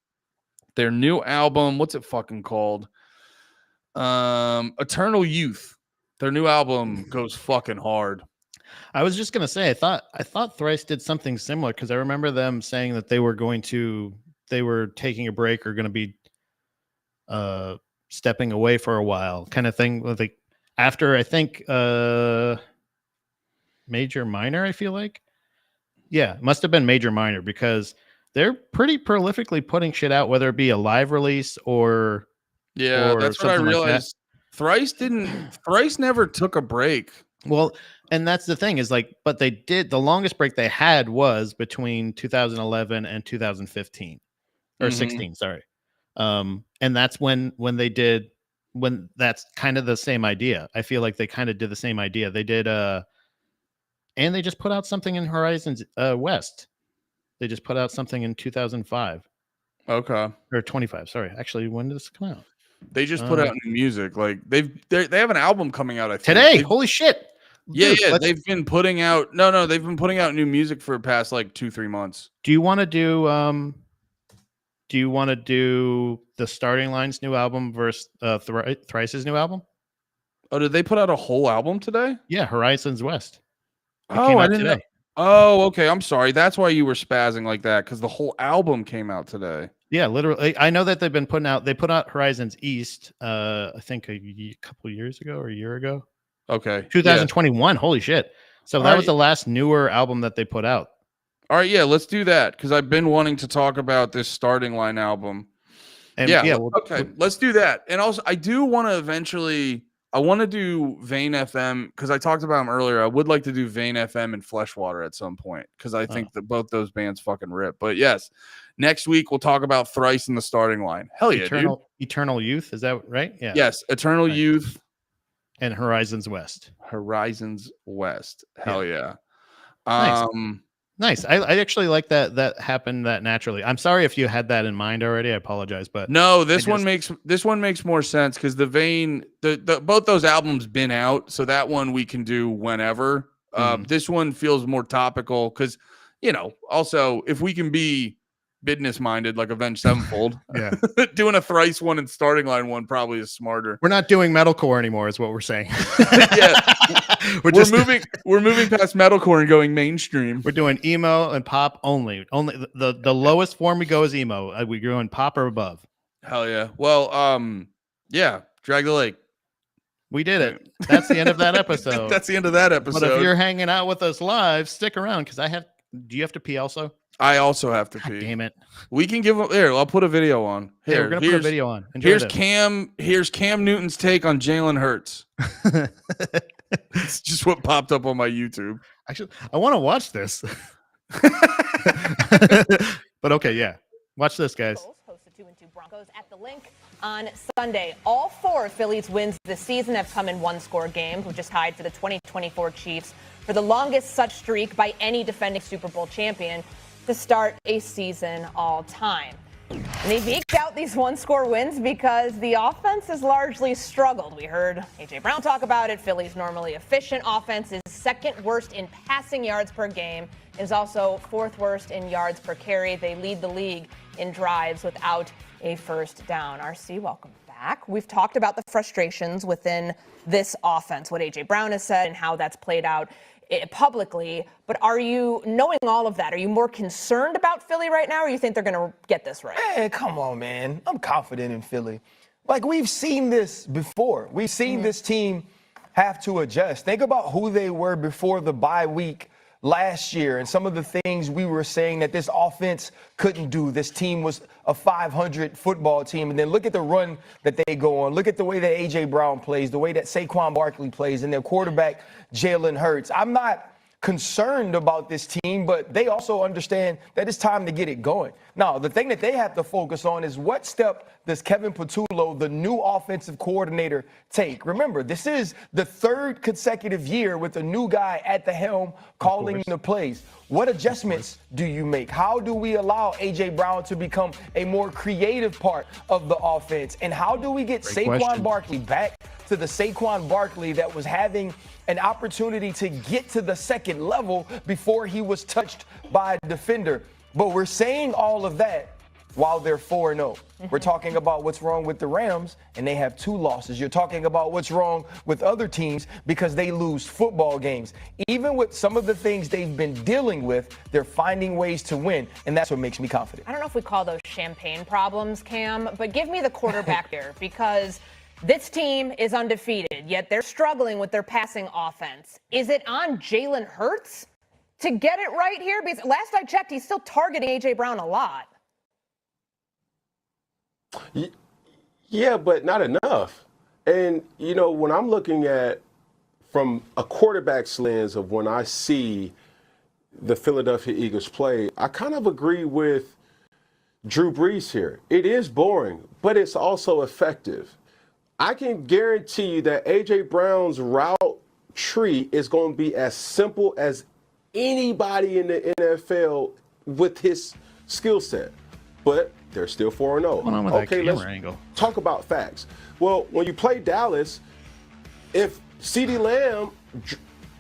their new album, what's it fucking called? Eternal Youth. Their new album goes fucking hard. I was just gonna say, I thought Thrice did something similar because I remember them saying that they were taking a break or going to be stepping away for a while, kind of thing. With like after I think Major Minor, I feel like, yeah, must have been Major Minor because they're pretty prolifically putting shit out, whether it be a live release or That's what I something like that. realized. Thrice never took a break. Well, and that's the thing is like, but they did the longest break they had was between 2011 and 2015 or 16, sorry. And that's when they did when that's kind of the same idea. I feel like they kind of did the same idea. They did and they just put out something in Horizons West. They just put out something in 2005 Okay. or 25. Sorry, actually, when did this come out? They just put out new music. Like they have an album coming out. I think Today. Holy shit! Yeah, Dude, yeah. They've been putting out. No, they've been putting out new music for the past like 2-3 months. Do you want to do? Do you want to do the Starting Line's new album versus Thrice's new album? Oh, did they put out a whole album today? Yeah, Horizons West. It Oh, came I out didn't know. today. Oh, okay. I'm sorry. That's why you were spazzing like that, because the whole album came out today. Yeah, literally. I know that they've been putting out. They put out Horizons East. I think a couple years ago or a year ago. Okay. 2021. Holy shit! So that was the last newer album that they put out. All right. Yeah, let's do that, because I've been wanting to talk about this Starting Line album. And Okay. Let's do that. And also, I do want to eventually. I want to do Vane FM because I talked about them earlier. I would like to do Vane FM and Fleshwater at some point because I think that both those bands fucking rip. But yes, next week we'll talk about Thrice in the Starting Line. Hell yeah, dude. Eternal Youth, is that right? Yeah. Yes, Eternal Youth and Horizons West. Horizons West. Hell yeah. Nice. I actually like that happened that naturally. I'm sorry if you had that in mind already. I apologize, but no, this one makes more sense because the Vane, the both those albums been out, so that one we can do whenever. This one feels more topical because, also if we can be business minded like Avenged Sevenfold, yeah, doing a Thrice one and Starting Line one probably is smarter. We're not doing metalcore anymore, is what we're saying. Yeah. We're moving past metalcore and going mainstream. We're doing emo and pop only. Only the lowest form we go is emo. We're going pop or above. Hell yeah. Well, yeah, Drag the Lake. We did it. That's the end of that episode. That's the end of that episode. But if you're hanging out with us live, stick around because do you have to pee also? I also have to pee. Damn it. We can give them here. I'll put a video on. Here, we're gonna put a video on. Here's Cam Newton's take on Jalen Hurts. It's just what popped up on my YouTube. Actually, I want to watch this. But okay, yeah. Watch this, guys. Hosted 2-2 Broncos at the Link on Sunday. All 4 Phillies wins this season have come in one-score games, which is tied for the 2024 Chiefs for the longest such streak by any defending Super Bowl champion to start a season all time. And they've eked out these one-score wins because the offense has largely struggled. We heard A.J. Brown talk about it. Philly's normally efficient offense is second worst in passing yards per game, is also 4th worst in yards per carry. They lead the league in drives without a first down. RC, welcome back. We've talked about the frustrations within this offense, what A.J. Brown has said and how that's played out publicly, but are you, knowing all of that, are you more concerned about Philly right now, or you think they're going to get this right? Hey, come on, man. I'm confident in Philly. Like, we've seen this before. We've seen this team have to adjust. Think about who they were before the bye week last year and some of the things we were saying that this offense couldn't do. This team was a 500 football team. And then look at the run that they go on. Look at the way that A.J. Brown plays, the way that Saquon Barkley plays, and their quarterback, Jalen Hurts. I'm not concerned about this team, but they also understand that it's time to get it going. Now, the thing that they have to focus on is what step does Kevin Patullo, the new offensive coordinator, take? Remember, this is the 3rd consecutive year with a new guy at the helm calling the plays. What adjustments do you make? How do we allow A.J. Brown to become a more creative part of the offense? And how do we get Saquon Barkley back to the Saquon Barkley that was having an opportunity to get to the second level before he was touched by a defender? But we're saying all of that while they're 4-0. We're talking about what's wrong with the Rams, and they have 2 losses. You're talking about what's wrong with other teams because they lose football games. Even with some of the things they've been dealing with, they're finding ways to win, and that's what makes me confident. I don't know if we call those champagne problems, Cam, but give me the quarterback here, because this team is undefeated, yet they're struggling with their passing offense. Is it on Jalen Hurts to get it right here? Because last I checked, he's still targeting A.J. Brown a lot. Yeah, but not enough. And, when I'm looking at from a quarterback's lens of when I see the Philadelphia Eagles play, I kind of agree with Drew Brees here. It is boring, but it's also effective. I can guarantee you that A.J. Brown's route tree is going to be as simple as anybody in the NFL with his skill set. But they're still 4-0. Okay, let's talk about facts. Well, when you play Dallas, if CeeDee Lamb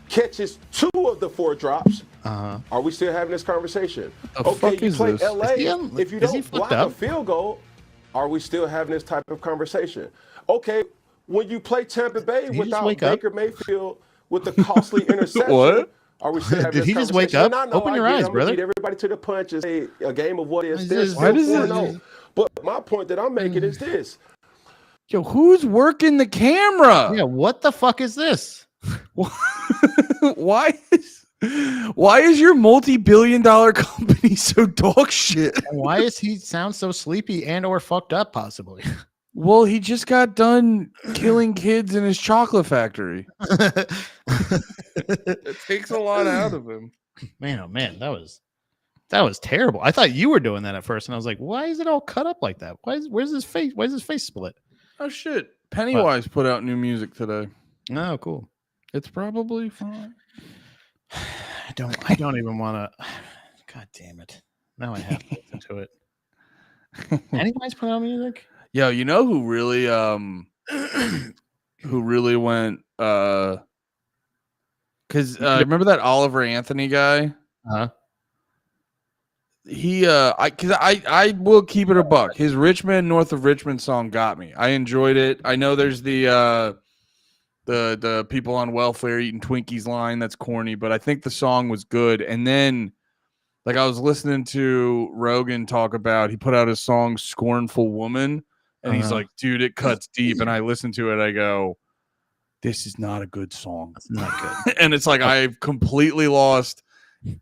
catches 2 of the 4 drops, are we still having this conversation? Okay, you play LA. If you don't block a field goal, are we still having this type of conversation? Okay, when you play Tampa Bay without Baker Mayfield with the costly interception, what? Are we still having Did he this just wake conversation? up? No, Open your eyes, I'm brother. Beat everybody to the punch and say a game of what is this? Why does this? But my point that I'm making is this. Yo, who's working the camera? Yeah, what the fuck is this? Why is your multi-billion-dollar company so dog shit? And why is he sound so sleepy and or fucked up possibly? Well, he just got done killing kids in his chocolate factory. It takes a lot out of him. Man, oh man, that was terrible. I thought you were doing that at first, and I was like, why is it all cut up like that? Where's his face? Why is his face split? Oh shit. Pennywise put out new music today. Oh, cool. It's probably fine. I don't even want to. God damn it. Now I have to listen to it. Pennywise put out music? Yo, you know who really went because remember that Oliver Anthony guy? He I will keep it a buck. His Richmond North of Richmond song got me. I enjoyed it. I know there's the people on welfare eating Twinkies line that's corny, but I think the song was good. And then like I was listening to Rogan talk about, he put out his song Scornful Woman, and he's like, dude, it cuts deep. And I listen to it, I go, this is not a good song. It's not good. And it's like I've completely lost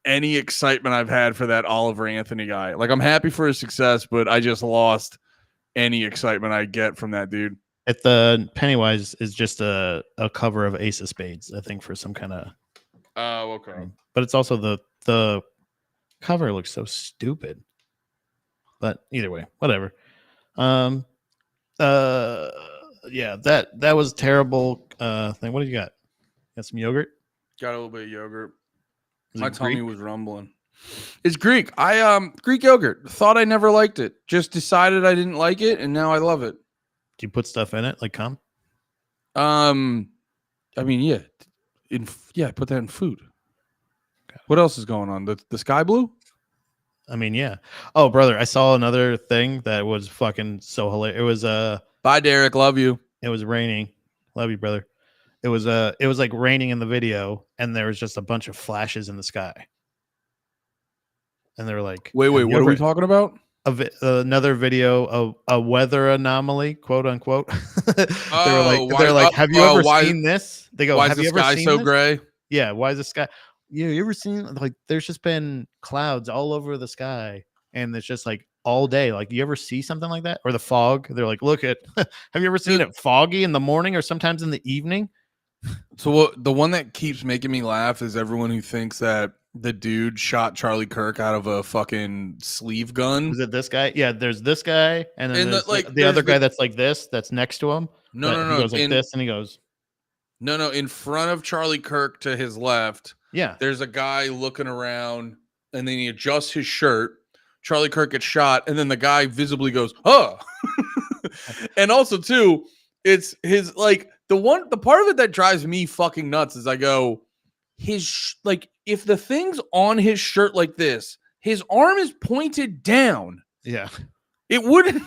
any excitement I've had for that Oliver Anthony guy. Like I'm happy for his success, but I just lost any excitement I get from that dude. If the Pennywise is just a cover of Ace of Spades, I think, for some kind of. Oh, okay. But it's also the cover looks so stupid. But either way, whatever. Yeah, that was a terrible thing. What do you got? Got some yogurt? Got a little bit of yogurt. Is My it tummy Greek? was rumbling. It's Greek. Greek yogurt. Thought I never liked it. Just decided I didn't like it, and now I love it. Do you put stuff in it like cum? I mean, yeah. Put that in food. What else is going on? The sky blue? I mean, yeah. Oh, brother, I saw another thing that was fucking so hilarious. It was Bye, Derek. Love you. it was raining. Love you, brother. It was like raining in the video, and there was just a bunch of flashes in the sky. And they were like, Wait, what are we talking about? Another video of a weather anomaly, quote unquote. They're like, have you ever seen this? They go, why have is you the ever sky seen so this? gray? Yeah, why is the sky? You ever seen like there's just been clouds all over the sky, and it's just like all day. Like, you ever see something like that? Or the fog? They're like, look at. Have you ever seen it foggy in the morning or sometimes in the evening? So the one that keeps making me laugh is everyone who thinks that the dude shot Charlie Kirk out of a fucking sleeve gun. Was it this guy? Yeah, there's this guy, and then And there's the the other guy that's like this, that's next to him. No. He goes like this, and he goes. No. In front of Charlie Kirk to his left, Yeah. there's a guy looking around, and then he adjusts his shirt. Charlie Kirk gets shot, and then the guy visibly goes, "Oh!" And also, too, it's his like the part of it that drives me fucking nuts is I go, if the thing's on his shirt like this, his arm is pointed down. Yeah. It wouldn't.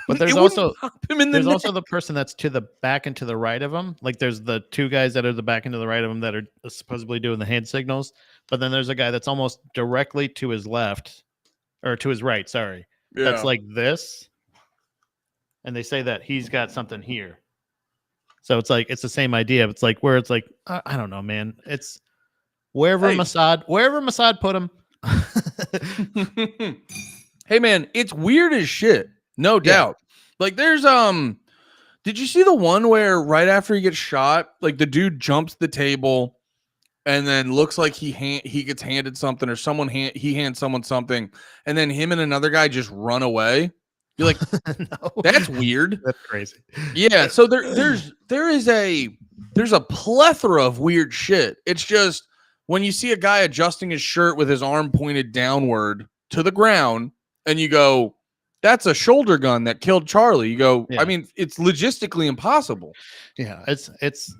But there's it also wouldn't pop him in the there's neck. also the person that's to the back and to the right of him. Like there's the two guys that are the back and to the right of him that are supposedly doing the hand signals. But then there's a guy that's almost directly to his left or to his right. Sorry, that's like this. And they say that he's got something here. So it's like it's the same idea. It's like where it's like I don't know, man. It's wherever Mossad put him. Hey man, it's weird as shit. No doubt. Like there's did you see the one where right after he gets shot, like the dude jumps the table and then looks like he gets handed something or he hands someone something and then him and another guy just run away? You're like, No. that's weird. That's crazy. Yeah. So there's a plethora of weird shit. It's just when you see a guy adjusting his shirt with his arm pointed downward to the ground, and you go, that's a shoulder gun that killed Charlie. You go, Yeah. I mean, it's logistically impossible. Yeah, it's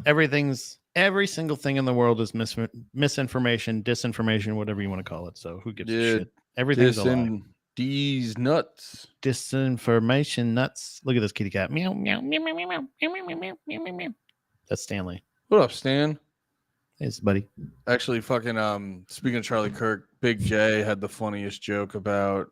every single thing in the world is misinformation, disinformation, whatever you want to call it. So who gives a shit? Everything's a lie. These nuts. Disinformation nuts. Look at this kitty cat. Meow meow meow meow meow meow meow meow meow meow meow. That's Stanley. What up, Stan? Hey, buddy. Actually, fucking speaking of Charlie Kirk, Big J had the funniest joke about,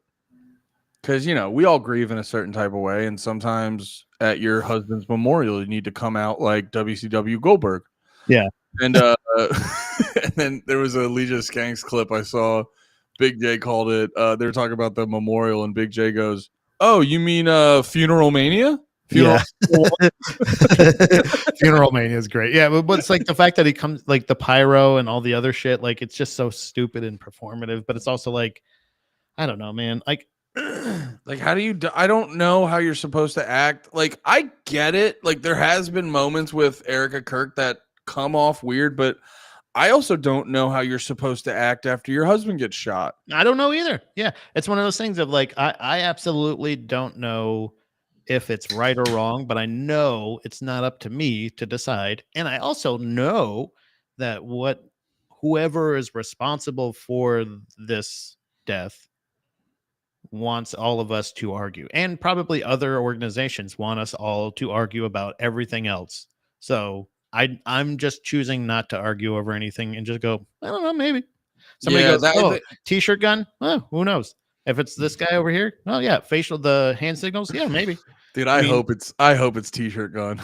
because we all grieve in a certain type of way, and sometimes at your husband's memorial you need to come out like WCW Goldberg. Yeah. And and then there was a Legion Skanks clip I saw. Big J called it. They were talking about the memorial, and Big J goes, "Oh, you mean Funeral Mania?" Yeah. Funeral Mania is great. Yeah, but it's like the fact that he comes, like the pyro and all the other shit, like it's just so stupid and performative. But it's also like, I don't know, man. Like how do you? I don't know how you're supposed to act. Like, I get it. Like, there has been moments with Erica Kirk that come off weird, but I also don't know how you're supposed to act after your husband gets shot. I don't know either. Yeah, it's one of those things of like, I absolutely don't know if it's right or wrong, but I know it's not up to me to decide. And I also know that whoever is responsible for this death wants all of us to argue, and probably other organizations want us all to argue about everything else. So I'm just choosing not to argue over anything and just go, I don't know, maybe. Somebody goes, t-shirt gun? Oh, who knows? If it's this guy over here, oh yeah, the hand signals, yeah, maybe. Dude, I hope it's t-shirt gun.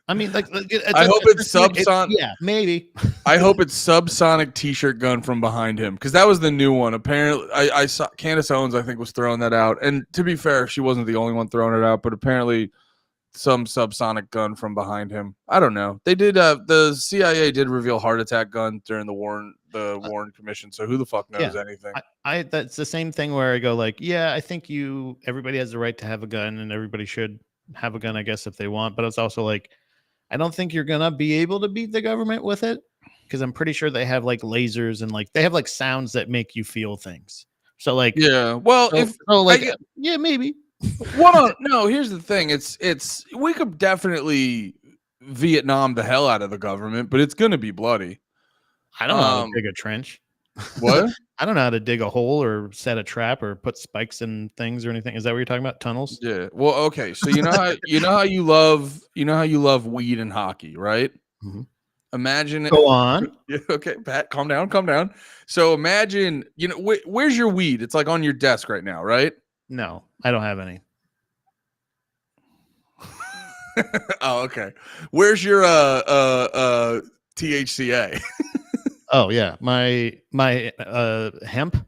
I mean, like, I hope it's subsonic. Yeah, maybe. I hope it's subsonic t-shirt gun from behind him, because that was the new one. Apparently, I saw Candace Owens, I think, was throwing that out. And to be fair, she wasn't the only one throwing it out, but apparently some subsonic gun from behind him. I don't know. They did. The CIA did reveal heart attack guns during the Warren Commission. So who the fuck knows anything? I that's the same thing where I go like, yeah, I think everybody has the right to have a gun, and everybody should have a gun, I guess, if they want. But it's also like, I don't think you're gonna be able to beat the government with it, because I'm pretty sure they have like lasers and like they have like sounds that make you feel things. So like, yeah, well, yeah, maybe. No, here's the thing. It's we could definitely Vietnam the hell out of the government, but it's gonna be bloody. I don't know how to dig a trench. What? I don't know how to dig a hole or set a trap or put spikes in things or anything. Is that what you're talking about? Tunnels? Yeah. Well, okay. So you know how you love weed and hockey, right? Mm-hmm. Imagine. Go on. Yeah, okay, Pat, calm down. So imagine, where's your weed? It's like on your desk right now, right? No, I don't have any. Oh, okay. Where's your THCA? Oh yeah, my hemp.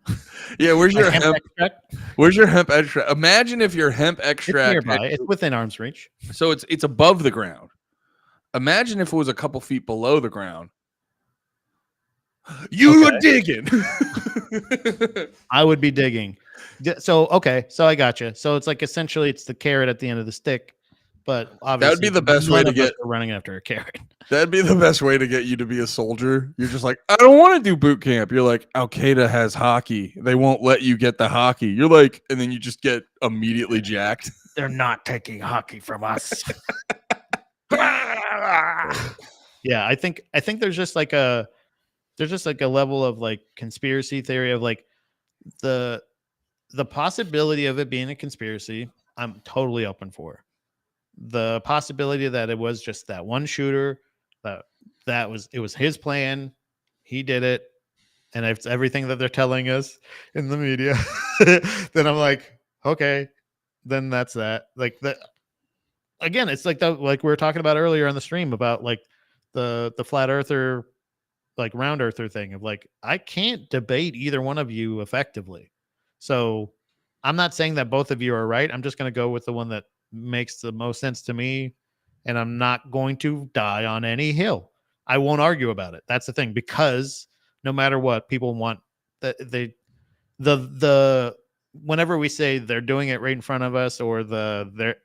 Yeah, where's your hemp extract? Where's your hemp extract? Imagine if your hemp extract it's nearby. It's within arm's reach. So it's above the ground. Imagine if it was a couple feet below the ground. You were digging. I would be digging. So so I got you. So it's like essentially it's the carrot at the end of the stick, but obviously that would be the best way to get running after a carrot. That'd be the best way to get you to be a soldier. You're just like, I don't want to do boot camp. You're like, Al Qaeda has hockey. They won't let you get the hockey. You're like, and then you just get immediately jacked. They're not taking hockey from us. Yeah, I think there's just like a level of like conspiracy theory of like the possibility of it being a conspiracy. I'm totally open for the possibility that it was just that one shooter, it was his plan. He did it. And if it's everything that they're telling us in the media, then I'm like, okay, then that's that. Like that. Again, it's like like we were talking about earlier on the stream about like the flat earther, like round earther thing of like, I can't debate either one of you effectively. So I'm not saying that both of you are right. I'm just going to go with the one that makes the most sense to me. And I'm not going to die on any hill. I won't argue about it. That's the thing, because no matter what, people want that the whenever we say they're doing it right in front of us, or they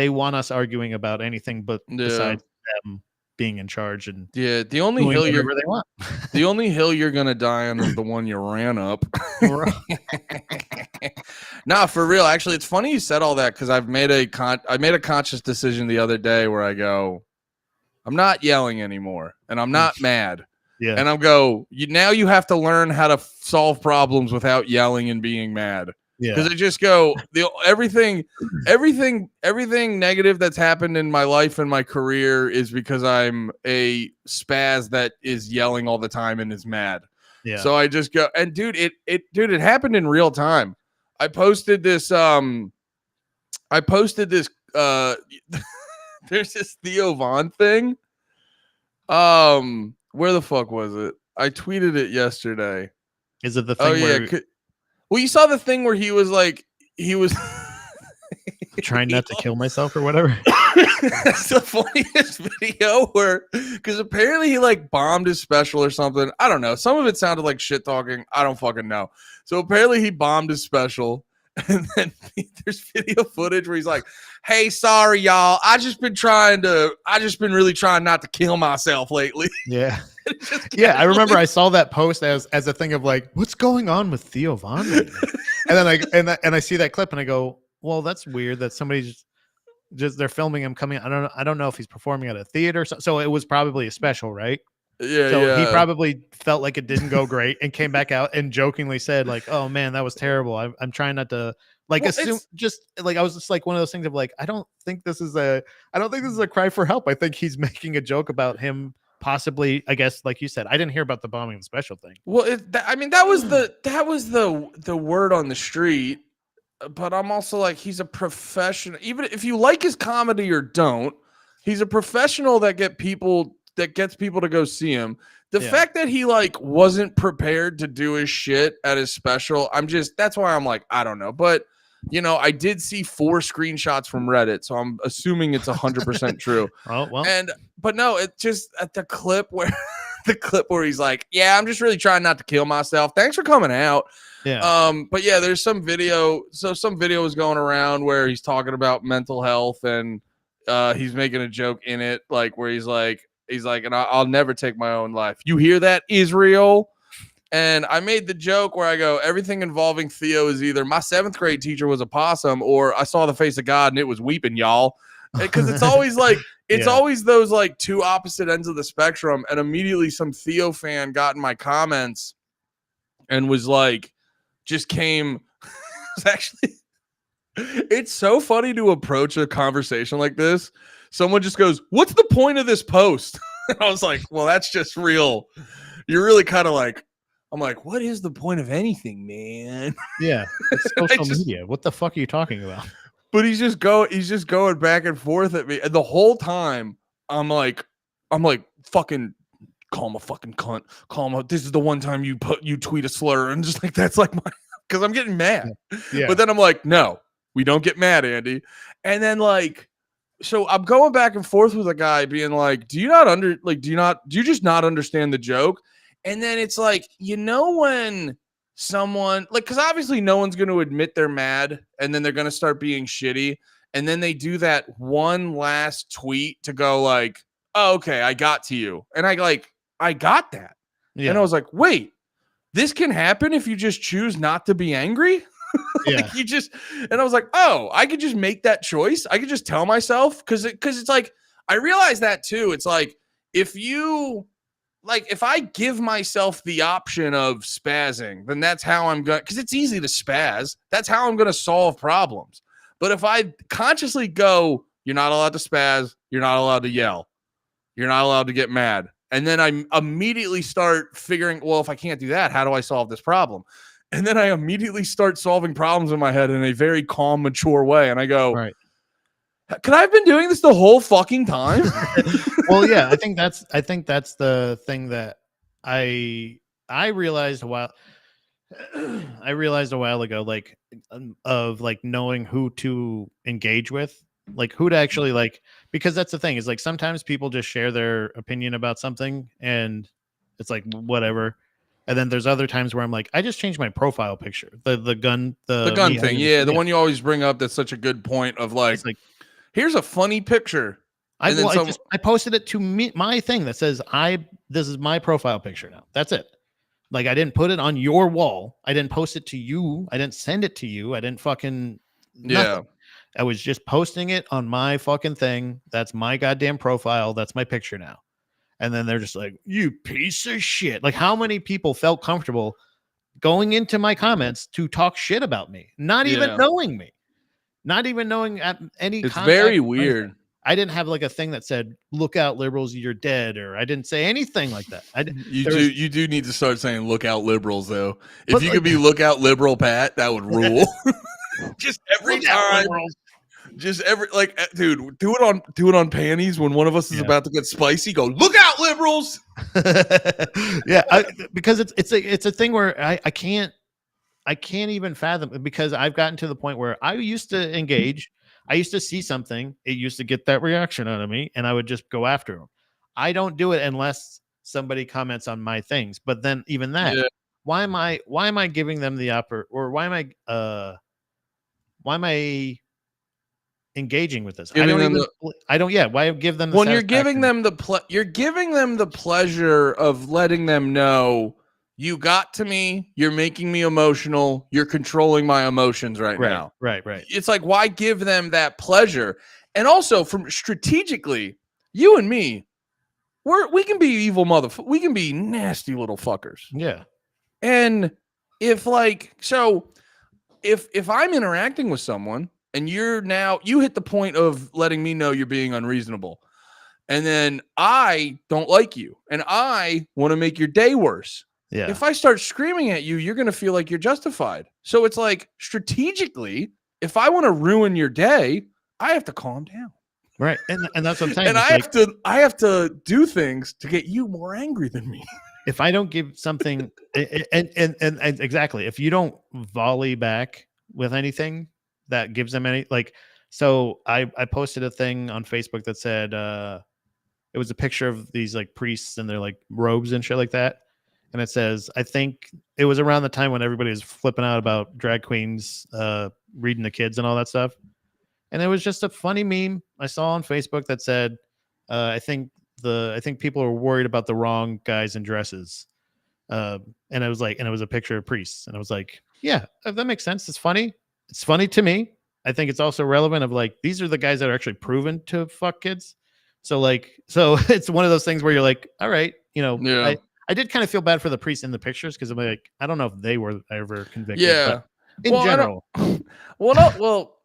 want us arguing about anything but besides them being in charge and Yeah, the only doing hill whatever they want. the only hill you're gonna die on is the one you ran up. Nah, for real. Actually, it's funny you said all that because I made a conscious decision the other day where I go, I'm not yelling anymore, and I'm not mad. Yeah. And now you have to learn how to solve problems without yelling and being mad. Because I just go, everything negative that's happened in my life and my career is because I'm a spaz that is yelling all the time and is mad. Yeah. So I just go, and dude, it happened in real time. I posted this there's this Theo Von thing. Where the fuck was it? I tweeted it yesterday. Is it the thing where well, you saw the thing where he was trying not to kill myself or whatever? That's the funniest video because apparently he like bombed his special or something. I don't know. Some of it sounded like shit talking. I don't fucking know. So apparently he bombed his special. And then there's video footage where he's like, "Hey, sorry, y'all. I just been really trying not to kill myself lately." Yeah. Yeah, I remember I saw that post as a thing of like, what's going on with Theo Von? And then I see that clip and I go, well, that's weird that somebody's just they're filming him coming. I don't know if he's performing at a theater. So it was probably a special, right? Yeah. So he probably felt like it didn't go great and came back out and jokingly said like, "Oh man, that was terrible. I'm trying not to assume." Just like I was just like one of those things of like, I don't think this is a cry for help. I think he's making a joke about him possibly. I guess like you said, I didn't hear about the bombing and special thing. Well, that was the word on the street. But I'm also like, he's a professional. Even if you like his comedy or don't, he's a professional that gets people to go see him. The fact that he like wasn't prepared to do his shit at his special, that's why I'm like, I don't know. But I did see 4 screenshots from Reddit, so I'm assuming it's 100% true. Oh well. But no, it just at the clip where he's like, "Yeah, I'm just really trying not to kill myself. Thanks for coming out." Yeah. But yeah, there's some video. So some video is going around where he's talking about mental health and he's making a joke in it, like where he's like, and I'll never take my own life. You hear that, Israel? And I made the joke where I go, everything involving Theo is either my 7th grade teacher was a possum or I saw the face of God and it was weeping, y'all. Because it's always like, always those like 2 opposite ends of the spectrum. And immediately some Theo fan got in my comments and was like, just came. It's actually, it's so funny to approach a conversation like this. Someone just goes, "What's the point of this post?" And I was like, well, that's just real. You're really kind of like, I'm like, what is the point of anything, man? Yeah, it's social media. What the fuck are you talking about? But he's just going back and forth at me, and the whole time I'm like, fucking call him a fucking cunt. Call him a, this is the one time you tweet a slur, and just like that's like my, because I'm getting mad. Yeah. But then I'm like, no, we don't get mad, Andy. And then like, so I'm going back and forth with a guy being like, do you just not understand the joke? And then it's like, when someone like, because obviously no one's going to admit they're mad and then they're going to start being shitty. And then they do that one last tweet to go like, oh, okay, I got to you. And I got that. Yeah. And I was like, wait, this can happen if you just choose not to be angry? Like yeah. And I was like, oh, I could just make that choice. I could just tell myself because it's like, I realize that too. It's like, if I give myself the option of spazzing, then that's how I'm going, because it's easy to spaz. That's how I'm going to solve problems. But if I consciously go, you're not allowed to spaz, you're not allowed to yell, you're not allowed to get mad. And then I immediately start figuring, well, if I can't do that, how do I solve this problem? And then I immediately start solving problems in my head in a very calm, mature way. And I go, right. Could I have been doing this the whole fucking time? Well, yeah, I think that's the thing that I realized a while ago, like of like knowing who to engage with, like who to actually like, because that's the thing is like sometimes people just share their opinion about something and it's like whatever. And then there's other times where I'm like, I just changed my profile picture. The gun The gun me thing, having yeah, the one you always bring up. That's such a good point of like, It's like here's a funny picture. I And then I posted it to me, my thing that says this is my profile picture now. That's it. Like I didn't put it on your wall. I didn't post it to you. I didn't send it to you. I didn't fucking nothing. I was just posting it on my fucking thing. That's my goddamn profile. That's my picture now. And then they're just like, you piece of shit. Like how many people felt comfortable going into my comments to talk shit about me, not even knowing me, not even knowing at any. It's very weird. I didn't have like a thing that said, look out liberals, you're dead. Or I didn't say anything like that. You do need to start saying look out liberals though. If you could be look out liberal Pat, that would rule. Just every time. Just every dude, do it on panties when one of us is about to get spicy. Go look out liberals. Because it's a thing where I can't even fathom, because I've gotten to the point where I used to engage. I used to see something, it used to get that reaction out of me, and I would just go after them. I don't do it unless somebody comments on my things. But then even that, why am I giving them the or why am I engaging with this? Why give them the when you're giving them the pleasure of letting them know you got to me, you're making me emotional, you're controlling my emotions right now. Right. It's like, why give them that pleasure? And also from strategically, you and me, we can be evil motherfuckers. We can be nasty little fuckers. Yeah. And if I'm interacting with someone and you hit the point of letting me know you're being unreasonable, and then I don't like you and I want to make your day worse. Yeah. If I start screaming at you, you're going to feel like you're justified. So it's like strategically, if I want to ruin your day, I have to calm down. Right. And that's what I'm saying. And I have to do things to get you more angry than me. If I don't give something and exactly, if you don't volley back with anything that gives them any, like, so I posted a thing on Facebook that said it was a picture of these like priests and their like robes and shit like that. And it says, I think it was around the time when everybody was flipping out about drag queens reading the kids and all that stuff. And it was just a funny meme I saw on Facebook that said, I think people are worried about the wrong guys in dresses. And it was a picture of priests. And I was like, yeah, that makes sense. It's funny. It's funny to me. I think it's also relevant of like, these are the guys that are actually proven to fuck kids. So it's one of those things where you're like, all right, I did kind of feel bad for the priests in the pictures because I'm like, I don't know if they were ever convicted. Yeah. But in general.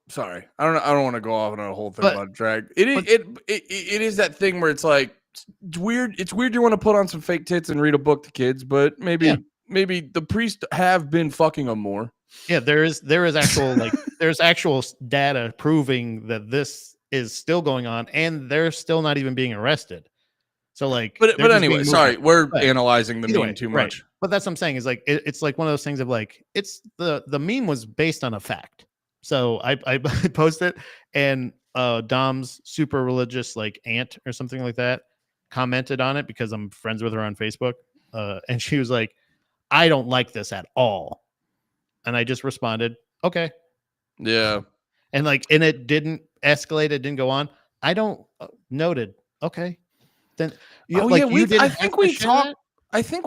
Sorry. I don't want to go off on a whole thing about drag. It is that thing where it's like, it's weird. It's weird you want to put on some fake tits and read a book to kids, but maybe the priests have been fucking them more. Yeah, there is actual there's actual data proving that this is still going on and they're still not even being arrested. So but anyway, sorry, we're analyzing the meme too much. Right. But that's what I'm saying is like it's like one of those things of like it's the meme was based on a fact. So I posted it and Dom's super religious like aunt or something like that commented on it because I'm friends with her on Facebook. And she was like, I don't like this at all. And I just responded, okay. Yeah. And it didn't escalate. It didn't go on. I don't noted. Okay. Then I think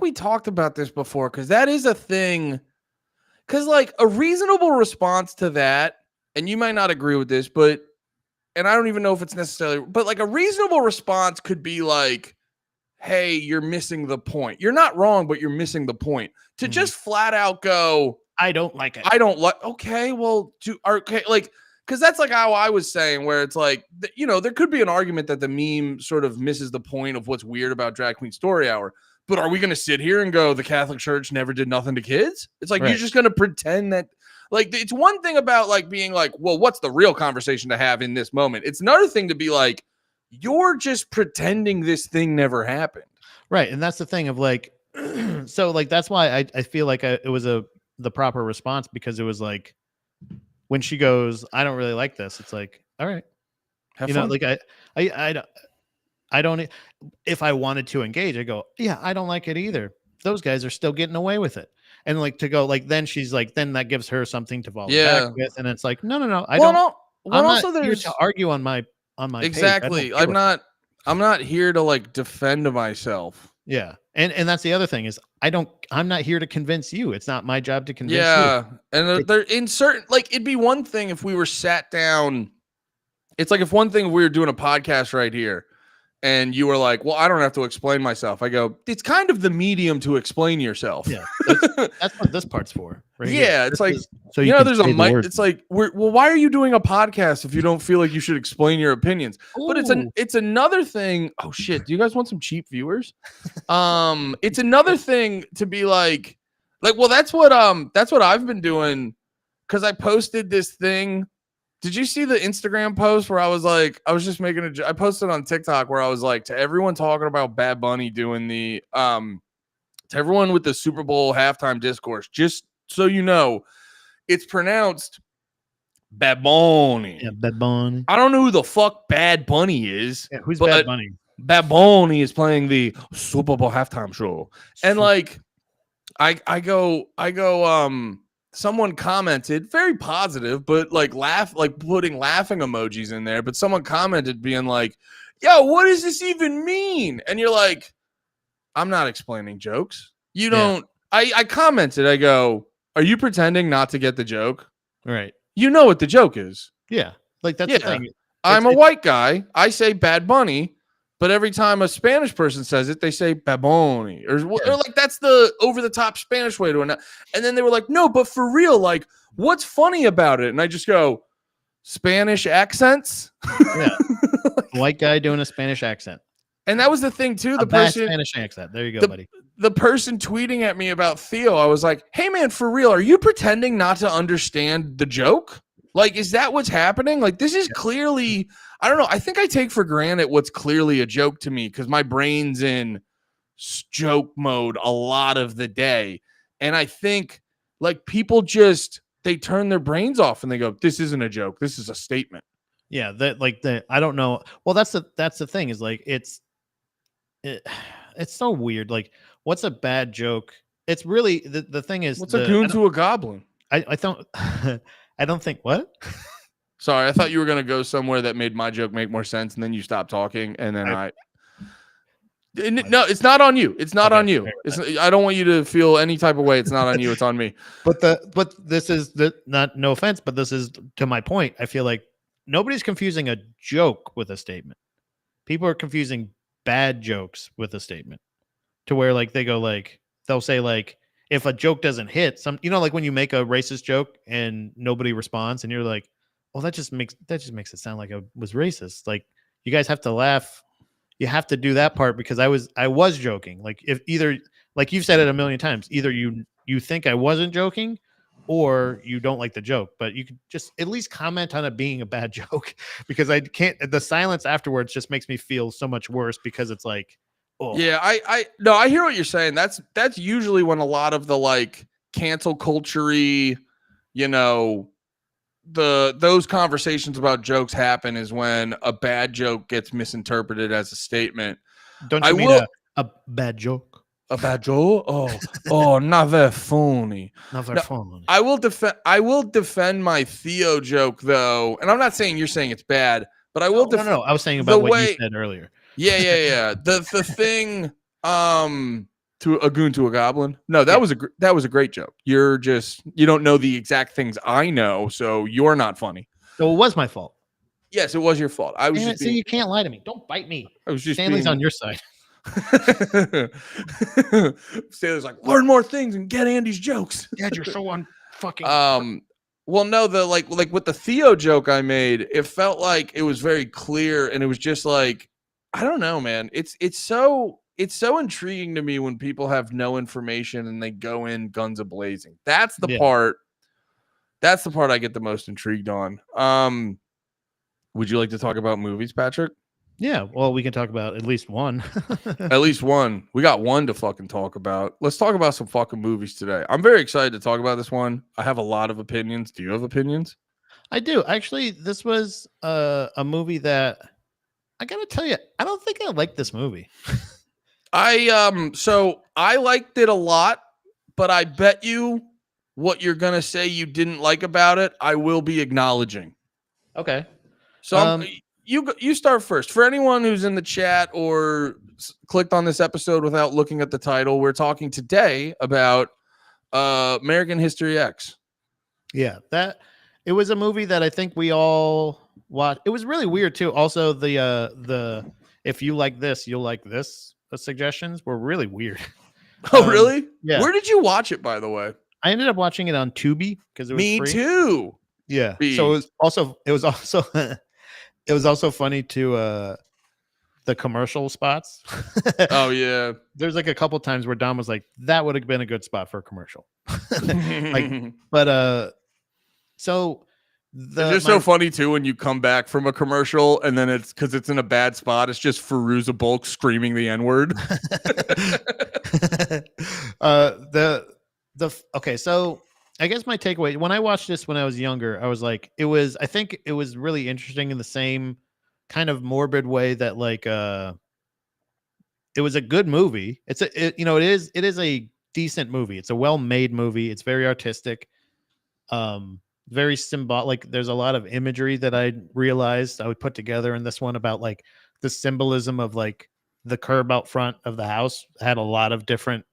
we talked about this before because that is a thing. Because like a reasonable response to that, and you might not agree with this, and I don't even know if it's necessarily, but like a reasonable response could be like, hey, you're missing the point. You're not wrong, but you're missing the point. To just flat out go, I don't like it. Okay, well, because that's like how I was saying, where it's like, there could be an argument that the meme sort of misses the point of what's weird about Drag Queen Story Hour. But are we going to sit here and go, the Catholic Church never did nothing to kids? It's like, You're just going to pretend that, like, it's one thing about like being like, well, what's the real conversation to have in this moment? It's another thing to be like, you're just pretending this thing never happened. Right. And that's the thing of like, so like, that's why I feel like it was the proper response, because it was like, when she goes, I don't really like this. It's like, all right. Have fun. Like I don't, if I wanted to engage, I go, yeah, I don't like it either. those guys are still getting away with it. And like to go like then she's like then that gives her something to follow Yeah. back with, and it's like no, I Well, don't. no, well, I'm also not here there's to argue on my page. exactly. I don't care. I'm not here to like defend myself. Yeah, and that's the other thing is I'm not here to convince you. It's not my job to convince you. Yeah, and they're in certain like it'd be one thing if we were sat down. It's like if one thing we were doing a podcast right here, and you were like, "Well, I don't have to explain myself." I go, "It's kind of the medium to explain yourself." Yeah, that's what this part's for. Right Yeah, here. it's like so you know, can there's a say the mic. words. It's like, well, why are you doing a podcast if you don't feel like you should explain your opinions? But Ooh. it's another thing. Oh shit! Do you guys want some cheap viewers? It's another thing to be like, well, that's what I've been doing because I posted this thing. Did you see the Instagram post where I was like, I was just making I posted on TikTok where I was like, to everyone talking about Bad Bunny doing the to everyone with the Super Bowl halftime discourse, just so you know, it's pronounced Bad Bunny. Yeah, Bad Bunny. I don't know who the fuck Bad Bunny is. Yeah, who's but Bad Bunny? Bad Bunny is playing the Super Bowl halftime show. And like I go someone commented very positive, but like putting laughing emojis in there, but someone commented being like, yo, what does this even mean? And you're like, I'm not explaining jokes. You don't. Yeah. I commented. I go, are you pretending not to get the joke? Right. You know what the joke is. Yeah. Like that's the thing. I'm a white guy. I say Bad Bunny, but every time a Spanish person says it, they say Bad Bunny. Or like that's the over the top Spanish way to it. And then they were like, no, but for real, like, what's funny about it? And I just go, Spanish accents. Yeah. White guy doing a Spanish accent. And that was the thing too. The person Spanish accent. There you go, buddy. The person tweeting at me about Theo, I was like, "Hey man, for real, are you pretending not to understand the joke? Like, is that what's happening? Like, this is clearly, I don't know. I think I take for granted what's clearly a joke to me because my brain's in joke mode a lot of the day, and I think like people just they turn their brains off and they go, "This isn't a joke. This is a statement." Yeah, I don't know. Well, that's the thing is like it's so weird. Like, what's a bad joke? It's really the thing is what's a goon to a goblin? I don't I don't think what? Sorry, I thought you were gonna go somewhere that made my joke make more sense, and then you stopped talking, and then no, it's not on you. It's not on you. I don't want you to feel any type of way. It's not on you. It's on me. But this is no offense, but this is to my point. I feel like nobody's confusing a joke with a statement. People are confusing bad jokes with a statement to where like they go like they'll say like if a joke doesn't hit some, you know, like when you make a racist joke and nobody responds and you're like, well, that just makes it sound like I was racist. Like you guys have to laugh. You have to do that part because I was joking. Like if either like you've said it a million times, either you think I wasn't joking or you don't like the joke, but you could just at least comment on it being a bad joke because I can't, the silence afterwards just makes me feel so much worse because it's like, oh yeah, I hear what you're saying. That's usually when a lot of the like cancel culture-y, you know, those conversations about jokes happen is when a bad joke gets misinterpreted as a statement. Don't you mean a bad joke? A bad joke? Oh, not very funny. Not very funny. I will defend my Theo joke though, and I'm not saying you're saying it's bad, but I will. No. I was saying about what you said earlier. Yeah. The thing, to a goon to a goblin. No, that was a great joke. You don't know the exact things I know, so you're not funny. So it was my fault. Yes, it was your fault. I was just so you can't lie to me. Don't bite me. I was just Stanley's on your side. Stanley's like, learn more things and get Andy's jokes. Dad, you're so fucking. Well, no, the like with the Theo joke I made, it felt like it was very clear, and it was just like, I don't know, man. It's so intriguing to me when people have no information and they go in guns a-blazing. That's the part. That's the part I get the most intrigued on. Would you like to talk about movies, Patrick? Yeah, well, we can talk about at least one. At least one. We got one to fucking talk about. Let's talk about some fucking movies today. I'm very excited to talk about this one. I have a lot of opinions. Do you have opinions? I do. Actually, this was a movie that I gotta tell you, I don't think I like this movie. So I liked it a lot, but I bet you what you're gonna say you didn't like about it, I will be acknowledging. Okay. So you start first. For anyone who's in the chat or clicked on this episode without looking at the title, we're talking today about American History X. Yeah, it was a movie that I think we all watched. It was really weird too. Also, the if you like this, you'll like this. The suggestions were really weird. Oh, really? Yeah. Where did you watch it, by the way? I ended up watching it on Tubi because it was Me free. too. Yeah. B. So it was also it was also funny to the commercial spots. Oh yeah. There's like a couple times where Dom was like, that would have been a good spot for a commercial. So it's just so funny too when you come back from a commercial and then it's because it's in a bad spot. It's just Fairuza Bulk screaming the N-word. Okay, so I guess my takeaway when I watched this when I was younger, I was like, I think it was really interesting in the same kind of morbid way that like it was a good movie. It is a decent movie. It's a well-made movie. It's very artistic. Very symbolic. Like there's a lot of imagery that I realized I would put together in this one about like the symbolism of like the curb out front of the house had a lot of different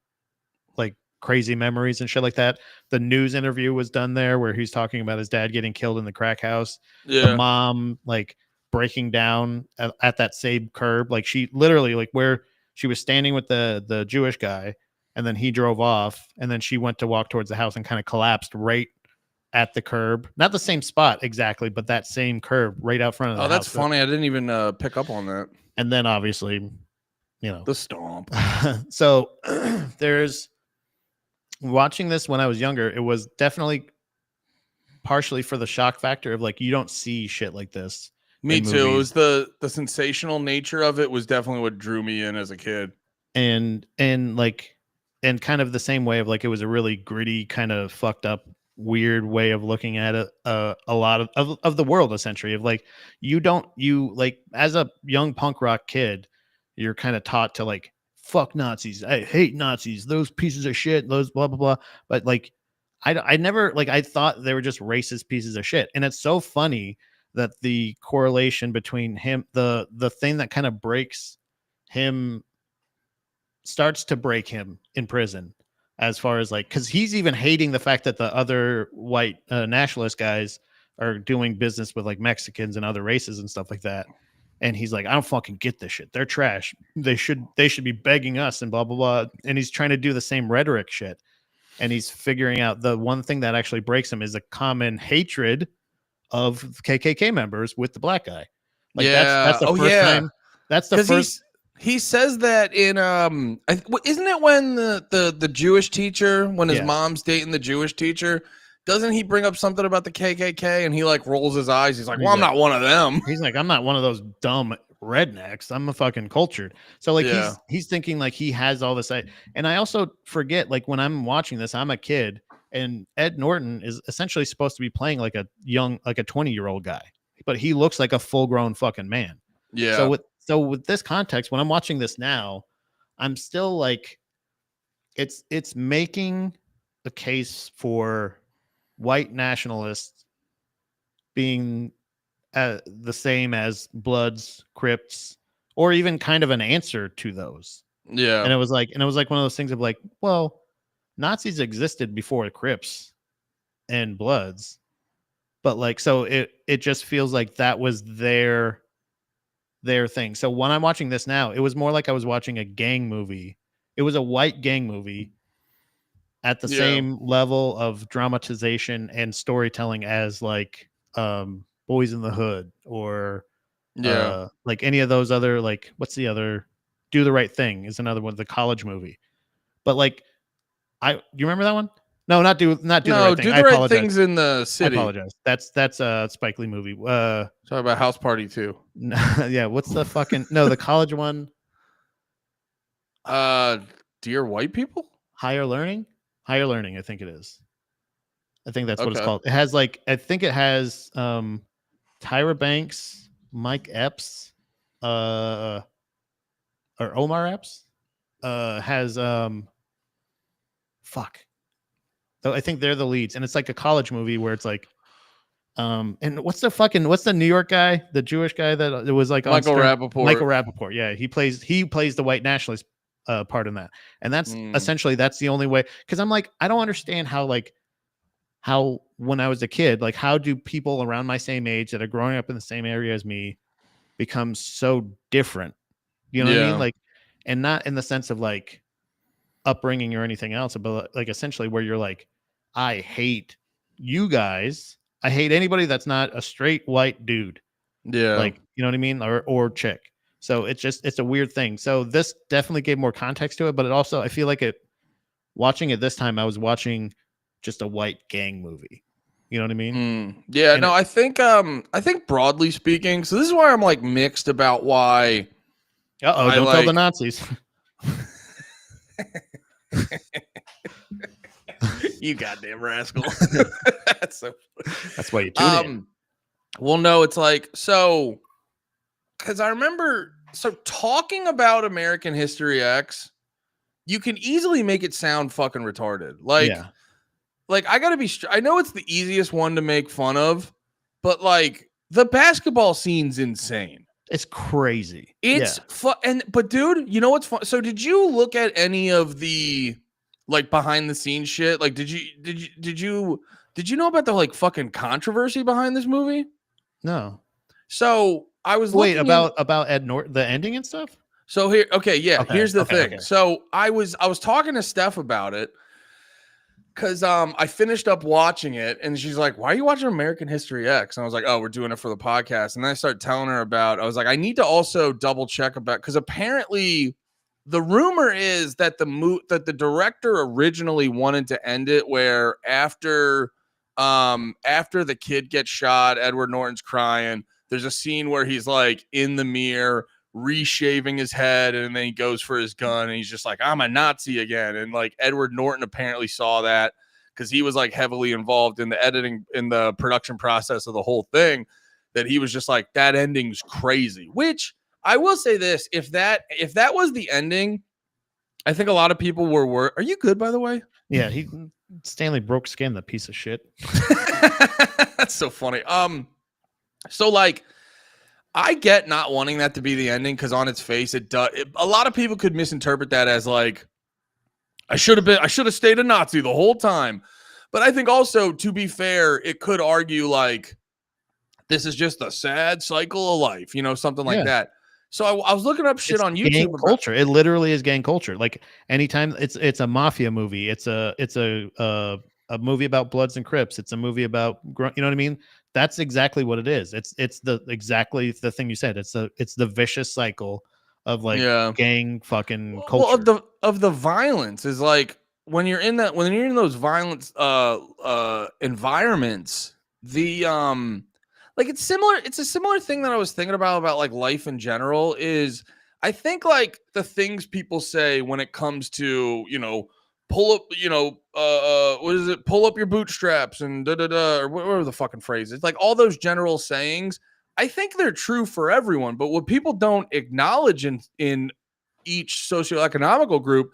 like crazy memories and shit like that. The news interview was done there where he's talking about his dad getting killed in the crack house. Yeah. The mom like breaking down at that same curb. Like she literally like where she was standing with the Jewish guy and then he drove off and then she went to walk towards the house and kind of collapsed right at the curb. Not the same spot exactly, but that same curb right out front of the house. Oh, that's funny. I didn't even pick up on that. And then obviously, the stomp. So there's watching this when I was younger, it was definitely partially for the shock factor of like you don't see shit like this. Me too. It was the sensational nature of it was definitely what drew me in as a kid. And kind of the same way of like it was a really gritty, kind of fucked up, weird way of looking at it. A lot of the world essentially of like you like as a young punk rock kid, you're kind of taught to like fuck Nazis. I hate Nazis. Those pieces of shit. Those blah blah blah. But like I never like I thought they were just racist pieces of shit. And it's so funny that the correlation between him, the thing that kind of breaks him starts to break him in prison as far as like because he's even hating the fact that the other white nationalist guys are doing business with like Mexicans and other races and stuff like that. And he's like, I don't fucking get this shit. They're trash. They should be begging us and blah blah blah. And he's trying to do the same rhetoric shit. And he's figuring out the one thing that actually breaks him is a common hatred of KKK members with the black guy. Like that's the first time. That's the first. He says that in isn't it when the Jewish teacher when his mom's dating the Jewish teacher, doesn't he bring up something about the KKK and he like rolls his eyes? He's like, well, I'm not one of them. He's like, I'm not one of those dumb rednecks. I'm a fucking cultured. So like he's thinking like he has all this. And I also forget like when I'm watching this, I'm a kid and Ed Norton is essentially supposed to be playing like a 20-year-old guy, but he looks like a full grown fucking man. Yeah. So with this context, when I'm watching this now, I'm still like, it's making a case for white nationalists being the same as Bloods, Crips, or even kind of an answer to those. Yeah. And it was like one of those things of like, well, Nazis existed before the Crips and Bloods, but like, so it just feels like that was their thing. So when I'm watching this now, it was more like I was watching a gang movie. It was a white gang movie at the same level of dramatization and storytelling as like Boys in the Hood or like any of those other, like what's the other, Do the Right Thing is another one, the college movie. But like you remember that one? No, not do the right thing. Do the Right Thing's in the city. I apologize. That's a Spike Lee movie. Talk about House Party 2. Yeah, what's the fucking the college one? Dear White People? Higher Learning, I think it is. I think that's what it's called. It has like I think it has Tyra Banks, Mike Epps, or Omar Epps. has fuck. So I think they're the leads, and it's like a college movie where it's like, and what's the New York guy, the Jewish guy that it was like on Michael Rappaport. Michael Rappaport, yeah, he plays the white nationalist part in that, and that's essentially that's the only way. Because I'm like, I don't understand how when I was a kid, like how do people around my same age that are growing up in the same area as me become so different? You know what I mean? Like, and not in the sense of like upbringing or anything else, but like essentially where you're like, I hate you guys. I hate anybody that's not a straight white dude. Yeah. Like, you know what I mean? Or chick. So it's a weird thing. So this definitely gave more context to it, but it also, I feel like watching it this time, I was watching just a white gang movie. You know what I mean? Yeah, and no, I think broadly speaking, so this is why I'm like mixed about why. Don't tell the Nazis. You goddamn rascal. That's why you tune in. Well, no, it's like, so because I remember talking about American History X, you can easily make it sound fucking retarded. Like I gotta be I know it's the easiest one to make fun of, but like the basketball scene's insane. It's crazy. It's but dude, you know what's fun? So did you look at any of the like behind the scenes shit? Like did you know about the like fucking controversy behind this movie? No. So I was about Ed Norton, the ending and stuff. So here, here's the thing. Okay. So I was talking to Steph about it because I finished up watching it, and she's like, "Why are you watching American History X?" And I was like, "Oh, we're doing it for the podcast." And then I started telling her I was like, I need to also double check about, because apparently the rumor is that the director originally wanted to end it where after the kid gets shot, Edward Norton's crying. There's a scene where he's like in the mirror reshaving his head, and then he goes for his gun and he's just like, I'm a Nazi again. And like Edward Norton apparently saw that because he was like heavily involved in the editing, in the production process of the whole thing, that he was just like, that ending's crazy. Which I will say this, if that was the ending, I think a lot of people were are you good, by the way? Yeah, Stanley broke skin, the piece of shit. That's so funny. So like, I get not wanting that to be the ending because on its face, it does. A lot of people could misinterpret that as like, I should have stayed a Nazi the whole time. But I think also, to be fair, it could argue like, this is just a sad cycle of life, something like that. So I was looking up shit on YouTube. Gang culture. It literally is gang culture. Like anytime it's a mafia movie, it's a movie about Bloods and Crips. It's a movie about, you know what I mean? That's exactly what it is. It's exactly the thing you said. It's the vicious cycle of like gang fucking culture. Well, of the violence is like when you're in those violent environments, the like it's a similar thing that I was thinking about like life in general is, I think like the things people say when it comes to, pull up, what is it? Pull up your bootstraps and or whatever the fucking phrase is. Like all those general sayings, I think they're true for everyone. But what people don't acknowledge in each socioeconomical group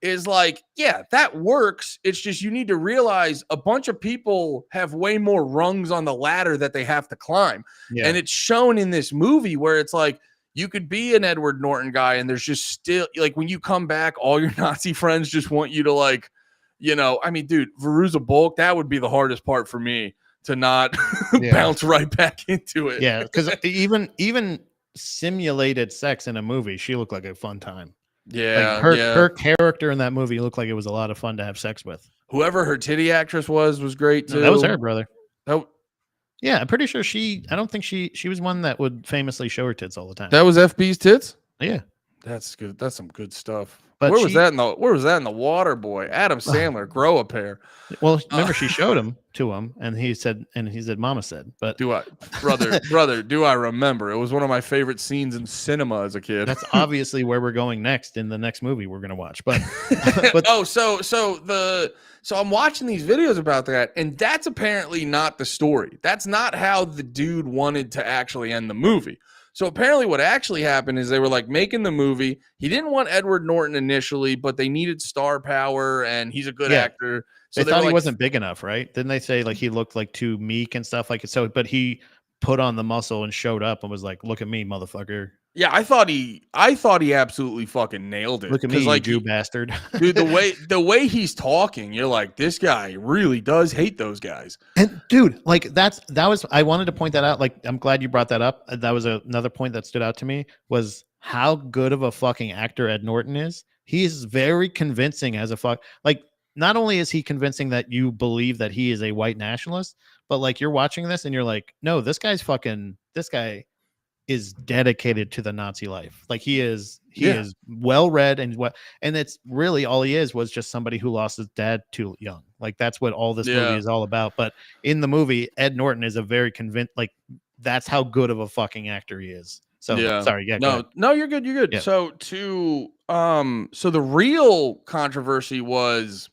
is like, yeah, that works. It's just, you need to realize a bunch of people have way more rungs on the ladder that they have to climb. Yeah. And it's shown in this movie where it's like, you could be an Edward Norton guy and there's just still like, when you come back, all your Nazi friends just want you to like, I mean, dude, Veruza Bulk, that would be the hardest part for me to not bounce right back into it. Yeah. Cause even simulated sex in a movie, she looked like a fun time. Yeah. Like her character in that movie looked like it was a lot of fun to have sex with. Whoever her titty actress was great too. No, that was her, brother. Oh, yeah, I'm pretty sure I don't think she was one that would famously show her tits all the time. That was FB's tits? Yeah. That's good. That's some good stuff. But where was that in the water, boy? Adam Sandler, grow a pair. Well, remember she showed him to him and he said Mama said, but do I remember? It was one of my favorite scenes in cinema as a kid. That's obviously where we're going next in the next movie we're going to watch. But so I'm watching these videos about that, and that's apparently not the story. That's not how the dude wanted to actually end the movie. So apparently what actually happened is they were like making the movie. He didn't want Edward Norton initially, but they needed star power and he's a good Yeah. actor. So They thought were he like, wasn't big enough, right? Didn't they say like he looked like too meek and stuff like so? But he put on the muscle and showed up and was like, "Look at me, motherfucker! yeah, I thought he absolutely fucking nailed it. Look at me, Because you like Jew bastard!" dude, the way he's talking, you're like, this guy really does hate those guys. And dude, like that was I wanted to point that out. Like, I'm glad you brought that up. That was another point that stood out to me was how good of a fucking actor Ed Norton is. He is very convincing as a fuck. Like, not only is he convincing that you believe that he is a white nationalist, but like you're watching this and you're like, no, this guy is dedicated to the Nazi life. Like he is well read and it's really all he was just somebody who lost his dad too young. Like that's what all this movie is all about. But in the movie, Ed Norton is a very like that's how good of a fucking actor he is. So sorry, no, you're good. Yeah. So so the real controversy was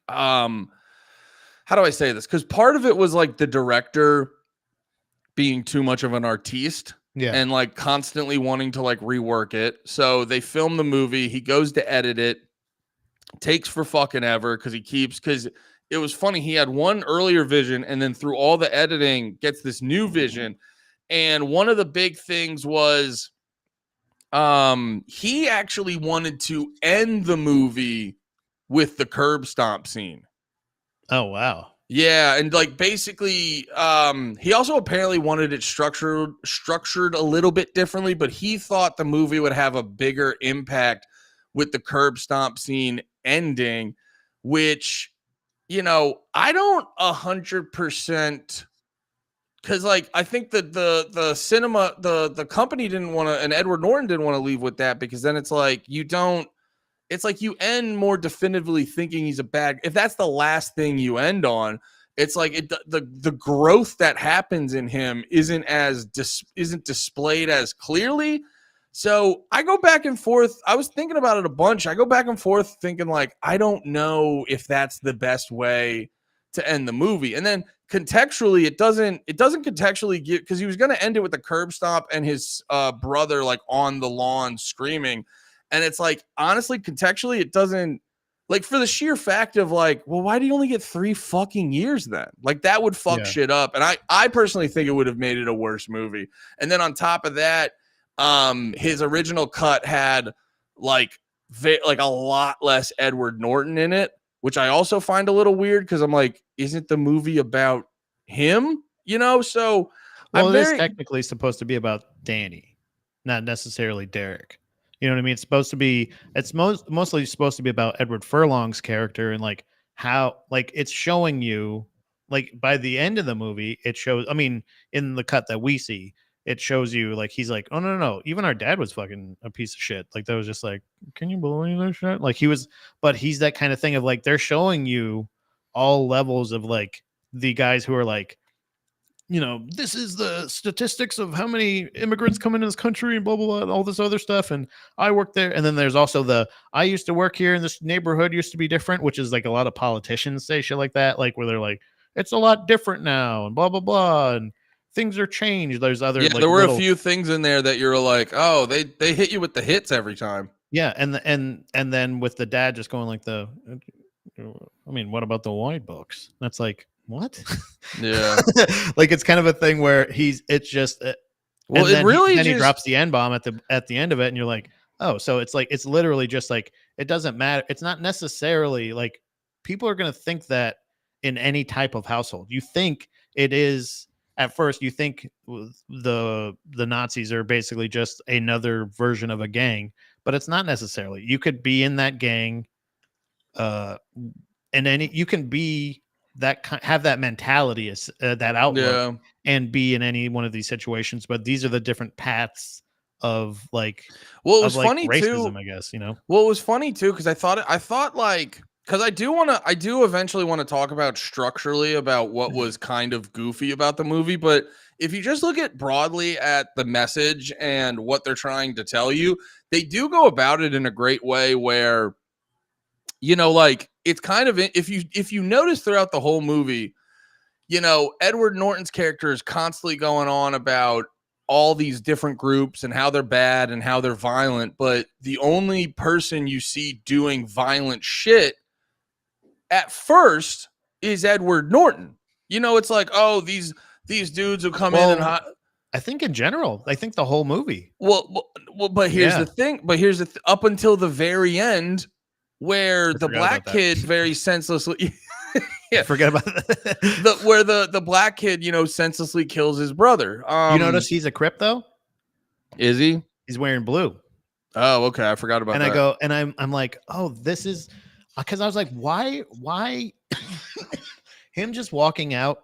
how do I say this? Because part of it was like the director being too much of an artiste and like constantly wanting to like rework it. So they film the movie, he goes to edit it, takes for fucking ever because it was funny. He had one earlier vision and then through all the editing gets this new vision. And one of the big things was he actually wanted to end the movie with the curb stomp scene. Oh, wow. Yeah, and like basically, he also apparently wanted it structured a little bit differently, but he thought the movie would have a bigger impact with the curb stomp scene ending, which, you know, I don't 100%, because like I think that the cinema, the company didn't want to, and Edward Norton didn't want to leave with that because then it's like it's like you end more definitively thinking he's a bad. If that's the last thing you end on, it's like the growth that happens in him isn't displayed as clearly. So I go back and forth. I was thinking about it a bunch. I go back and forth thinking like I don't know if that's the best way to end the movie. And then contextually, it doesn't contextually get, because he was going to end it with the curb stomp and his brother like on the lawn screaming. And it's like, honestly, contextually, it doesn't, like, for the sheer fact of like, well, why do you only get 3 fucking years then? Like, that would fuck shit up. And I personally think it would have made it a worse movie. And then on top of that, his original cut had like a lot less Edward Norton in it, which I also find a little weird because I'm like, isn't the movie about him? You know, so well, it is technically supposed to be about Danny, not necessarily Derek. You know what I mean? It's mostly supposed to be about Edward Furlong's character and like how, like, it's showing you, like, by the end of the movie, it shows, I mean, in the cut that we see, it shows you like he's like, oh no, even our dad was fucking a piece of shit. Like that was just like, can you believe this shit? Like but he's that kind of thing of like they're showing you all levels of like the guys who are like, you know, this is the statistics of how many immigrants come into this country and blah, blah, blah, and all this other stuff. And I work there. And then there's also I used to work here and this neighborhood used to be different, which is like a lot of politicians say shit like that. Like where they're like, it's a lot different now and blah, blah, blah. And things are changed. There's other, like, there were a few things in there that you're like, oh, they hit you with the hits every time. Yeah. And then with the dad just going like I mean, what about the white books? That's like, what? Yeah. Like it's kind of a thing where it's just well, it really he drops the N-bomb at the end of it and you're like, oh, so it's like it's literally just like it doesn't matter. It's not necessarily like people are going to think that in any type of household. You think it is at first, you think the Nazis are basically just another version of a gang, but it's not necessarily. You could be in that gang and then you can be have that mentality, that outlook, and be in any one of these situations. But these are the different paths of like, well, it was funny racism, too, I guess, you know. Well, it was funny too because I thought like, because I do eventually want to talk about structurally about what was kind of goofy about the movie. But if you just look at broadly at the message and what they're trying to tell you, they do go about it in a great way where, you know, like it's kind of, if you notice throughout the whole movie, you know, Edward Norton's character is constantly going on about all these different groups and how they're bad and how they're violent, but the only person you see doing violent shit at first is Edward Norton. It's like, oh, these dudes who come in and I think in general, I think the whole movie. But here's the thing. Up until the very end, where the black kid very senselessly, forget about that. where the black kid, senselessly kills his brother. You notice he's a Crip though? Is he? He's wearing blue. Oh, okay. I forgot about that. And I go, and I'm like, oh, this is because I was like, why him just walking out?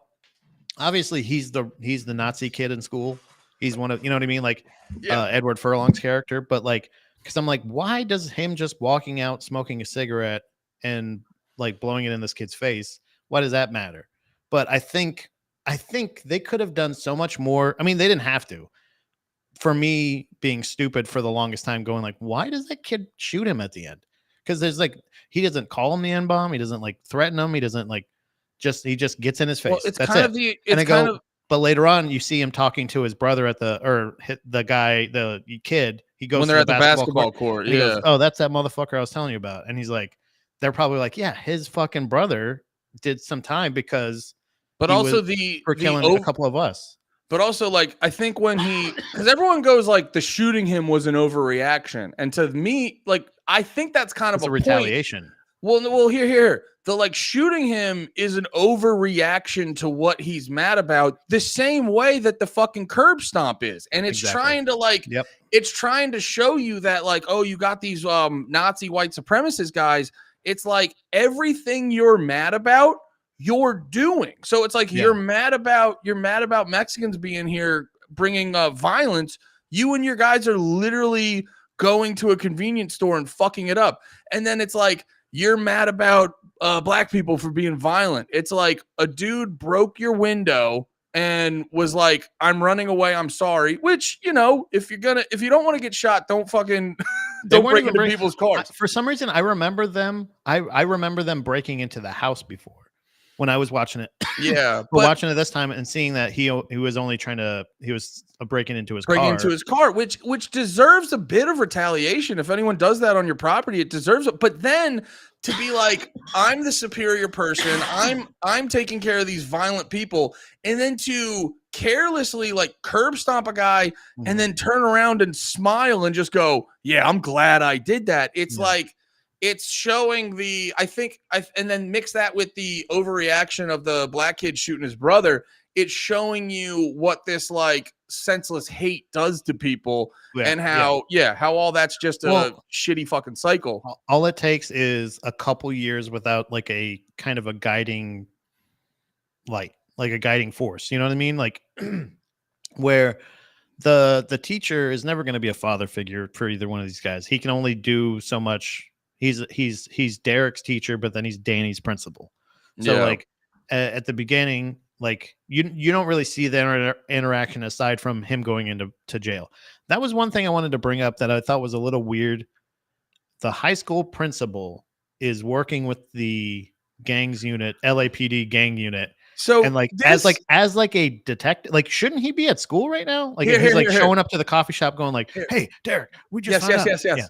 Obviously, he's the Nazi kid in school. He's one of, you know what I mean? Like Edward Furlong's character. But like, because I'm like, why does him just walking out, smoking a cigarette and like blowing it in this kid's face? Why does that matter? But I think they could have done so much more. I mean, they didn't have to. For me being stupid for the longest time, going like, why does that kid shoot him at the end? Because there's like, he doesn't call him the N-bomb. He doesn't like threaten him. He doesn't like, he just gets in his face. Well, it's That's kind it. of the, And I it's go, kind of, but later on, you see him talking to his brother at the kid. He goes when to they're at the basketball court. and he goes, oh, that's that motherfucker I was telling you about. And he's like, they're probably like, yeah, his fucking brother did some time because, but also for killing a couple of us. But also, like, I think because everyone goes like the shooting him was an overreaction, and to me, like, I think that's kind of a retaliation. Well, here. The like shooting him is an overreaction to what he's mad about, the same way that the fucking curb stomp is. And it's trying to like, it's trying to show you that like, oh, you got these Nazi white supremacist guys. It's like everything you're mad about, you're doing. So it's like you're mad about Mexicans being here, bringing violence. You and your guys are literally going to a convenience store and fucking it up. And then it's like, you're mad about black people for being violent. It's like a dude broke your window and was like, I'm running away. I'm sorry. Which, if you don't want to get shot, don't fucking don't break into people's cars. For some reason, I remember them. I remember them breaking into the house before when I was watching it. Yeah. Watching it this time and seeing that he was only he was breaking into his car, which deserves a bit of retaliation. If anyone does that on your property, it deserves it. But then to be like, I'm the superior person, I'm taking care of these violent people, and then to carelessly like curb stomp a guy and then turn around and smile and just go, yeah, I'm glad I did that. It's like, it's showing and then mix that with the overreaction of the black kid shooting his brother. It's showing you what this like senseless hate does to people and how all that's just a shitty fucking cycle. All it takes is a couple years without like a kind of a guiding light, like a guiding force. You know what I mean? Like where the teacher is never going to be a father figure for either one of these guys. He can only do so much. He's Derek's teacher, but then he's Danny's principal. So like at the beginning, like you don't really see the interaction aside from him going into jail. That was one thing I wanted to bring up that I thought was a little weird. The high school principal is working with the gangs unit, LAPD gang unit. So and like as a detective, like shouldn't he be at school right now? Like he's showing up to the coffee shop, going like, "Hey, Derek, we just yes. Yeah.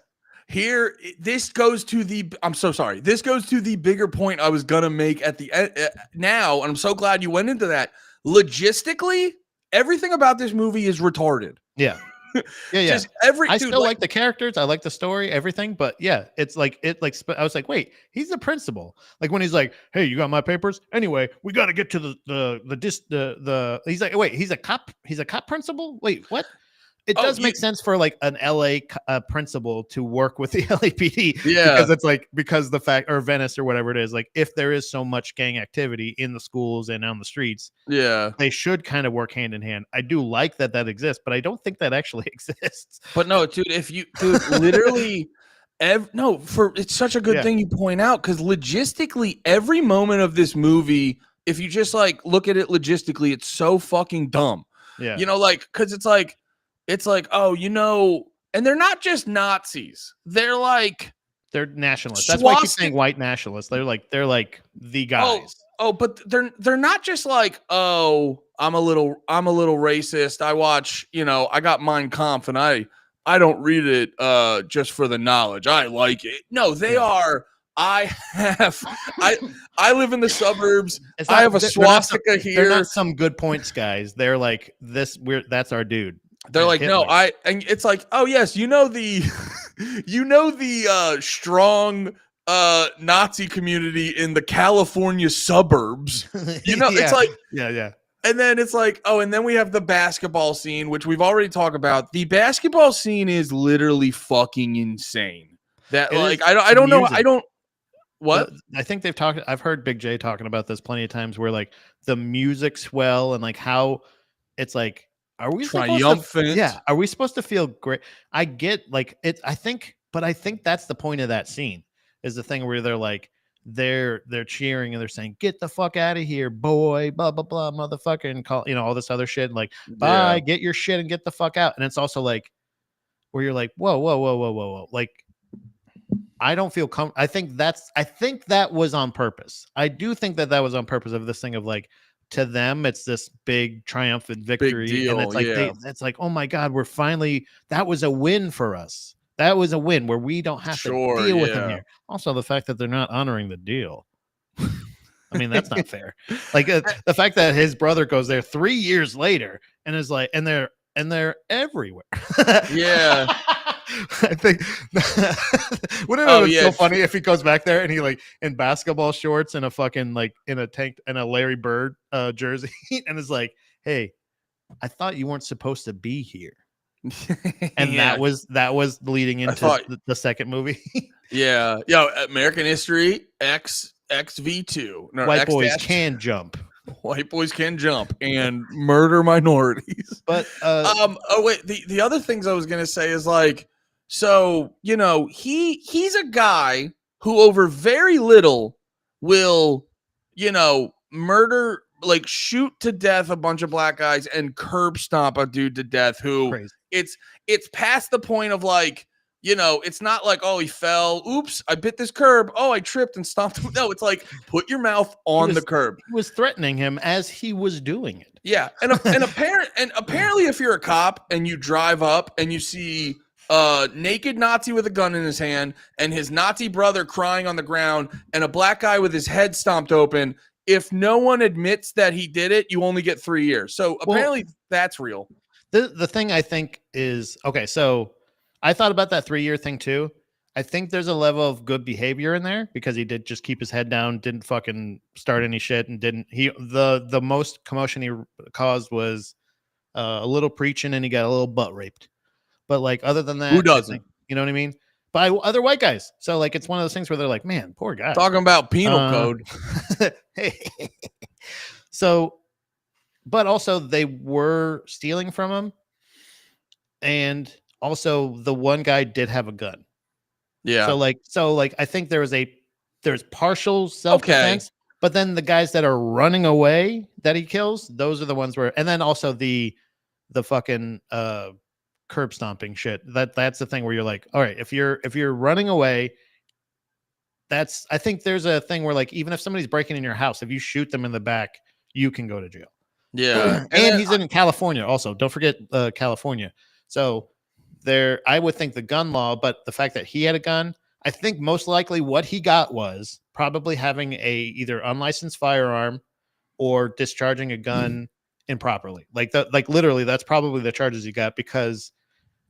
Here, this goes to the. I'm so sorry. This goes to the bigger point I was gonna make at the end now, and I'm so glad you went into that. Logistically, everything about this movie is retarded. Yeah. Just I still like the characters. I like the story, everything. But yeah, it's like I was like, wait, he's the principal. Like when he's like, hey, you got my papers? Anyway, we got to get to the. He's like, wait, he's a cop. He's a cop principal. Wait, what? It does make sense for like an LA principal to work with the LAPD. Yeah. Because the fact, or Venice or whatever it is, like if there is so much gang activity in the schools and on the streets, they should kind of work hand in hand. I do like that exists, but I don't think that actually exists. But no, dude, literally, it's such a good thing you point out, because logistically, every moment of this movie, if you just like look at it logistically, it's so fucking dumb. Yeah. Because it's like, oh, and they're not just Nazis. They're nationalists. That's why I keep saying white nationalists. They're like the guys. but they're not just like, oh, I'm a little racist. I watch, I got Mein Kampf and I don't read it just for the knowledge. I like it. No, they are. I live in the suburbs. I have a swastika here. They're not some good points guys. They're like that's our dude. They're like, Hitler. no, and it's like, oh yes, the strong Nazi community in the California suburbs. It's like, yeah. And then it's like, oh, and then we have the basketball scene, which we've already talked about. The basketball scene is literally fucking insane. That I don't know. I don't. What? I think they've talked. I've heard Big J talking about this plenty of times, where like the music swell and like how it's like, are we triumphant? Are we supposed to feel great? I get like it. I think that's the point of that scene is the thing where they're like. They're cheering and they're saying, get the fuck out of here, boy, blah, blah, blah, motherfucker, and call, all this other shit. Like, bye, get your shit and get the fuck out. And it's also like, where you're like, whoa. Like, I don't feel I think that was on purpose. I do think that was on purpose of this thing of like, to them, it's this big triumphant victory. Big deal, and it's like, it's like, oh my God, that was a win for us. That was a win where we don't have to deal with them here. Also, the fact that they're not honoring the deal. I mean, that's not fair. Like the fact that his brother goes there 3 years later and is like, and they're everywhere. Yeah. I think wouldn't it be so funny if he goes back there and he like in basketball shorts and a fucking like in a tank and a Larry Bird jersey and is like, hey, I thought you weren't supposed to be here. And that was leading into the second movie. Yeah, American History XV2. No, White boys can jump. White boys can jump and murder minorities. But the other things I was gonna say is like, so he's a guy who over very little will murder, like shoot to death a bunch of black guys and curb stomp a dude to death who. Crazy. It's past the point of like, it's not like, oh, he fell. Oops, I bit this curb. Oh, I tripped and stomped him. No, it's like, put your mouth on the curb. He was threatening him as he was doing it. Yeah. And apparently if you're a cop and you drive up and you see a naked Nazi with a gun in his hand and his Nazi brother crying on the ground and a black guy with his head stomped open, if no one admits that he did it, you only get 3 years. So apparently that's real. The thing I think is, okay, so I thought about that 3-year thing too. I think there's a level of good behavior in there because he did just keep his head down, didn't fucking start any shit, and the most commotion he caused was a little preaching and he got a little butt raped. But like other than that, who doesn't? You know what I mean? By other white guys. So like it's one of those things where they're like, man, poor guy. Talking about penal code. So, but also they were stealing from him, and also the one guy did have a gun. Yeah. So like I think there's partial self-defense, but then the guys that are running away that he kills, those are the ones where, and then also the fucking curb stomping shit. That's the thing where you're like, all right, if you're running away, I think there's a thing where like even if somebody's breaking in your house, if you shoot them in the back, you can go to jail. Yeah. And he's in California also. Don't forget California. So I would think the gun law, but the fact that he had a gun, I think most likely what he got was probably having a either unlicensed firearm or discharging a gun improperly. Like literally that's probably the charges he got because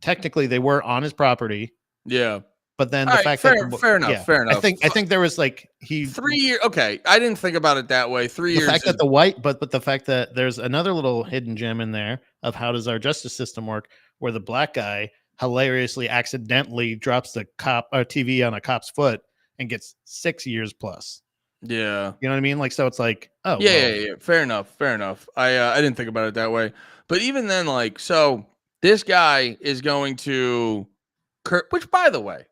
technically they were on his property. Yeah. But then fair enough. I think there was like 3 years. Okay, I didn't think about it that way. 3 years. The fact that but the fact that there's another little hidden gem in there of how does our justice system work, where the black guy hilariously accidentally drops the cop or TV on a cop's foot and gets 6 years plus. Yeah, you know what I mean. Like so, it's like yeah. Fair enough. I didn't think about it that way. But even then, like so, this guy is going to which, by the way.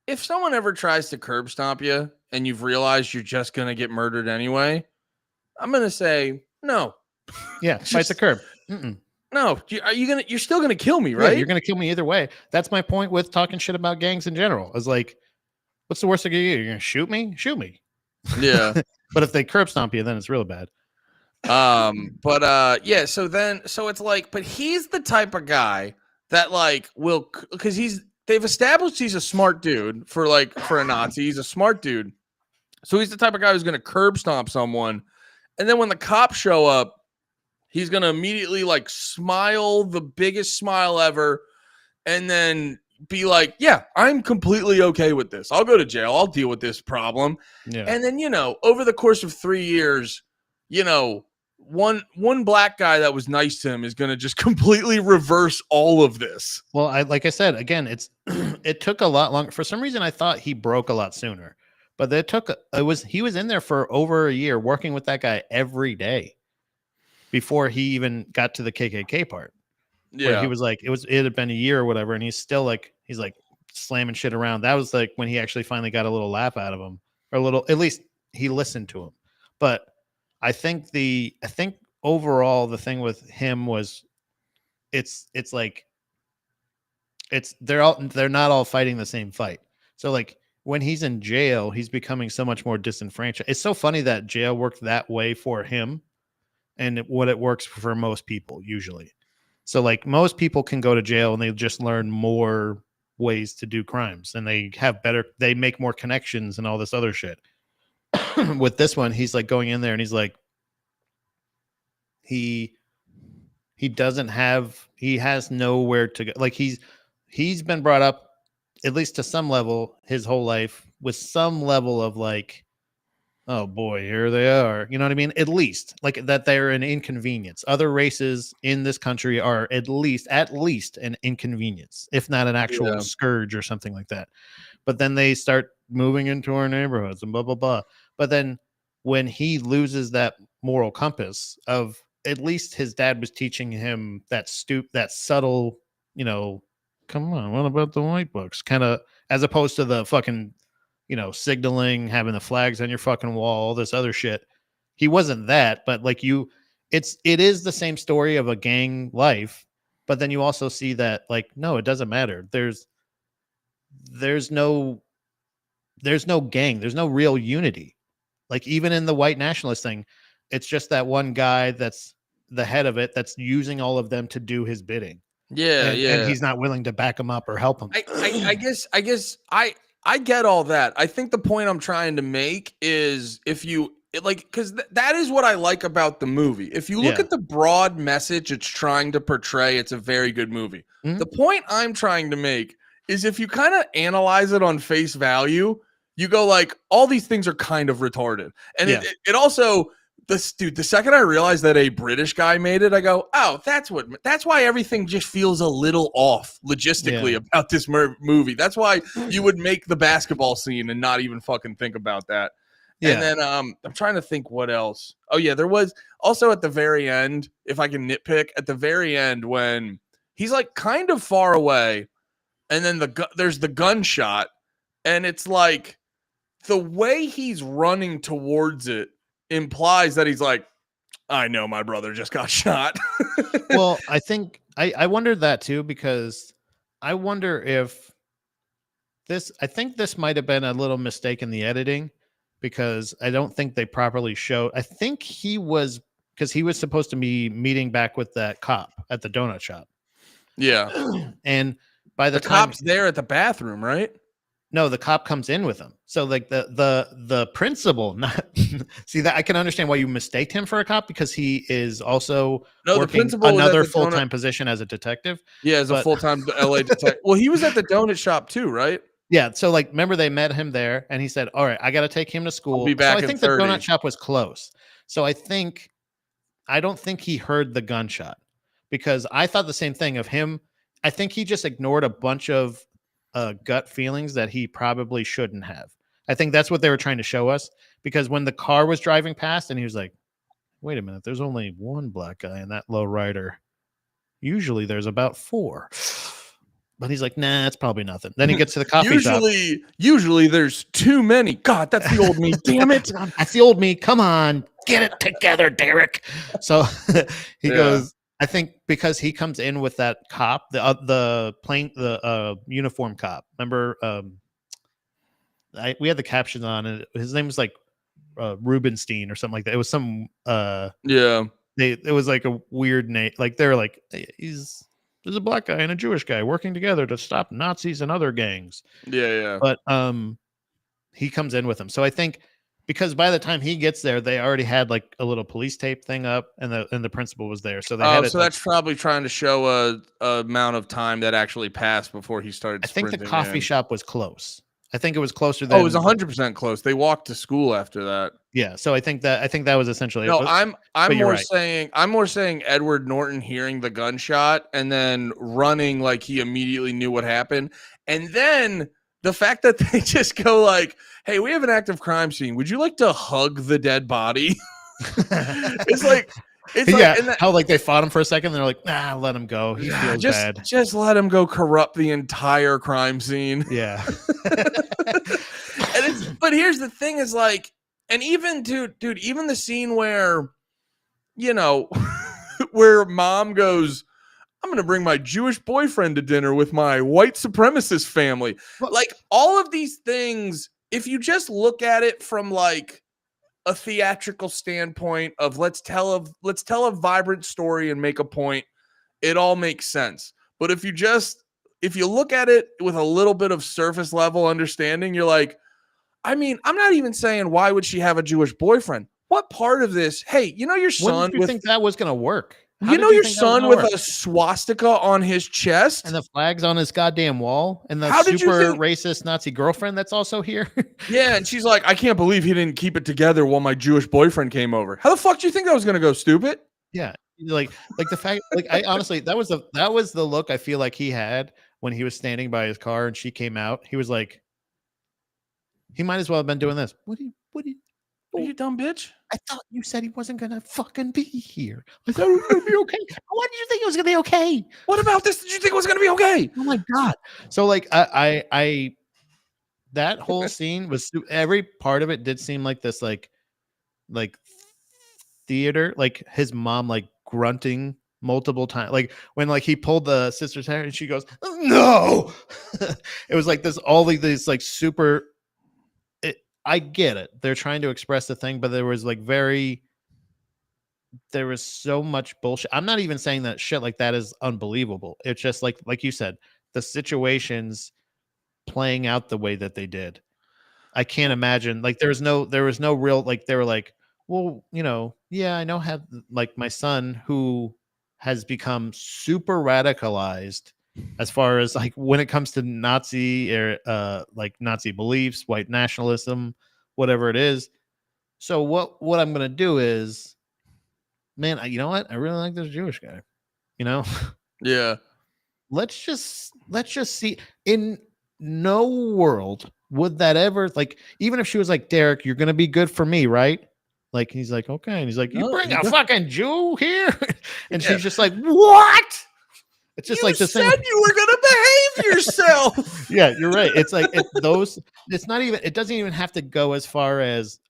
If someone ever tries to curb stomp you and you've realized you're just going to get murdered anyway, I'm going to say no. Yeah, fight the curb. No, you're still going to kill me, right? Yeah, you're going to kill me either way. That's my point with talking shit about gangs in general. It's like, what's the worst thing you do? You're going to shoot me? Shoot me. Yeah. But if they curb stomp you, then it's real bad. Yeah, so it's like, but he's the type of guy that like will, because they've established he's a smart dude for a Nazi. He's a smart dude. So he's the type of guy who's going to curb stomp someone. And then when the cops show up, he's going to immediately like smile the biggest smile ever. And then be like, yeah, I'm completely okay with this. I'll go to jail. I'll deal with this problem. Yeah. And then, over the course of 3 years, one black guy that was nice to him is going to just completely reverse all of this. Well, like I said, again, it took a lot longer. For some reason, I thought he broke a lot sooner, but he was in there for over a year working with that guy every day before he even got to the KKK part. Yeah. Where he was like, it had been a year or whatever, and he's like slamming shit around. That was like when he actually finally got a little laugh out of him, or at least he listened to him. But I think overall the thing with him was they're not all fighting the same fight. So like when he's in jail, he's becoming so much more disenfranchised. It's so funny that jail worked that way for him and what it works for most people usually. So like most people can go to jail and they just learn more ways to do crimes and they make more connections and all this other shit. With this one, he's like going in there and he's like, he has nowhere to go. Like he's been brought up, at least to some level, his whole life with some level of like, oh boy, here they are. You know what I mean? At least like that they're an inconvenience. Other races in this country are at least an inconvenience, if not an actual scourge or something like that. But then they start moving into our neighborhoods and blah, blah, blah. But then when he loses that moral compass of, at least his dad was teaching him that subtle, come on, what about the white books? Kind of, as opposed to the fucking, signaling, having the flags on your fucking wall, all this other shit. He wasn't that, but like it is the same story of a gang life, but then you also see that like, no, it doesn't matter. There's no gang. There's no real unity. Like even in the white nationalist thing, it's just that one guy that's the head of it that's using all of them to do his bidding. Yeah, and he's not willing to back him up or help him. I guess I get all that. I think the point I'm trying to make is because that is what I like about the movie. If you look at the broad message it's trying to portray, it's a very good movie. Mm-hmm. The point I'm trying to make is if you kind of analyze it on face value, you go like, all these things are kind of retarded. And it also, the second I realized that a British guy made it, I go, oh, that's why everything just feels a little off logistically about this movie. That's why you would make the basketball scene and not even fucking think about that. Yeah. And then I'm trying to think what else. Oh yeah, there was also at the very end, if I can nitpick, at the very end when he's like kind of far away, and then there's the gunshot, and it's like the way he's running towards it implies that he's like, I know my brother just got shot. Well, I think I wondered that too, because I wonder if I think this might have been a little mistake in the editing, because I don't think they properly showed. I think because he was supposed to be meeting back with that cop at the donut shop. Yeah. And by the time cop's there at the bathroom, right? No, the cop comes in with him. So like the principal, not see that I can understand why you mistaked him for a cop, because he is also working another full-time position as a detective. Yeah, as a full-time LA detective. Well, he was at the donut shop too, right? Yeah. So like, remember they met him there and he said, all right, I got to take him to school. I'll be back so I think the donut shop was close. So I don't think he heard the gunshot, because I thought the same thing of him. I think he just ignored a bunch of gut feelings that he probably shouldn't have. I think that's what they were trying to show us, because when the car was driving past and he was like, wait a minute, there's only one black guy in that low rider. Usually there's about 4. But he's like, nah, it's probably nothing. Then he gets to the coffee shop. Usually there's too many. God, that's the old me. Damn it. That's the old me. Come on. Get it together, Derek. So he goes, I think because he comes in with that cop, the uniform cop. Remember, we had the captions on, and his name was like Rubenstein or something like that. It was some Yeah. it was like a weird name. Like they're like there's a black guy and a Jewish guy working together to stop Nazis and other gangs. Yeah. But he comes in with him. So I think because by the time he gets there, they already had like a little police tape thing up, and the principal was there. So they had so that's probably trying to show a amount of time that actually passed before he started. I think the sprinting coffee in. shop was close. I think it was closer than. Oh, it was 100% close. They walked to school after that. Yeah, so I think that was essentially. No, it. I'm more right. I'm more saying Edward Norton hearing the gunshot and then running like he immediately knew what happened, and then the fact that they just go like, "Hey, we have an active crime scene. Would you like to hug the dead body?" It's like. How like they fought him for a second, and they're like, "Nah, let him go. He feels bad. Just let him go corrupt the entire crime scene." Yeah. But here's the thing: is like, and even dude, even the scene where, where mom goes, "I'm gonna bring my Jewish boyfriend to dinner with my white supremacist family." Like all of these things, if you just look at it from like a theatrical standpoint of let's tell a vibrant story and make a point, it all makes sense. But if you look at it with a little bit of surface level understanding, you're like, I mean, I'm not even saying why would she have a Jewish boyfriend? What part of this? Hey, your son. When did you think that was going to work? Your son with a swastika on his chest and the flags on his goddamn wall, and the racist Nazi girlfriend that's also here. Yeah, and she's like, I can't believe he didn't keep it together while my Jewish boyfriend came over. How the fuck do you think that was going to go, stupid? Yeah, like the fact, like I honestly, that was the look I feel like he had when he was standing by his car and she came out. He was like, he might as well have been doing this. What are you dumb bitch? I thought you said he wasn't gonna fucking be here. I thought it was gonna be okay. Why did you think it was gonna be okay? What about this? Did you think it was gonna be okay? Oh my god! So like I that whole scene was every part of it did seem like this like theater, like his mom like grunting multiple times, like when like he pulled the sister's hair and she goes no. It was like this all of these like super. I get it. They're trying to express the thing, but there was so much bullshit. I'm not even saying that shit like that is unbelievable. It's just like you said, the situations playing out the way that they did. I can't imagine like there was no real like they were like, well, I know have like my son who has become super radicalized as far as like when it comes to Nazi or like Nazi beliefs, white nationalism, whatever it is. So what I'm gonna do is, man, you know what? I really like this Jewish guy. Yeah. Let's just see. In no world would that ever like, even if she was like, Derek, you're gonna be good for me, right? Like he's like, okay, and he's like, you bring a fucking Jew here, and she's just like, what? It's just like this thing. You said you were gonna behave yourself. Yeah, you're right. It's like it's not even. It doesn't even have to go as far as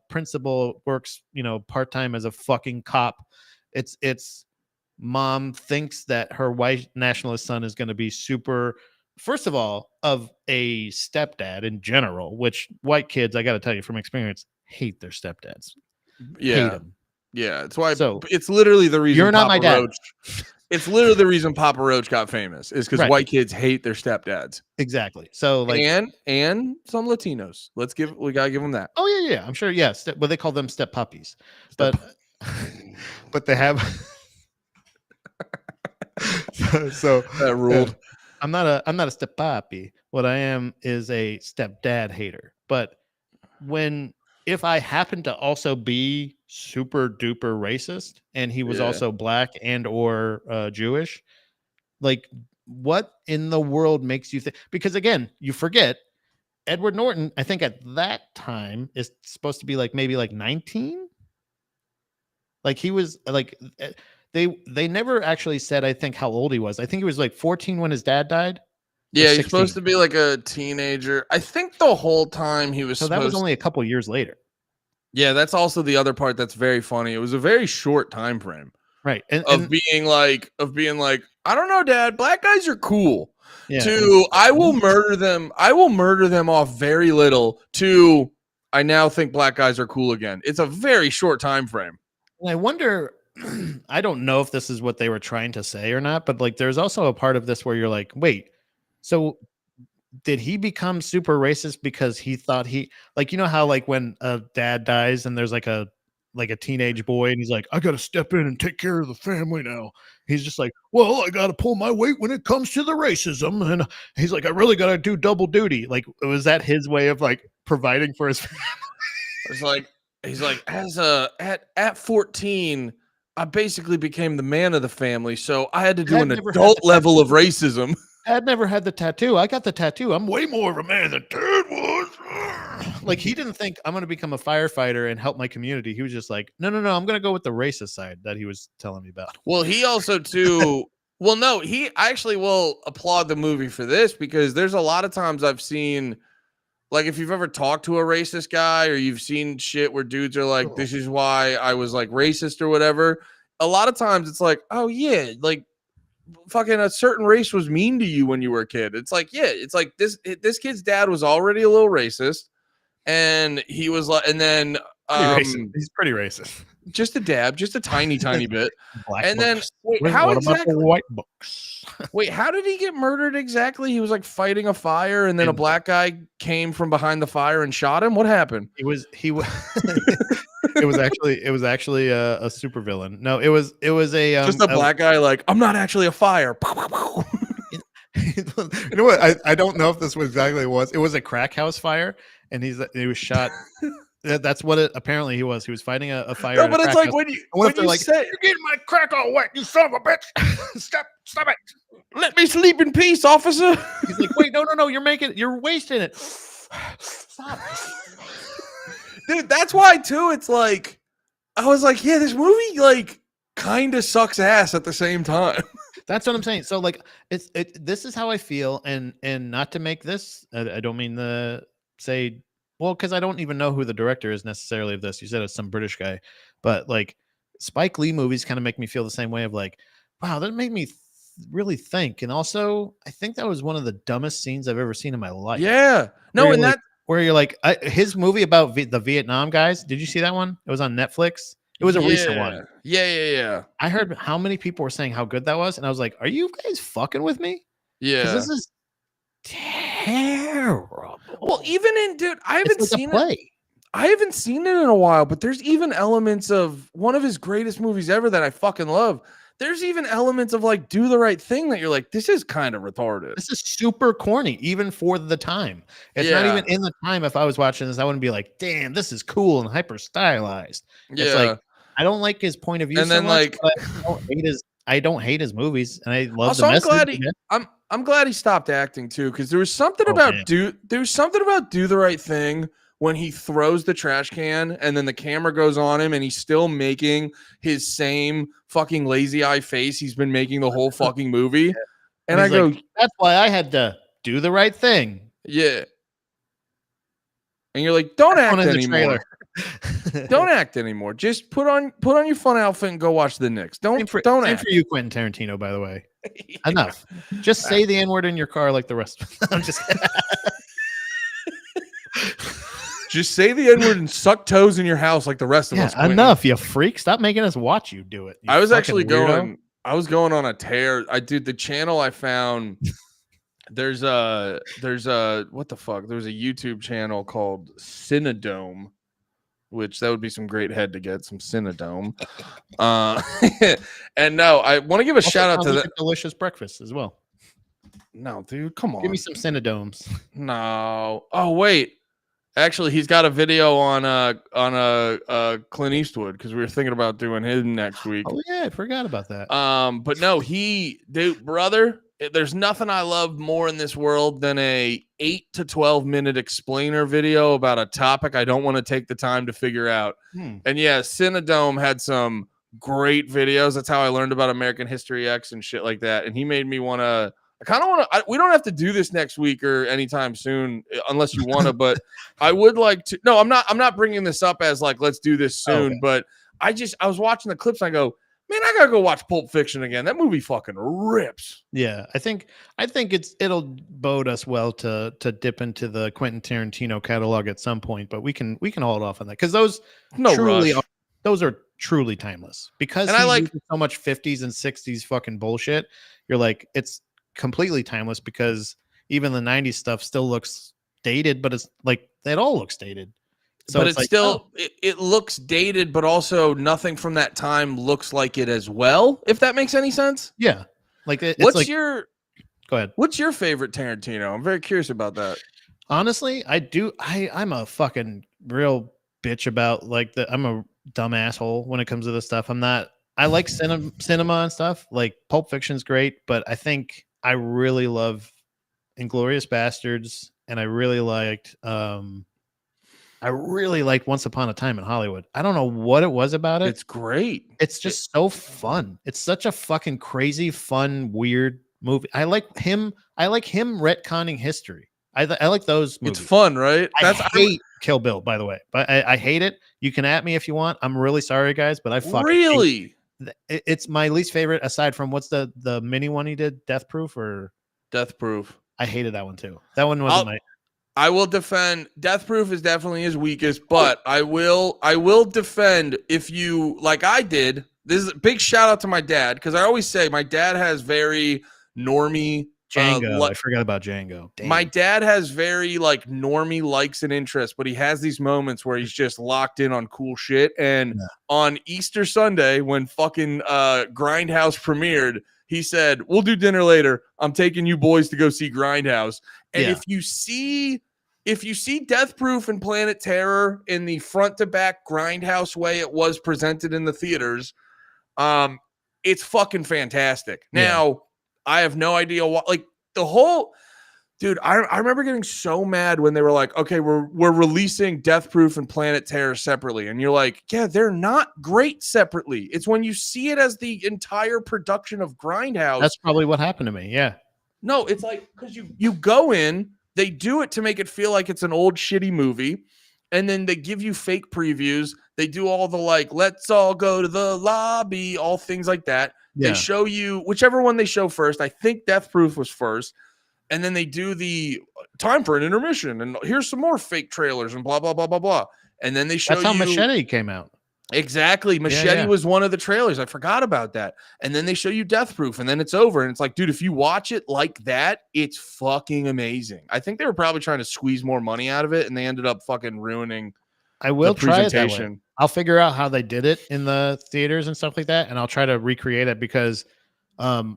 principal works, part-time as a fucking cop. It's mom thinks that her white nationalist son is going to be super. First of all, of a stepdad in general, which white kids, I got to tell you from experience, hate their stepdads. Yeah, hate them. Yeah, it's why. So it's literally the reason you're not Papa my dad. Roach. It's literally the reason Papa Roach got famous is because white kids hate their stepdads. Exactly. So like and some Latinos. We gotta give them that. Oh yeah. I'm sure. Yeah. Well, they call them step puppies, but they have. so that ruled. I'm not a step puppy. What I am is a stepdad hater. But if I happen to also be super duper racist and he was also black and or Jewish, like what in the world makes you think? Because again, you forget Edward Norton, I think at that time is supposed to be like maybe like 19. Like he was like they never actually said I think how old he was. I think he was like 14 when his dad died. Yeah, he's supposed to be like a teenager. I think the whole time he was. So that was only a couple years later. Yeah, that's also the other part that's very funny. It was a very short time frame, right? Of being like, I don't know, Dad. Black guys are cool. Yeah. To I will murder them. I will murder them off very little. To I now think black guys are cool again. It's a very short time frame. And I wonder, I don't know if this is what they were trying to say or not, but like there's also a part of this where you're like, wait, so did he become super racist because he thought like, you know how like when a dad dies and there's like a teenage boy and he's like, I got to step in and take care of the family now. He's just like, well, I got to pull my weight when it comes to the racism. And he's like, I really got to do double duty. Like, was that his way of like providing for his family? It's like, he's like, at 14, I basically became the man of the family. So I had to do an adult level of racism. I'd never had the tattoo. I got the tattoo. I'm way more of a man than Dad was. Like, he didn't think I'm going to become a firefighter and help my community. He was just like, no, I'm going to go with the racist side that he was telling me about. Well, he also too. Well, no, I actually will applaud the movie for this because there's a lot of times I've seen, like, if you've ever talked to a racist guy or you've seen shit where dudes are like, this is why I was like racist or whatever. A lot of times it's like, oh yeah, like fucking a certain race was mean to you when you were a kid. It's like, yeah, it's like this kid's dad was already a little racist. And he was like, and then he's pretty racist. Just a dab, just a tiny bit. Black and books. Then wait, how exactly? About the white books. Wait, how did he get murdered exactly? He was like fighting a fire, and then a black guy came from behind the fire and shot him. What happened? He was. It was actually a supervillain. No, it was a just a black guy. Like, I'm not actually a fire. You know what? I don't know if this was exactly what it was. It was a crack house fire, and he was shot. That's what it apparently he was. He was fighting a fire. No, but it's like when you like, say, you're getting my crack all wet, you son of a bitch. Stop it. Let me sleep in peace, officer. He's like, wait, no, you're wasting it. Stop. Dude, that's why too. It's like, I was like, yeah, this movie like kind of sucks ass at the same time. That's what I'm saying. So like, this is how I feel, and not to make this, I don't mean to say, well, because I don't even know who the director is necessarily of this. You said it's some British guy, but like Spike Lee movies kind of make me feel the same way of like, wow, that made me really think. And also, I think that was one of the dumbest scenes I've ever seen in my life. Yeah, no, and like, where you're like, his movie about the Vietnam guys. Did you see that one? It was on Netflix. It was a recent one. Yeah. I heard how many people were saying how good that was, and I was like, "Are you guys fucking with me?" Yeah, this is terrible. Well, even in I haven't seen it. I haven't seen it in a while, but there's even elements of one of his greatest movies ever that I fucking love. There's even elements of like Do the Right Thing that you're like, this is kind of retarded. This is super corny, even for the time. It's not even in the time. If I was watching this, I wouldn't be like, damn, this is cool and hyper stylized. Yeah. It's like, I don't like his point of view. And then much, but I don't hate his movies, and I love also, the message. I'm glad he stopped acting too, because there was something about Do the Right Thing when he throws the trash can and then the camera goes on him and he's still making his same fucking lazy eye face he's been making the whole fucking movie. And I go, like, that's why I had to do the right thing. Yeah. And you're like, don't act anymore. Don't act anymore. Just put on your fun outfit and go watch the Knicks. Don't act. Same for you, Quentin Tarantino, by the way. Enough. Just say the N-word in your car like the rest of them. I'm just Just say the N-word and suck toes in your house like the rest of us. Enough, you freak. Stop making us watch you do it. I was actually going on a tear. The channel I found. There's a what the fuck? There's a YouTube channel called Cinedome, which that would be some great head to get, some Cinedome. And no, I want to give a shout out to that delicious breakfast as well. No, dude, come on. Give me some Cinedomes. No. Oh, wait. Actually, he's got a video on Clint Eastwood because we were thinking about doing his next week. Oh yeah, I forgot about that. But no, brother, there's nothing I love more in this world than a 8 to 12 minute explainer video about a topic I don't want to take the time to figure out. And yeah, Cinedome had some great videos. That's how I learned about American History X and shit like that. And he made me want to. I kind of want to. We don't have to do this next week or anytime soon, unless you want to. But I would like to. No, I'm not bringing this up as like let's do this soon. Okay. But I was watching the clips and I go, Man, I gotta go watch Pulp Fiction again. That movie fucking rips. Yeah, I think it'll bode us well to dip into the Quentin Tarantino catalog at some point, but we can hold off on that because those No truly rush. those are truly timeless because And I like- uses so much 50s and 60s fucking bullshit. You're like, it's completely timeless because even the 90s stuff still looks dated, but it's like it all looks dated. So but it's like, still it looks dated, but also nothing from that time looks like it as well. If that makes any sense. yeah, like it's What's like, your go ahead. What's your favorite Tarantino? I'm very curious about that. Honestly, I'm a fucking real bitch about like I'm a dumb asshole when it comes to this stuff. I like cinema and stuff. Like Pulp Fiction's great, but I think I really love Inglourious Bastards, and I really liked Once Upon a Time in Hollywood. I don't know what it was about it. It's great. It's just so fun. It's such a fucking crazy, fun, weird movie. I like him retconning history. I like those movies. It's fun, right? I hate Kill Bill, by the way, but I hate it. You can at me if you want. I'm really sorry, guys, but I fucking really. It's my least favorite aside from what's the mini one he did, Death Proof or Death Proof. I hated that one too. That one wasn't I will defend Death Proof is definitely his weakest, but I will defend if you like I did. This is a big shout out to my dad because I always say my dad has very normie Django. I forgot about Django. Damn. My dad has very like normie likes and interests, but he has these moments where he's just locked in on cool shit. And on Easter Sunday, when fucking Grindhouse premiered, he said, "We'll do dinner later. I'm taking you boys to go see Grindhouse." And if you see Death Proof and Planet Terror in the front to back Grindhouse way it was presented in the theaters, it's fucking fantastic. Now, I have no idea what, like the whole, dude. I remember getting so mad when they were like, "Okay, we're releasing Death Proof and Planet Terror separately," and you're like, "Yeah, they're not great separately." It's when you see it as the entire production of Grindhouse. That's probably what happened to me. Yeah. No, it's like because you go in, they do it to make it feel like it's an old shitty movie, and then they give you fake previews. They do all the like, "Let's all go to the lobby," all things like that. Yeah. They show you whichever one they show first. I think Death Proof was first. And then they do the time for an intermission. And here's some more fake trailers and blah, blah, blah, blah, blah. And then they show That's how Machete came out. Exactly. Machete was one of the trailers. I forgot about that. And then they show you Death Proof. And then it's over. And it's like, dude, if you watch it like that, it's fucking amazing. I think they were probably trying to squeeze more money out of it. And they ended up fucking ruining I will the try it that way. presentation. I'll figure out how they did it in the theaters and stuff like that, and I'll try to recreate it because I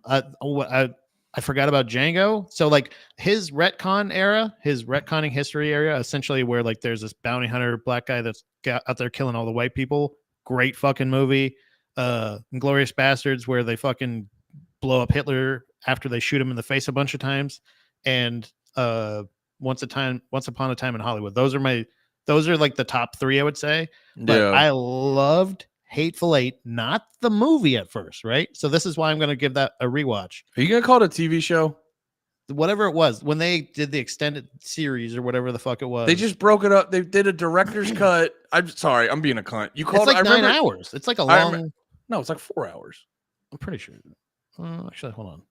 forgot about Django. So like his retconning history area, essentially where like there's this bounty hunter black guy that's out there killing all the white people. Great fucking movie. Inglourious Bastards, where they fucking blow up Hitler after they shoot him in the face a bunch of times, and Once Upon a Time in Hollywood. Those are like the top three, I would say. But I loved Hateful Eight, not the movie at first, right? So this is why I'm going to give that a rewatch. Are you going to call it a TV show? Whatever it was, when they did the extended series or whatever the fuck it was. They just broke it up. They did a director's cut. I'm sorry. I'm being a cunt. You called it's like it 9 hours. It's like a long. No, it's like 4 hours. I'm pretty sure. Actually, hold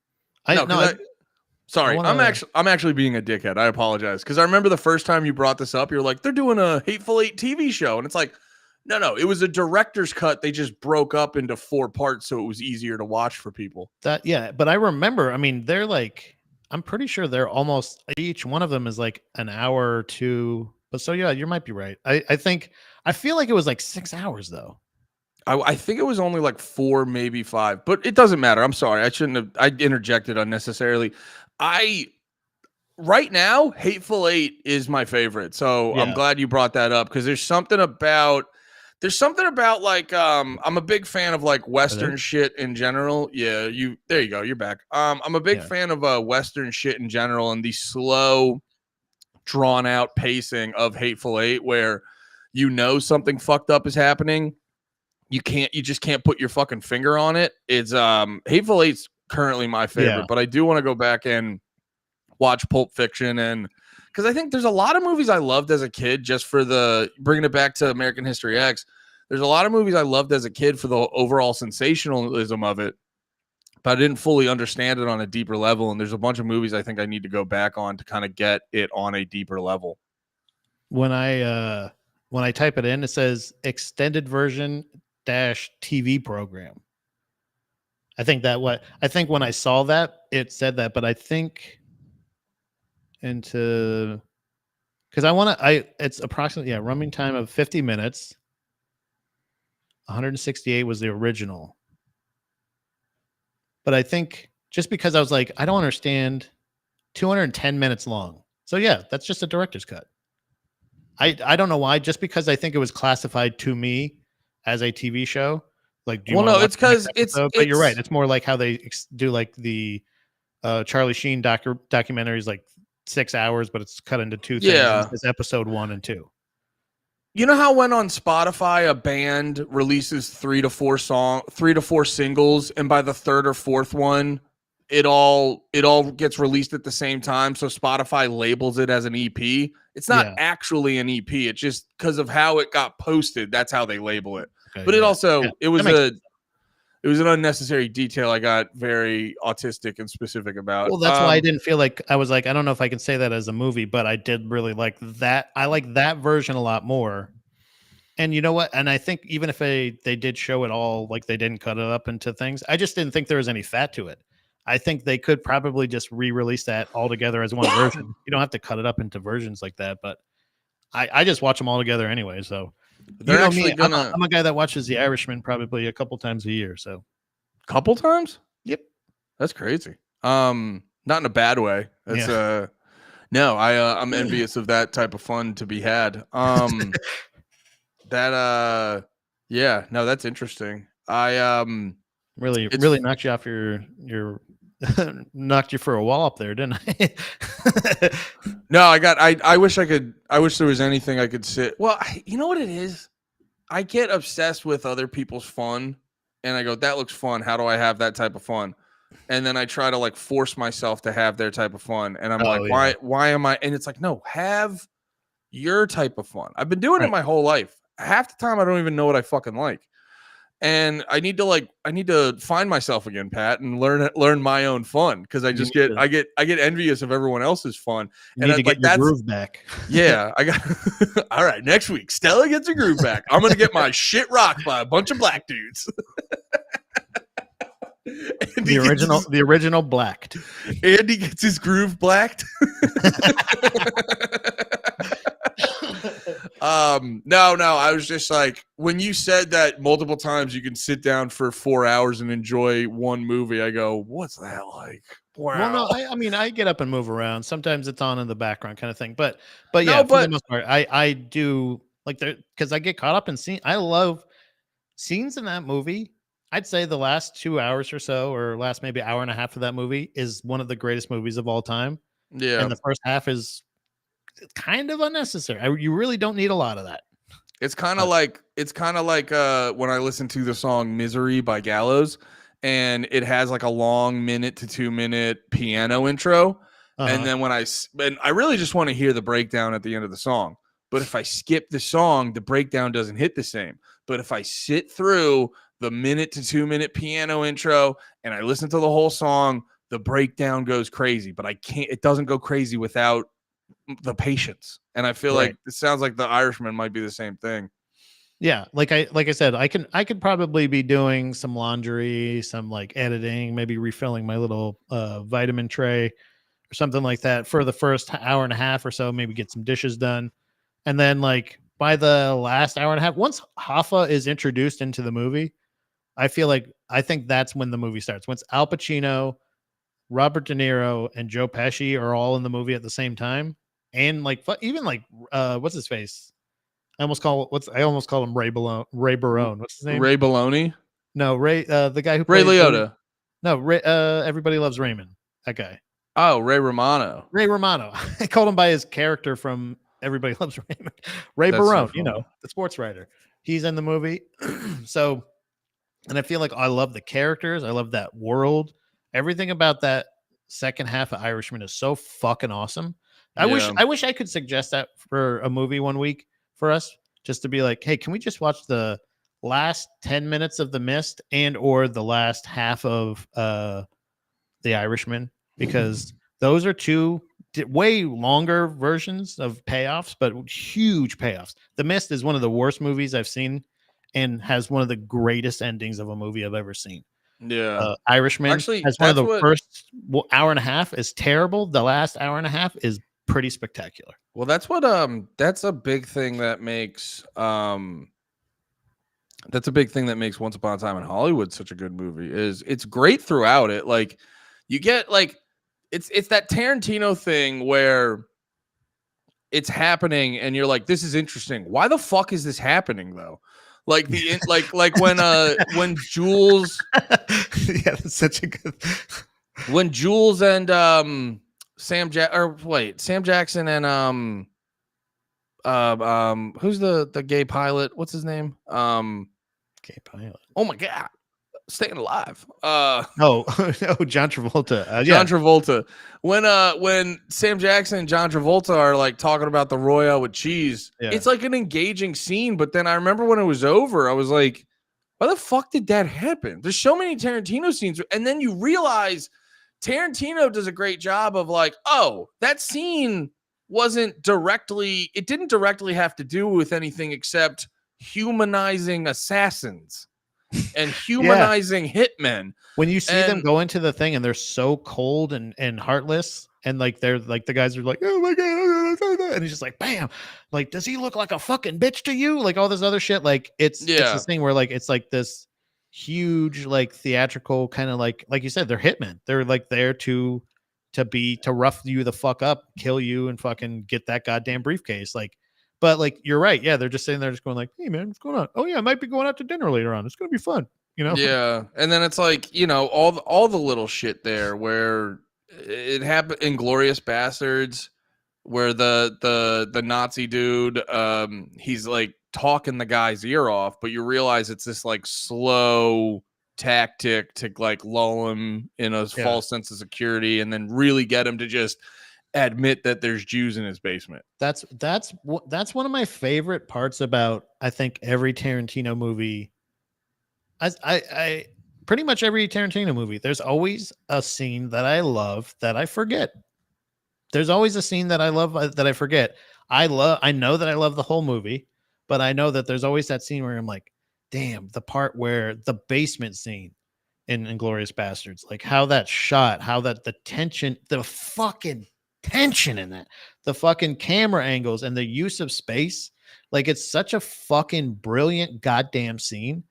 on. Sorry, I'm actually being a dickhead. I apologize because I remember the first time you brought this up, you're like, they're doing a Hateful Eight TV show, and it's like, no, it was a director's cut. They just broke up into 4 parts so it was easier to watch for people. But I remember. I mean, they're like, I'm pretty sure they're almost each one of them is like an hour or two. But so yeah, you might be right. I feel like it was like 6 hours though. I think it was only like 4, maybe 5, but it doesn't matter. I'm sorry. I interjected unnecessarily. Right now, Hateful Eight is my favorite. So I'm glad you brought that up because there's something about like I'm a big fan of like Western shit in general. Yeah, there you go. You're back. I'm a big fan of Western shit in general and the slow, drawn out pacing of Hateful Eight where you know something fucked up is happening. You just can't put your fucking finger on it. It's Hateful Eight's currently my favorite, but I do want to go back and watch Pulp Fiction and because I think there's a lot of movies I loved as a kid just for the bringing it back to American History X. there's a lot of movies I loved as a kid for the overall sensationalism of it, but I didn't fully understand it on a deeper level. And there's a bunch of movies I think I need to go back on to kind of get it on a deeper level. When I type it in, it says extended version -TV program. I think when I saw that, it said that, but I think because it's approximately, running time of 50 minutes. 168 was the original. But I think just because I was like, I don't understand 210 minutes long. So yeah, that's just a director's cut. I don't know why, just because I think it was classified to me as a TV show. Like, do you Well, wanna no, watch it's the next 'cause episode? But you're right. It's more like how they do like the Charlie Sheen documentaries, like 6 hours, but it's cut into two things. Yeah. And it says episode 1 and 2. You know how when on Spotify a band releases 3 to 4 singles, and by the third or fourth one, it all gets released at the same time. So Spotify labels it as an EP. It's not Yeah. actually an EP. It's just because of how it got posted. That's how they label it. Okay, But it yeah. also Yeah, it was that makes it was an unnecessary detail I got very autistic and specific about. Well, that's why I didn't feel like I was like, I don't know if I can say that as a movie, but I did really like that. I like that version a lot more. And you know what? And I think even if they did show it all, like they didn't cut it up into things, I just didn't think there was any fat to it. I think they could probably just re-release that all together as one version. You don't have to cut it up into versions like that, but I just watch them all together anyway. So They're you know actually me, gonna I'm a guy that watches The Irishman probably a couple times a year. So couple times. yep. That's crazy. Not in a bad way. That's no, I'm envious of that type of fun to be had. Yeah, no, that's interesting. Really It's- really knocked you off your knocked you for a wall up there, didn't I? No, I wish there was anything I could sit. Well, you know what it is? I get obsessed with other people's fun, and I go, that looks fun. How do I have that type of fun? And then I try to like force myself to have their type of fun. And I'm like, yeah. why am I? And it's like, no, have your type of fun. I've been doing it Right. my whole life. Half the time I don't even know what I fucking like. And I need to find myself again, Pat, and learn my own fun, because I just get envious of everyone else's fun. You And need to get your groove back. Yeah, I got all right. Next week, Stella gets a groove back. I'm gonna get my shit rocked by a bunch of black dudes. The original blacked. Andy gets his groove blacked. No, I was just like, when you said that multiple times you can sit down for 4 hours and enjoy one movie, I go, what's that like? Wow. Well, no, I mean, I get up and move around. Sometimes it's on in the background kind of thing. But No, yeah, for but- the most part, I do like there, because I get caught up in scene. I love scenes in that movie. I'd say the last 2 hours or so, or last maybe hour and a half of that movie, is one of the greatest movies of all time. Yeah. And the first half is kind of unnecessary. You really don't need a lot of that. It's kind of like when I listen to the song "Misery" by Gallows, and it has like a long 1 to 2 minute piano intro, and then when I really just want to hear the breakdown at the end of the song. But if I skip the song, the breakdown doesn't hit the same. But if I sit through the 1 to 2 minute piano intro and I listen to the whole song, the breakdown goes crazy. But it doesn't go crazy without the patience. And I feel like it sounds like The Irishman might be the same thing. Yeah, like I said, I could probably be doing some laundry, some like editing, maybe refilling my little vitamin tray or something like that for the first hour and a half or so, maybe get some dishes done. And then like by the last hour and a half, once Hoffa is introduced into the movie, I think that's when the movie starts. Once Al Pacino, Robert De Niro, and Joe Pesci are all in the movie at the same time. And like even like what's his face? I almost call him Ray Barone. What's his name? Ray Baloney? No, Ray the guy who Ray plays Liotta. No, Ray Everybody Loves Raymond. That guy. Oh, Ray Romano. Ray Romano. I called him by his character from Everybody Loves Raymond. Ray That's so Barone, funny. the sports writer. He's in the movie. So, and I feel like I love the characters. I love that world. Everything about that second half of Irishman is so fucking awesome. I wish I could suggest that for a movie one week for us, just to be like, hey, can we just watch the last 10 minutes of The Mist and or the last half of The Irishman, because those are two way longer versions of payoffs, but huge payoffs. The Mist is one of the worst movies I've seen and has one of the greatest endings of a movie I've ever seen. Yeah. Irishman Actually, has one of that's the what- first hour and a half is terrible. The last hour and a half is pretty spectacular. Well, that's what that's a big thing that makes Once Upon a Time in Hollywood such a good movie. Is it's great throughout it. Like you get like it's that Tarantino thing where it's happening and you're like, this is interesting. Why the fuck is this happening though? Like like when Jules Yeah, that's such a good when Jules and Sam Jackson and who's the gay pilot? What's his name? gay pilot. Oh my god, Staying Alive. Oh, John Travolta. John Travolta. When Sam Jackson and John Travolta are like talking about the Royale with cheese, it's like an engaging scene. But then I remember when it was over, I was like, why the fuck did that happen? There's so many Tarantino scenes, and then you realize Tarantino does a great job of like, oh, that scene didn't directly have to do with anything except humanizing assassins and humanizing hitmen. When you see them go into the thing and they're so cold and heartless, and like they're like the guys are like, oh my god, and he's just like, bam, like, does he look like a fucking bitch to you? Like all this other shit. Like it's this thing where like it's like this huge like theatrical kind of like you said, they're hitmen. They're like there to rough you the fuck up, kill you, and fucking get that goddamn briefcase. Like, but like you're right, yeah, they're just sitting there just going like, hey man, what's going on? Oh yeah, I might be going out to dinner later on. It's gonna be fun, you know? Yeah. And then it's like, you know, all the little shit there where it happened in Glorious Bastards, where the Nazi dude, he's like talking the guy's ear off, but you realize it's this like slow tactic to like lull him in a false sense of security and then really get him to just admit that there's Jews in his basement. That's one of my favorite parts about, I think, every Tarantino movie. I pretty much every Tarantino movie, there's always a scene that I love that I forget. There's always a scene that I love that I forget. I know that I love the whole movie, but I know that there's always that scene where I'm like, damn, the part where the basement scene in Inglourious Bastards, like how that's shot, how that the tension, the fucking tension in that, the fucking camera angles and the use of space, like it's such a fucking brilliant goddamn scene.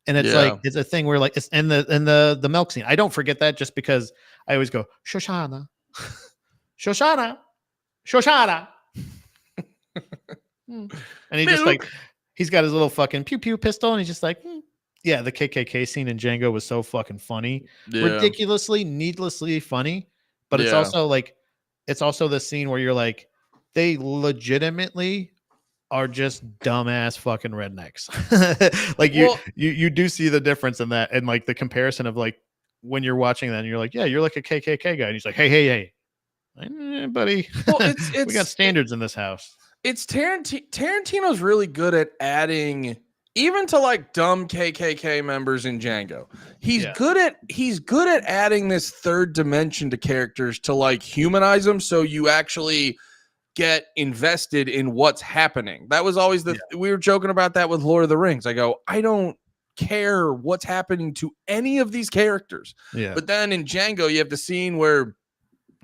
And it's like it's a thing where like it's and the milk scene. I don't forget that just because I always go Shoshana, Shoshana, Shoshana, and he just like he's got his little fucking pew pew pistol and he's just like yeah. The KKK scene in Django was so fucking funny, ridiculously, needlessly funny, but it's also like it's also the scene where you're like they legitimately are just dumbass fucking rednecks. Like you do see the difference in that and like the comparison of like when you're watching that and you're like, yeah, you're like a KKK guy. And he's like, hey, buddy. Well, it's we got standards in this house. It's Tarantino's really good at adding even to like dumb KKK members in Django. He's good at adding this third dimension to characters to like humanize them. So you actually get invested in what's happening. That was always we were joking about that with Lord of the Rings. I go, I don't care what's happening to any of these characters. Yeah. But then in Django, you have the scene where,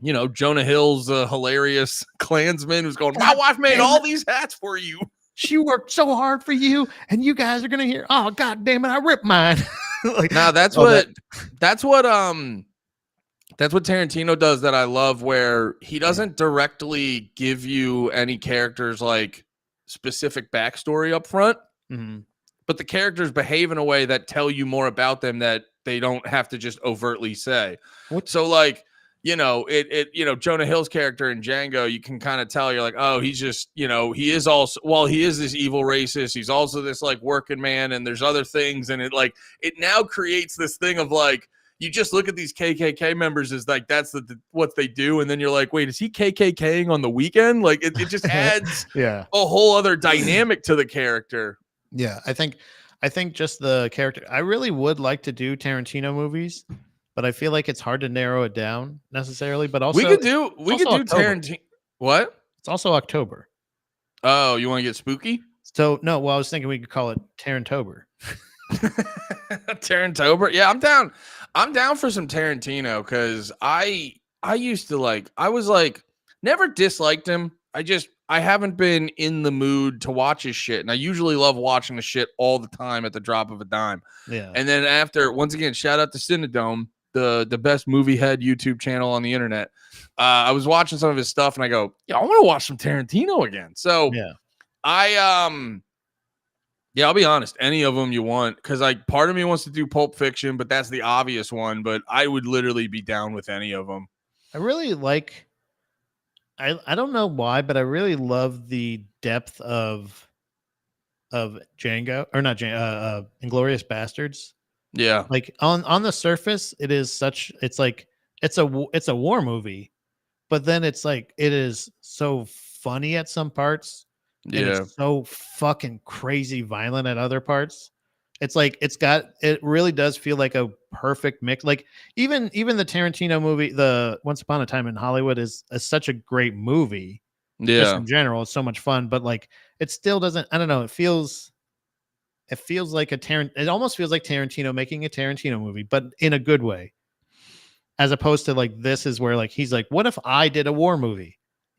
you know, Jonah Hill's a hilarious Klansman who's going, my wife made all these hats for you. She worked so hard for you, and you guys are gonna hear, oh god damn it, I ripped mine. Like, now that's what Tarantino does that I love, where he doesn't directly give you any characters like specific backstory up front, but the characters behave in a way that tell you more about them that they don't have to just overtly say. So like, you know, Jonah Hill's character in Django, you can kind of tell, you're like, oh, he's just, you know, he is this evil racist. He's also this like working man, and there's other things. And it now creates this thing of like, you just look at these KKK members as like, that's what they do. And then you're like, wait, is he KKKing on the weekend? Like it just adds a whole other dynamic to the character. Yeah. I think I think just the character. I really would like to do Tarantino movies, but I feel like it's hard to narrow it down necessarily. But also, We could also do October. Tarantino. What? It's also October. Oh, you want to get spooky? So no, well, I was thinking we could call it Tarantober. Tarantober. Yeah, I'm down. I'm down for some Tarantino because I used to I was never disliked him. I haven't been in the mood to watch his shit. And I usually love watching the shit all the time at the drop of a dime. Yeah. And then after, once again, shout out to Cinedome, the best movie head YouTube channel on the internet. I was watching some of his stuff and I go, yeah, I want to watch some Tarantino again. So Yeah. Yeah, I'll be honest. Any of them you want, because part of me wants to do Pulp Fiction, but that's the obvious one. But I would literally be down with any of them. I really like. I don't know why, but I really love the depth of Django, or not Django, Inglourious Bastards. Yeah, Like on the surface, it is such. It's like it's a war movie, but then it is so funny at some parts. And yeah, it's so fucking crazy violent at other parts. It really does feel like a perfect mix. Like even the Tarantino movie, the Once Upon a Time in Hollywood is such a great movie. Just yeah. in general, it's so much fun, but it still doesn't, I don't know, it feels like it almost feels like Tarantino making a Tarantino movie, but in a good way. As opposed to this is where he's like, what if I did a war movie?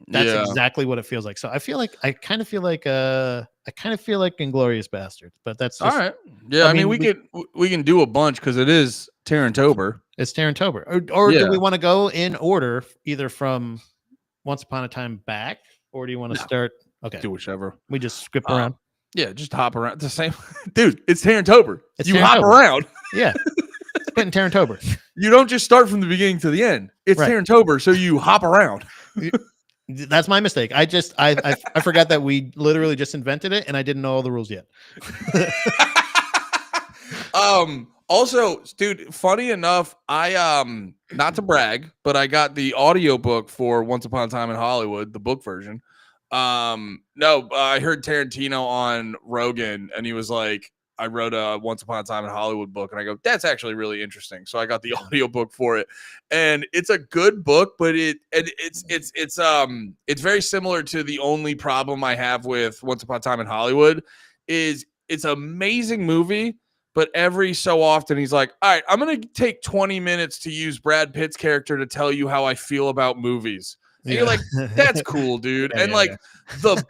That's exactly what it feels like. So I kind of feel like Inglourious Bastards, but that's just, all right. Yeah, I mean we can do a bunch because it is Tarantober. It's Tarantober. Or Yeah. do we want to go in order, either from Once Upon a Time back, or do you want to start? Okay, Do whichever. we just skip around. Yeah, just hop around. The same, dude. It's Tarantober. It's You hop Tarantober. around. Yeah, it's Quentin Tarantober. You don't just start from the beginning to the end. It's Right. Tarantober, so you hop around. That's my mistake. I forgot that we literally just invented it, and I didn't know all the rules yet. Also, dude, funny enough, I not to brag, but I got the audiobook for Once Upon a Time in Hollywood, the book version. I heard Tarantino on Rogan, and he was like, I wrote a Once Upon a Time in Hollywood book, and I go, that's actually really interesting. So I got the audiobook for it, and it's a good book, but it's very similar to the only problem I have with Once Upon a Time in Hollywood is it's an amazing movie, but every so often he's like, all right, I'm going to take 20 minutes to use Brad Pitt's character to tell you how I feel about movies. And you're like, that's cool, dude. Yeah, and yeah. the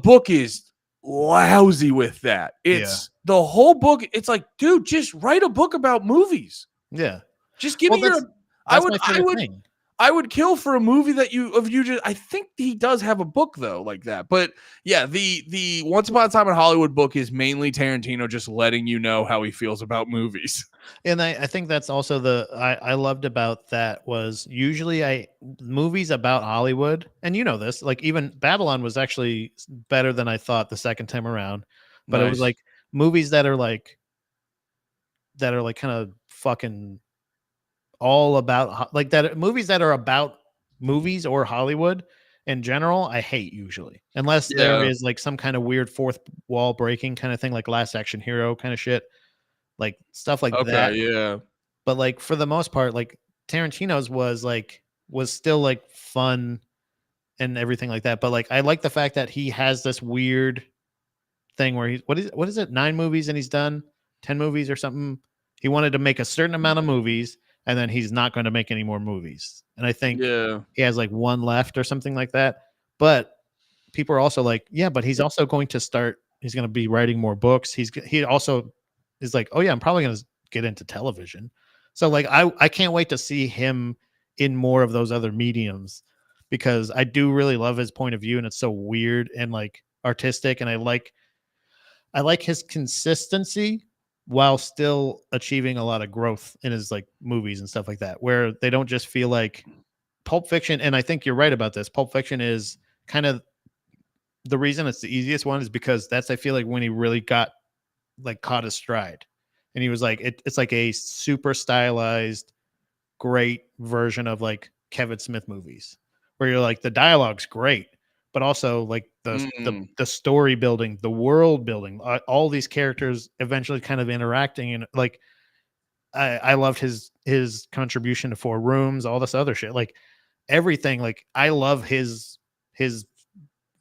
book is lousy with that. It's the whole book. It's like, dude, just write a book about movies. Yeah, Just give me your. thing. I would kill for a movie that you just. I think he does have a book though like that. But yeah, the Once Upon a Time in Hollywood book is mainly Tarantino just letting you know how he feels about movies. And I think that's also I loved about that was usually movies about Hollywood, and you know this, even Babylon was actually better than I thought the second time around, but it was Nice. movies that are kind of fucking all about movies that are about movies or Hollywood in general. I hate usually, unless there is some kind of weird fourth wall breaking kind of thing, like Last Action Hero kind of shit. Stuff like that. Yeah. But for the most part, Tarantino's was still fun and everything like that. But I like the fact that he has this weird thing where what is it? 9 movies and he's done 10 movies or something. He wanted to make a certain amount of movies and then he's not going to make any more movies. And I think he has 1 left or something like that. But people are also but he's also going to be writing more books. He also is oh yeah, I'm probably going to get into television. So I can't wait to see him in more of those other mediums, because I do really love his point of view, and it's so weird and artistic, and I like his consistency while still achieving a lot of growth in his movies and stuff like that, where they don't just feel like Pulp Fiction. And I think you're right about this. Pulp Fiction is kind of the reason it's the easiest one, is because that's, I feel like, when he really got caught his stride, and he was it's a super stylized, great version of Kevin Smith movies, where you're the dialogue's great, but also the story building, the world building, all these characters eventually kind of interacting, and like I loved his contribution to Four Rooms, all this other shit, like everything. Like I love his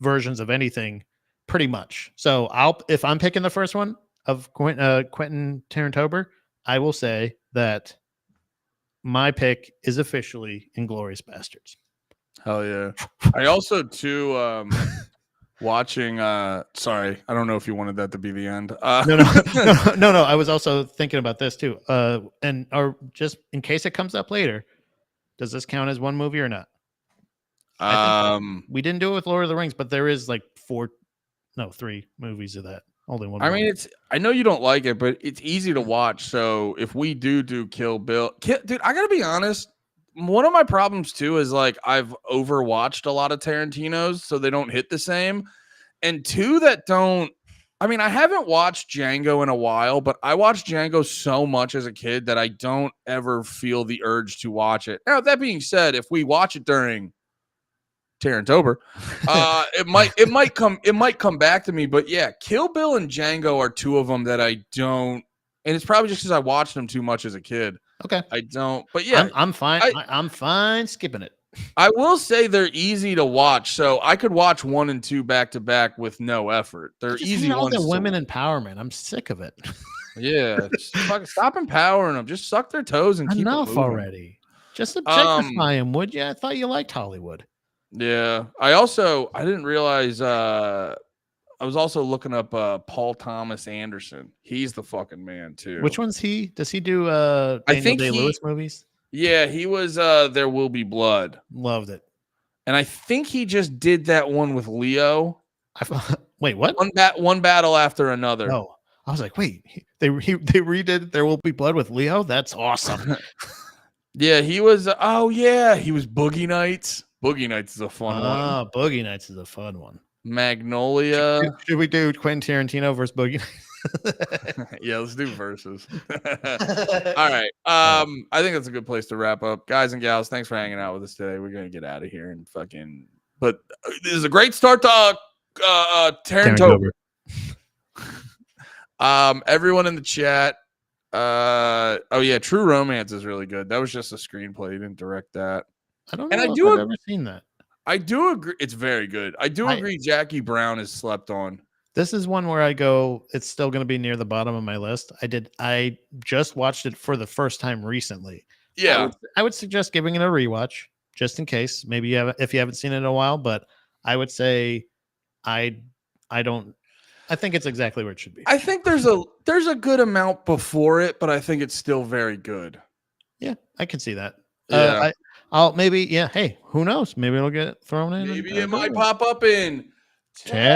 versions of anything pretty much. So if I'm picking the first one of Quentin Tarantino, I will say that my pick is officially Inglourious Bastards. Hell yeah. I also too watching sorry, I don't know if you wanted that to be the end. No. I was also thinking about this too. Or just in case it comes up later, does this count as one movie or not? We didn't do it with Lord of the Rings, but there is like 3 movies of that. Only one. I mean, I know you don't like it, but it's easy to watch. So if we do Kill Bill, dude, I gotta be honest. One of my problems too is like I've overwatched a lot of Tarantino's, so they don't hit the same. And two that don't. I mean, I haven't watched Django in a while, but I watched Django so much as a kid that I don't ever feel the urge to watch it. Now, that being said, if we watch it during Tarantino, it might come back to me. But yeah, Kill Bill and Django are two of them that I don't, and it's probably just because I watched them too much as a kid. Okay, I don't. But yeah, I'm fine. I'm fine skipping it. I will say they're easy to watch, so I could watch 1 and 2 back to back with no effort. They're easy ones. The women empowerment. I'm sick of it. Yeah, stop empowering them. Just suck their toes and keep it moving. Already. Just objectify them, would you? I thought you liked Hollywood. Yeah, I didn't realize. I was also looking up Paul Thomas Anderson. He's the fucking man too. Which one's he? Does he do Daniel Day-Lewis movies? Yeah, he was There Will Be Blood. Loved it. And I think he just did that one with Leo. Wait, what? One battle after another. No. I was like, wait, they redid There Will Be Blood with Leo? That's awesome. Yeah, he was he was Boogie Nights. Boogie Nights is a fun one. Boogie Nights is a fun one. Magnolia. Should we do Quentin Tarantino versus Boogie Nights? Yeah, let's do versus. All right. I think that's a good place to wrap up. Guys and gals, thanks for hanging out with us today. We're gonna get out of here and but this is a great start to Tarantino. Everyone in the chat. True Romance is really good. That was just a screenplay. You didn't direct that. I don't know if I've ever seen that. I do agree. It's very good. I do agree. Jackie Brown is slept on. This is one where I go, it's still going to be near the bottom of my list. I just watched it for the first time recently. Yeah. I would suggest giving it a rewatch just in case. Maybe if you haven't seen it in a while, but I would say I think it's exactly where it should be. I think there's a good amount before it, but I think it's still very good. Yeah, I can see that. Yeah. I'll maybe, yeah. Hey, who knows? Maybe it'll get thrown in. Maybe it might pop up in Tarantino.